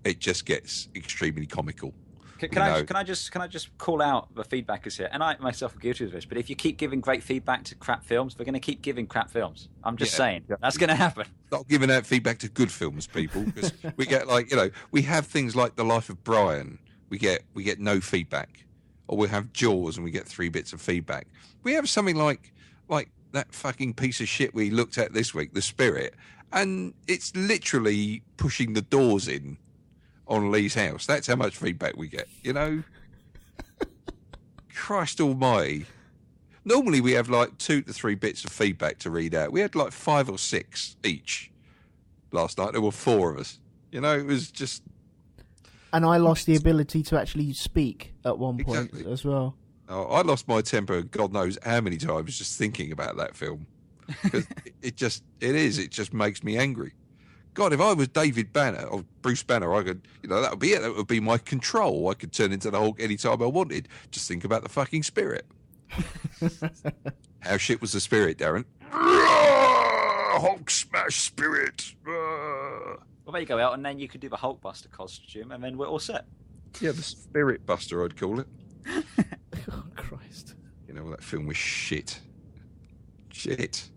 C: it just gets extremely comical.
B: Can I just call out the feedbackers here? And I myself am guilty of this. But if you keep giving great feedback to crap films, we're going to keep giving crap films. I'm just saying that's going to happen.
C: Not giving out feedback to good films, people, because we get we have things like The Life of Brian. We get no feedback, or we have Jaws and we get 3 bits of feedback. We have something like that fucking piece of shit we looked at this week, The Spirit, and it's literally pushing the doors in on Lee's house. That's how much feedback we get, Christ almighty. Normally we have 2 to 3 bits of feedback to read out. We had 5 or 6 each last night. There were 4 of us. It was just...
A: And I lost the ability to actually speak at one point as well.
C: Oh, I lost my temper God knows how many times just thinking about that film. It just makes me angry. God, if I was David Banner or Bruce Banner, I could, that would be it. That would be my control. I could turn into the Hulk anytime I wanted. Just think about the fucking Spirit. How shit was the Spirit, Darren? Hulk smash Spirit.
B: Well, there you go, out, and then you could do the Hulkbuster costume, and then we're all set.
C: Yeah, the Spirit Buster, I'd call it.
A: Oh, Christ.
C: That film was shit. Shit.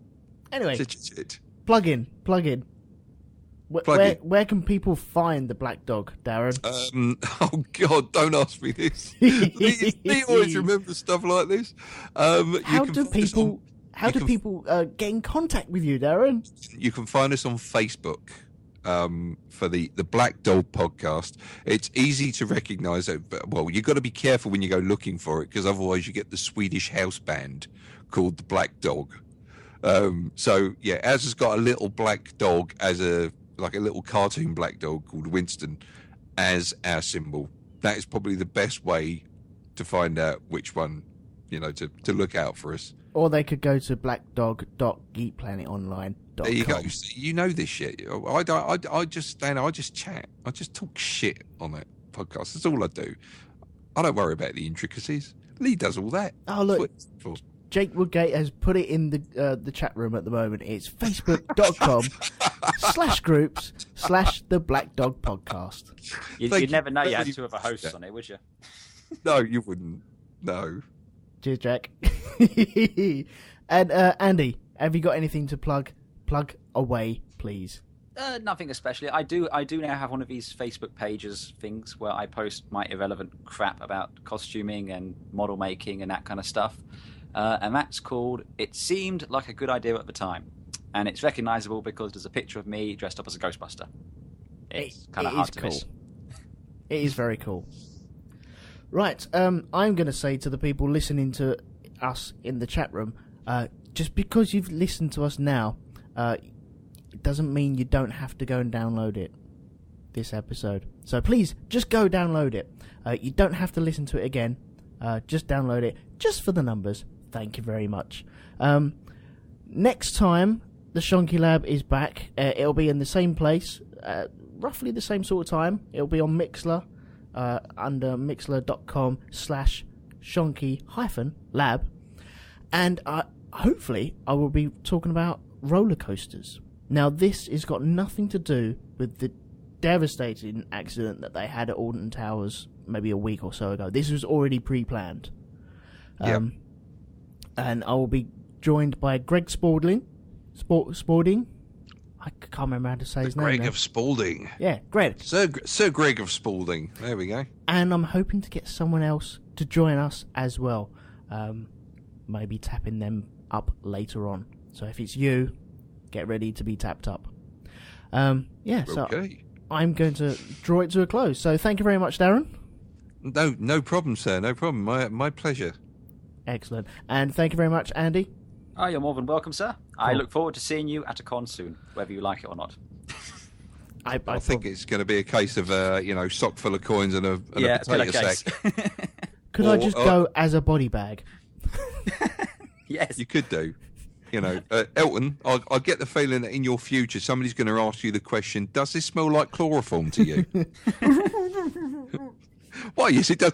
A: Anyway,
C: shit.
A: Plug in. Where can people find the Black Dog, Darren?
C: Oh God, don't ask me this. He always remembers stuff like this.
A: How do people get in contact with you, Darren?
C: You can find us on Facebook for the Black Dog podcast. It's easy to recognise it, but you've got to be careful when you go looking for it, because otherwise you get the Swedish house band called the Black Dog. So yeah, Az has got a little black dog as a little cartoon black dog called Winston as our symbol. That is probably the best way to find out which one, to look out for us.
A: Or they could go to blackdog.geekplanetonline.com.
C: There you go. See, this shit. I just chat. I just talk shit on that podcast. That's all I do. I don't worry about the intricacies. Lee does all that.
A: Oh, look. Jake Woodgate has put it in the chat room at the moment. It's facebook.com/groups/the Black Dog Podcast.
B: You'd never know you had 2 other hosts on it, would you?
C: No, you wouldn't. No.
A: Cheers, Jack. And Andy, have you got anything to plug? Plug away, please.
B: Nothing especially. I do now have one of these Facebook pages things where I post my irrelevant crap about costuming and model making and that kind of stuff. And that's called It Seemed Like a Good Idea at the Time. And it's recognisable because there's a picture of me dressed up as a Ghostbuster. It's kind of hard to miss.
A: It is very cool. Right, I'm going to say to the people listening to us in the chat room, just because you've listened to us now, it doesn't mean you don't have to go and download it, this episode. So please, just go download it. You don't have to listen to it again. Just download it, just for the numbers. Thank you very much. Next time, the Shonky Lab is back. It'll be in the same place, roughly the same sort of time. It'll be on Mixler, under mixler.com/Shonky-Lab. And hopefully I will be talking about roller coasters. Now, this has got nothing to do with the devastating accident that they had at Alderton Towers maybe a week or so ago. This was already pre-planned. And I will be joined by Greg Spalding. Spalding? I can't remember how to say his name.
C: Greg of Spalding.
A: Yeah, Greg.
C: Sir Greg of Spalding. There we go.
A: And I'm hoping to get someone else to join us as well. Maybe tapping them up later on. So if it's you, get ready to be tapped up. So I'm going to draw it to a close. So thank you very much, Darren.
C: No problem, sir. No problem. My pleasure.
A: Excellent. And thank you very much, Andy.
B: Oh, you're more than welcome, sir. I look forward to seeing you at a con soon, whether you like it or not.
C: I think it's going to be a case of sock full of coins and a potato sack.
A: Could I just go as a body bag?
B: Yes.
C: You could do. Elton, I get the feeling that in your future somebody's going to ask you the question, does this smell like chloroform to you? Why, yes, it does.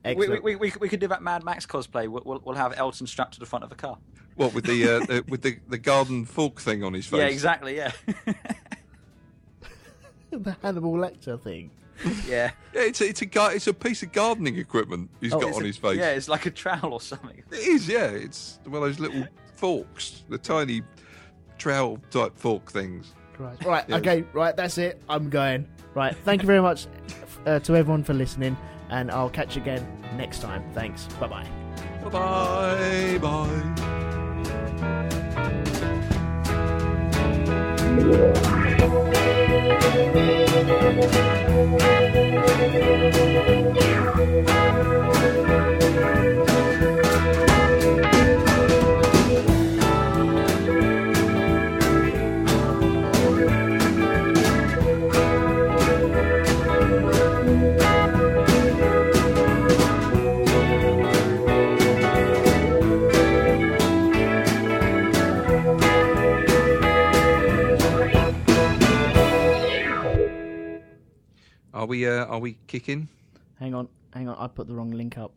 A: Excellent.
B: We could do that Mad Max cosplay. We'll have Elton strapped to the front of the car.
C: What with the garden fork thing on his face?
B: Yeah, exactly. Yeah.
A: The Hannibal Lecter thing.
B: Yeah.
C: Yeah, it's a piece of gardening equipment he's got on his face.
B: Yeah, it's like a trowel or something.
C: It is. Yeah, it's one of those little forks, the tiny trowel type fork things.
A: Right.
C: Yeah.
A: Okay. Right. That's it. I'm going. Right. Thank you very much to everyone for listening, and I'll catch you again next time. Thanks. Bye-bye.
C: Bye bye. Are we kicking?
A: Hang on. I put the wrong link up.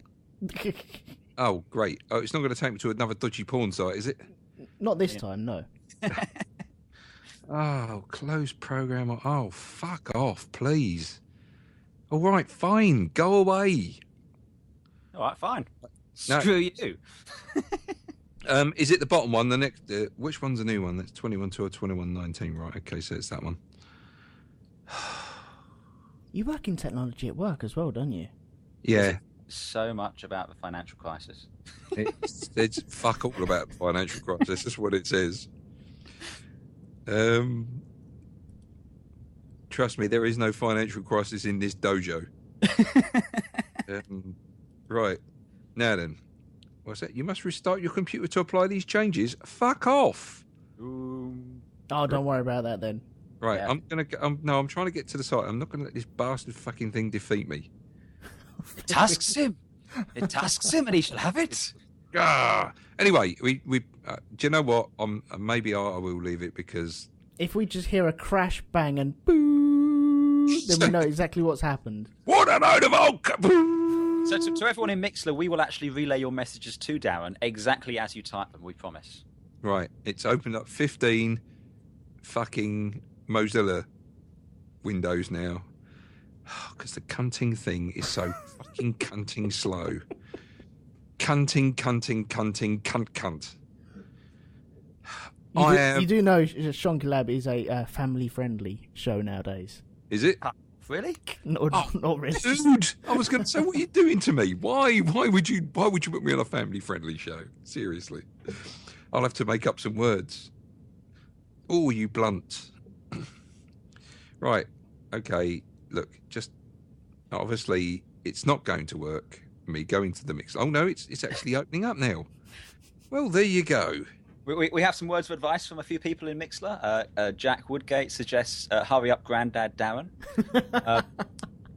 C: Oh, great. Oh, it's not going to take me to another dodgy porn site, is it?
A: Not this time. No.
C: Oh, close program. Oh, fuck off, please. All right, fine. Go away.
B: All right, fine.
C: No.
B: Screw you.
C: Is it the bottom one? The next, which one's the new one? That's 21.2 or 21.19, right? Okay, so it's that one.
A: You work in technology at work as well, don't you?
C: Yeah,
B: So much about the financial crisis.
C: it's fuck all about the financial crisis. That's what it says. Trust me, there is no financial crisis in this dojo. Right now then, what's that? You must restart your computer to apply these changes. Fuck off.
A: Oh, don't worry about that then.
C: Right,
B: Yeah.
C: I'm trying to get to the site. I'm not gonna let this bastard fucking thing defeat me.
B: It tasks him. It tasks him, and he shall have it.
C: Anyway, we do you know what? Maybe I will leave it because
A: If we just hear a crash, bang, and boo, then we know exactly what's happened.
C: what a load of old.
B: So to everyone in Mixler, we will actually relay your messages to Darren exactly as you type them, we promise.
C: Right, it's opened up 15 fucking Mozilla windows now. Because the cunting thing is so fucking cunting slow. Cunting, cunt.
A: You do know Shonky Lab is a family-friendly show nowadays.
C: Is it?
B: Really?
A: Not really.
C: Dude, I was going to say, what are you doing to me? Why would you put me on a family-friendly show? Seriously. I'll have to make up some words. Oh, you blunt. Right. Okay. Look, just obviously it's not going to work. Me going to the mix. Oh no, it's actually opening up now. Well, there you go.
B: We have some words of advice from a few people in Mixler. Jack Woodgate suggests, hurry up, Grandad Darren.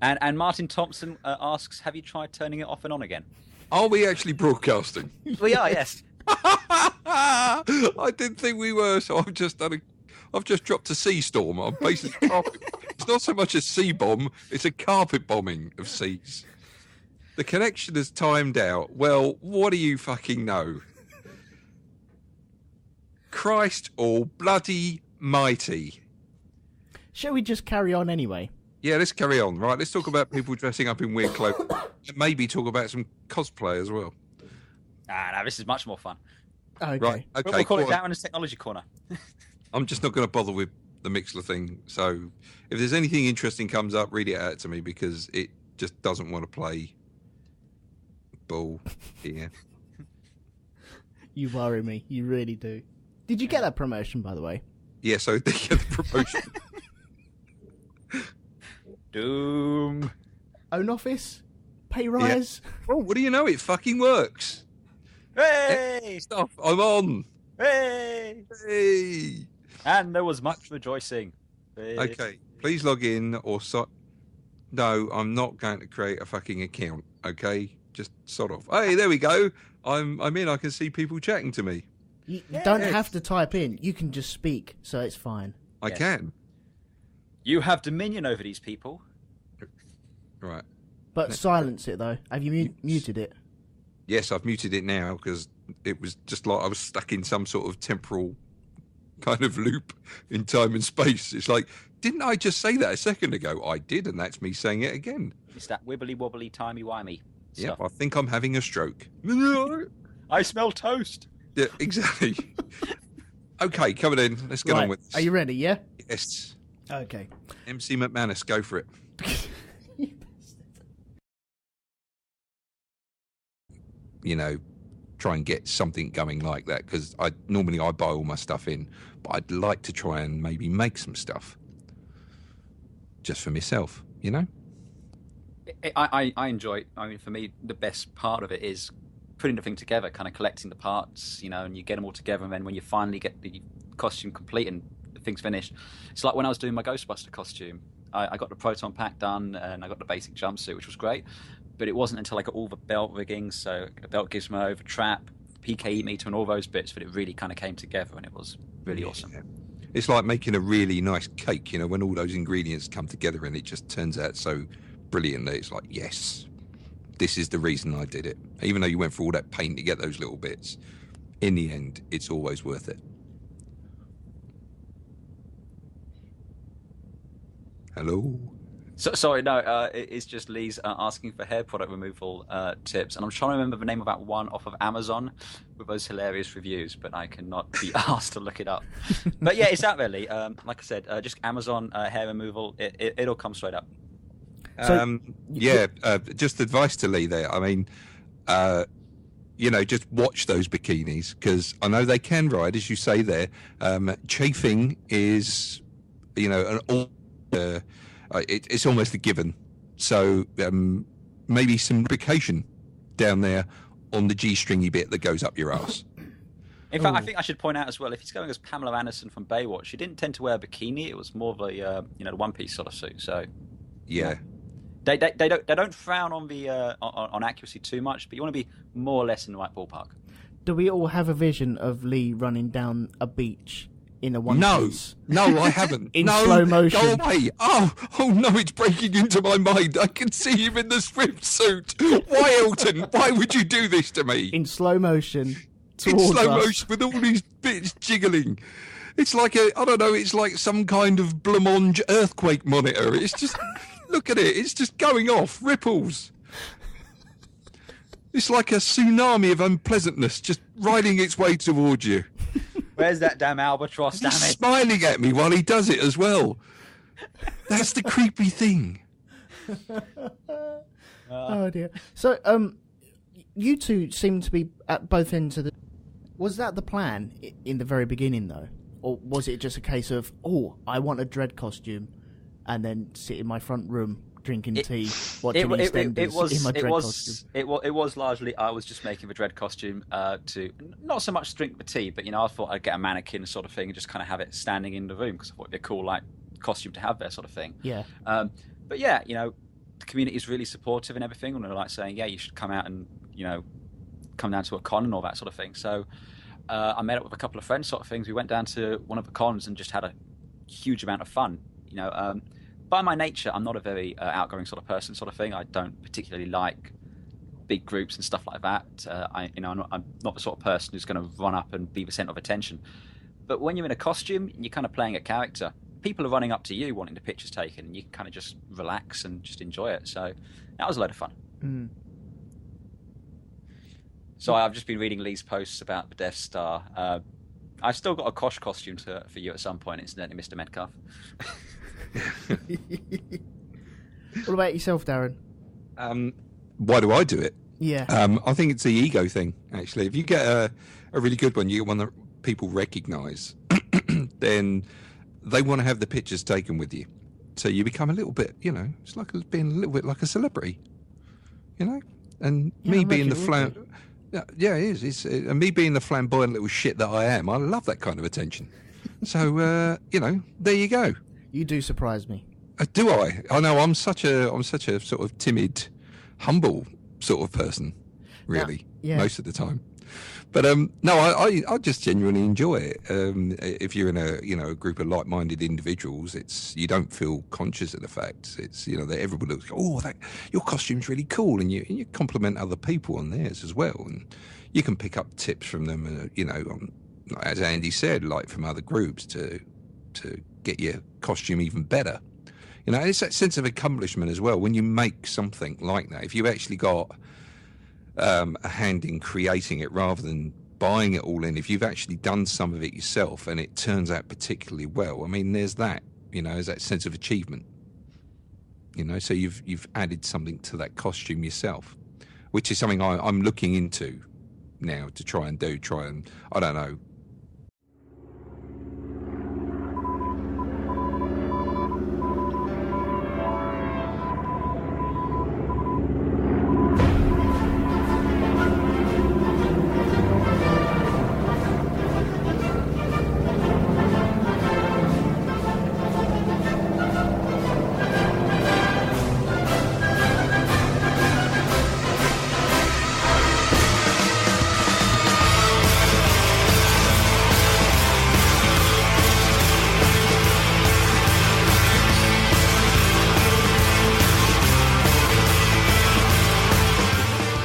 B: And Martin Thompson asks, have you tried turning it off and on again?
C: Are we actually broadcasting?
B: We are, yes.
C: I didn't think we were, so I've just dropped a sea storm. I'm basically it's not so much a sea bomb, it's a carpet bombing of seas. The connection is timed out. Well, what do you fucking know? Christ all bloody mighty.
A: Shall we just carry on anyway?
C: Yeah, let's carry on. Right, let's talk about people dressing up in weird clothes. And maybe talk about some cosplay as well.
B: No, this is much more fun.
A: Okay.
C: Right, okay.
B: We'll call it
C: go on.
B: Darren's Technology Corner.
C: I'm just not going to bother with the Mixler thing. So if there's anything interesting comes up, read it out to me because it just doesn't want to play ball here.
A: You worry me. You really do. Did you get that promotion, by the way?
C: Yeah, so they get the promotion.
B: Doom.
A: Own office? Pay rise?
C: Oh, what do you know? It fucking works.
B: Hey!
C: Stuff. I'm on.
B: Hey!
C: Hey.
B: And there was much rejoicing. Hey.
C: Okay, please log in or No, I'm not going to create a fucking account. Okay, just sod off. Hey, there we go. I'm in. I can see people chatting to me.
A: You don't have to type in. You can just speak, so it's fine.
C: I
B: Yes.
C: can.
B: You have dominion over these people.
C: Right.
A: But silence it though. Have you muted it?
C: Yes, I've muted it now because it was just like I was stuck in some sort of temporal kind of loop in time and space. It's like, didn't I just say that a second ago? I did, and that's me saying it again.
B: It's that wibbly wobbly timey wimey
C: Yeah,
B: stuff.
C: I think I'm having a stroke.
B: I smell toast.
C: Yeah, exactly. Okay, coming in. Let's get on with this.
A: Are you ready? Yeah.
C: Yes.
A: Okay.
C: MC McManus, go for it. You know, try and get something going like that, because normally I buy all my stuff in, but I'd like to try and maybe make some stuff just for myself, you know?
B: I enjoy it. I mean, for me, the best part of it is putting the thing together, kind of collecting the parts, you know, and you get them all together, and then when you finally get the costume complete and the thing's finished, it's like when I was doing my Ghostbuster costume. I got the proton pack done, and I got the basic jumpsuit, which was great, but it wasn't until I got all the belt rigging, so the belt gizmo, the trap, PKE meter, and all those bits, that it really kind of came together, and it was really awesome.
C: It's like making a really nice cake, you know, when all those ingredients come together and it just turns out so brilliant that it's like, yes, this is the reason I did it. Even though you went through all that pain to get those little bits, in the end, it's always worth it. Hello?
B: Sorry, no, it's just Lee's asking for hair product removal tips, and I'm trying to remember the name of that one off of Amazon with those hilarious reviews, but I cannot be asked to look it up. But yeah, it's out there, Lee. Like I said, just Amazon hair removal, it'll come straight up.
C: Just advice to Lee there. I mean, you know, just watch those bikinis, because I know they can ride, as you say there. Chafing is, you know, it's almost a given. So maybe some lubrication down there on the G-stringy bit that goes up your ass.
B: In fact, I think I should point out as well, if he's going as Pamela Anderson from Baywatch, she didn't tend to wear a bikini. It was more of a the one-piece sort of suit. So
C: yeah.
B: They don't frown on the on accuracy too much, but you want to be more or less in the right ballpark.
A: Do we all have a vision of Lee running down a beach in a one-piece?
C: No, I haven't.
A: In slow motion.
C: Go away. Oh no, it's breaking into my mind. I can see him in the swimsuit. Why, Elton? Why would you do this to me?
A: In slow motion.
C: In slow motion with all these bits jiggling. It's like it's like some kind of blancmange earthquake monitor. It's just, look at it. It's just going off. Ripples. It's like a tsunami of unpleasantness just riding its way towards you.
B: Where's that damn albatross, damn it?
C: He's smiling at me while he does it as well. That's the creepy thing.
A: Oh dear. So, you two seem to be at both ends of the... Was that the plan in the very beginning, though? Or was it just a case of, I want a Dread costume, and then sit in my front room drinking tea, watching EastEnders in my Dread costume?
B: It was largely, I was just making the Dread costume to, not so much drink the tea, but, I thought I'd get a mannequin sort of thing and just kind of have it standing in the room, because I thought it'd be a cool, costume to have there sort of thing.
A: Yeah.
B: But yeah, the community is really supportive and everything, and they're saying, yeah, you should come out and, come down to a con and all that sort of thing. So I met up with a couple of friends sort of things. We went down to one of the cons and just had a huge amount of fun. By my nature, I'm not a very outgoing sort of person sort of thing. I don't particularly like big groups and stuff like that. I'm not the sort of person who's going to run up and be the centre of attention. But when you're in a costume and you're kind of playing a character, people are running up to you wanting the pictures taken, and you can kind of just relax and just enjoy it. So that was a load of fun.
A: Mm.
B: So I've just been reading Lee's posts about the Death Star. I've still got a Kosh costume for you at some point, incidentally, Mr. Medcalf.
A: What about yourself, Darren?
C: Why do I do it?
A: Yeah.
C: I think it's the ego thing, actually. If you get a really good one, you get one that people recognise, then they want to have the pictures taken with you. So you become a little bit, it's like being a little bit like a celebrity, And me being the yeah, it is. And me being the flamboyant little shit that I am, I love that kind of attention. So, there you go.
A: You do surprise me.
C: Do I? I know I'm such a sort of timid, humble sort of person, really, most of the time. But no, I just genuinely enjoy it. If you're in a group of like-minded individuals, you don't feel conscious of the fact. It's that everybody looks, oh, that your costume's really cool, and you compliment other people on theirs as well, and you can pick up tips from them. As Andy said, like from other groups to get your costume even better. It's that sense of accomplishment as well when you make something like that. If you actually got a hand in creating it rather than buying it all in, if you've actually done some of it yourself and it turns out particularly well, I mean, there's that, there's that sense of achievement, so you've added something to that costume yourself, which is something I'm looking into now to try and I don't know.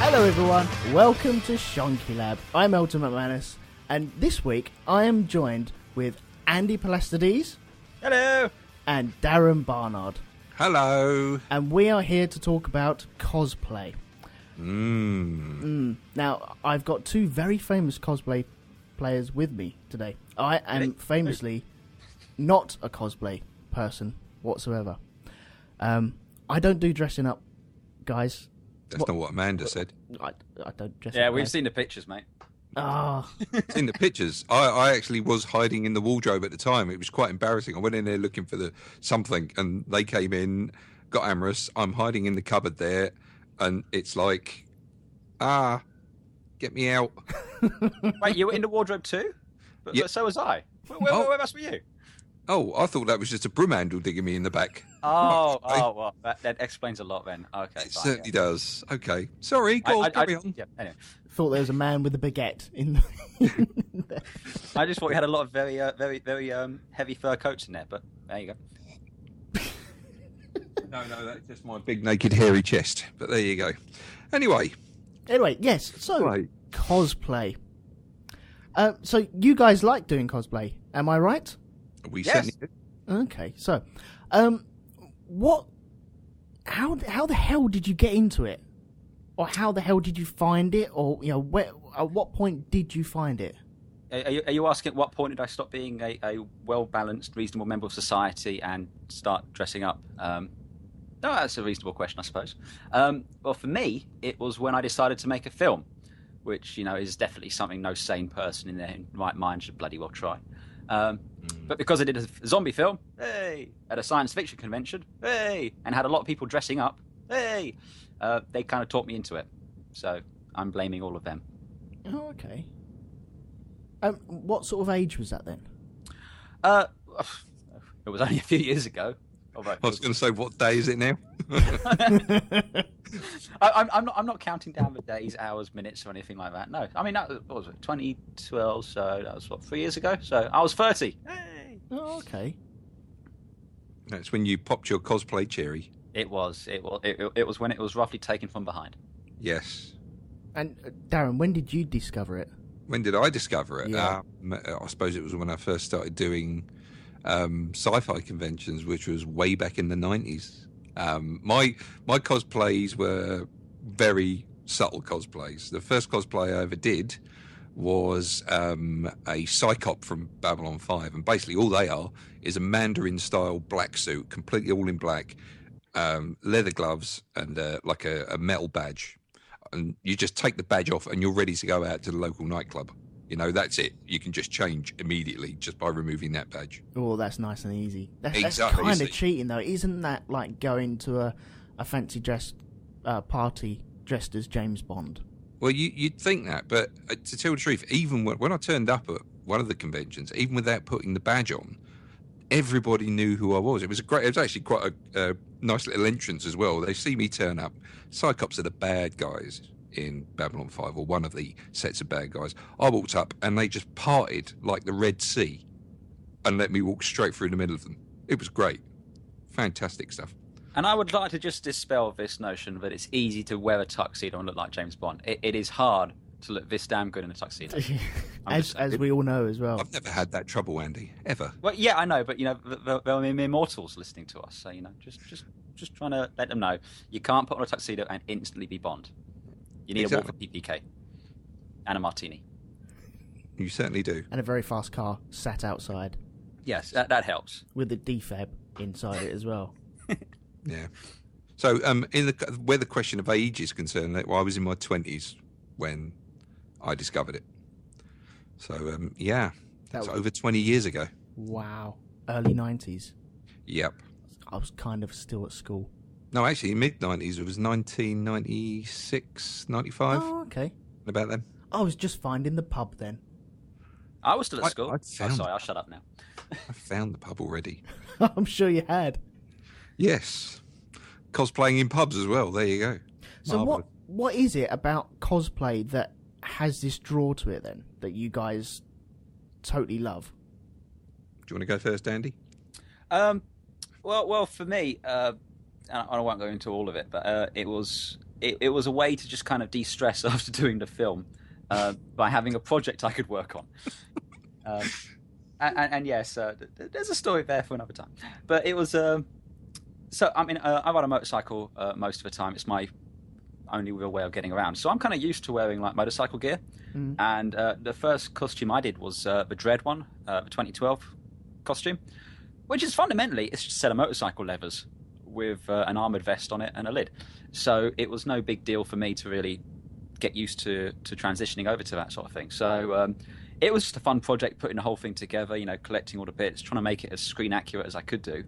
A: Hello everyone, welcome to Shonky Lab. I'm Elton McManus, and this week I am joined with Andy Palastides.
B: Hello.
A: And Darren Barnard.
C: Hello.
A: And we are here to talk about cosplay. Now, I've got two very famous cosplay players with me today. I am famously not a cosplay person whatsoever. I don't do dressing up, guys.
C: That's not what Amanda said.
A: I don't dress up.
B: Yeah, we've seen the pictures, mate.
C: In the pictures, I actually was hiding in the wardrobe at the time. It was quite embarrassing. I went in there looking for something, and they came in, got amorous. I'm hiding in the cupboard there, and it's like, get me out.
B: Wait, you were in the wardrobe too? But so was I. Where else were you?
C: Oh, I thought that was just a broom handle digging me in the back.
B: Well, that explains a lot then. Okay,
C: it certainly does. Okay, sorry, carry on.
B: Yeah, anyway.
A: Thought there was a man with a baguette in there.
B: I just thought we had a lot of very heavy fur coats in there, but there you go.
C: No, that's just my big naked hairy chest. But there you go. Anyway,
A: yes. So
C: right.
A: Cosplay. So you guys like doing cosplay? Am I right?
C: We
B: Yes.
C: certainly do.
A: Okay, so, how the hell did you get into it? Or how the hell did you find it? Or, at what point did you find it?
B: Are you asking at what point did I stop being a well-balanced, reasonable member of society and start dressing up? No, that's a reasonable question, I suppose. Well, for me, it was when I decided to make a film, which, is definitely something no sane person in their right mind should bloody well try. But because I did a zombie film, at a science fiction convention, and had a lot of people dressing up, they kind of talked me into it. So I'm blaming all of them.
A: Oh, okay. What sort of age was that then?
B: It was only a few years ago.
C: I was going to say, what day is it now?
B: I'm not counting down the days, hours, minutes, or anything like that. No, I mean, what was it, 2012? So that was 3 years ago. So I was 30. Hey.
A: Oh, okay.
C: That's when you popped your cosplay cherry.
B: It was when it was roughly taken from behind.
C: Yes.
A: And Darren, when did you discover it?
C: When did I discover it?
A: Yeah.
C: I suppose it was when I first started doing sci-fi conventions, which was way back in the 90s. My cosplays were very subtle cosplays. The first cosplay I ever did was a Psychop from Babylon 5, and basically all they are is a Mandarin-style black suit, completely all in black, leather gloves, and like a metal badge. And you just take the badge off, and you're ready to go out to the local nightclub. That's it. You can just change immediately just by removing that badge.
A: Oh, that's nice and easy. That's
C: Exactly,
A: kind
C: isn't
A: of
C: it?
A: cheating, though. Isn't that like going to a fancy dress party dressed as James Bond?
C: Well, you'd think that, but to tell the truth, even when I turned up at one of the conventions, even without putting the badge on, everybody knew who I was. It was actually quite a nice little entrance as well. They see me turn up. Psychops are the bad guys, in Babylon 5, or one of the sets of bad guys. I walked up and they just parted like the Red Sea and let me walk straight through the middle of them. It was great. Fantastic stuff.
B: And I would like to just dispel this notion that it's easy to wear a tuxedo and look like James Bond. It is hard to look this damn good in a tuxedo.
A: as we all know as well.
C: I've never had that trouble, Andy, ever.
B: Well, yeah, I know, but there are mere mortals listening to us, so just trying to let them know you can't put on a tuxedo and instantly be Bond. You need a walk for PPK and a martini.
C: You certainly do.
A: And a very fast car sat outside.
B: Yes, that helps.
A: With the defab inside it as well.
C: Yeah. So, where the question of age is concerned, I was in my 20s when I discovered it. So, that's over 20 years ago.
A: Wow. Early 90s.
C: Yep.
A: I was kind of still at school.
C: No, actually, mid-90s. It was 1996, 95.
A: Oh, okay.
C: About then.
A: I was just finding the pub then.
B: I was still at school.
C: Sorry,
B: I'll shut up now.
C: I found the pub already.
A: I'm sure you had.
C: Yes. Cosplaying in pubs as well. There you go.
A: So
C: Marvelous.
A: what is it about cosplay that has this draw to it then, that you guys totally love?
C: Do you want to go first, Andy?
B: Well, for me, and I won't go into all of it, but it was a way to just kind of de-stress after doing the film by having a project I could work on. And yes, there's a story there for another time. But it was so. I mean, I ride a motorcycle most of the time. It's my only real way of getting around. So I'm kind of used to wearing like motorcycle gear. Mm. And the first costume I did was the Dread one, the 2012 costume, which is fundamentally it's just a set of motorcycle levers with an armored vest on it and a lid. So it was no big deal for me to really get used to transitioning over to that sort of thing. So it was just a fun project, putting the whole thing together, collecting all the bits, trying to make it as screen accurate as I could do.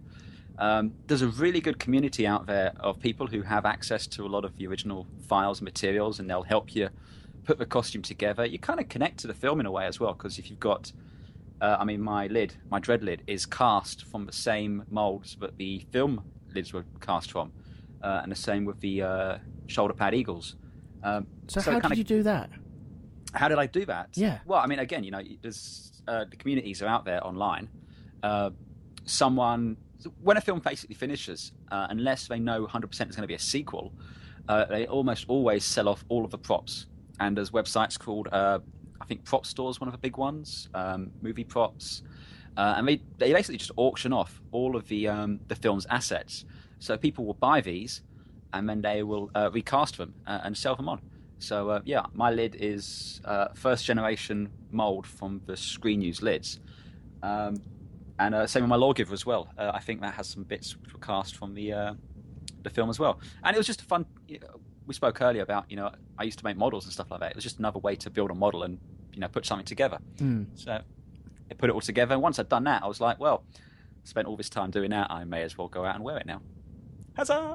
B: There's a really good community out there of people who have access to a lot of the original files and materials, and they'll help you put the costume together. You kind of connect to the film in a way as well, because if you've got my Dread lid is cast from the same molds that the film lids were cast from, and the same with the shoulder pad eagles.
A: So how did you do that?
B: How did I do that?
A: Yeah.
B: Well, I mean, again, there's the communities are out there online. When a film basically finishes, unless they know 100% there's going to be a sequel, they almost always sell off all of the props. And there's websites called, I think Prop Store is one of the big ones, Movie Props. And they basically just auction off all of the film's assets. So people will buy these, and then they will recast them and sell them on. So, my lid is first generation mold from the screen used lids. And same with my Lawgiver as well. I think that has some bits which were cast from the film as well. And it was just a fun... we spoke earlier about, I used to make models and stuff like that. It was just another way to build a model and, put something together. Mm. So I put it all together. And once I'd done that, I was like, well, spent all this time doing that, I may as well go out and wear it now. Huzzah!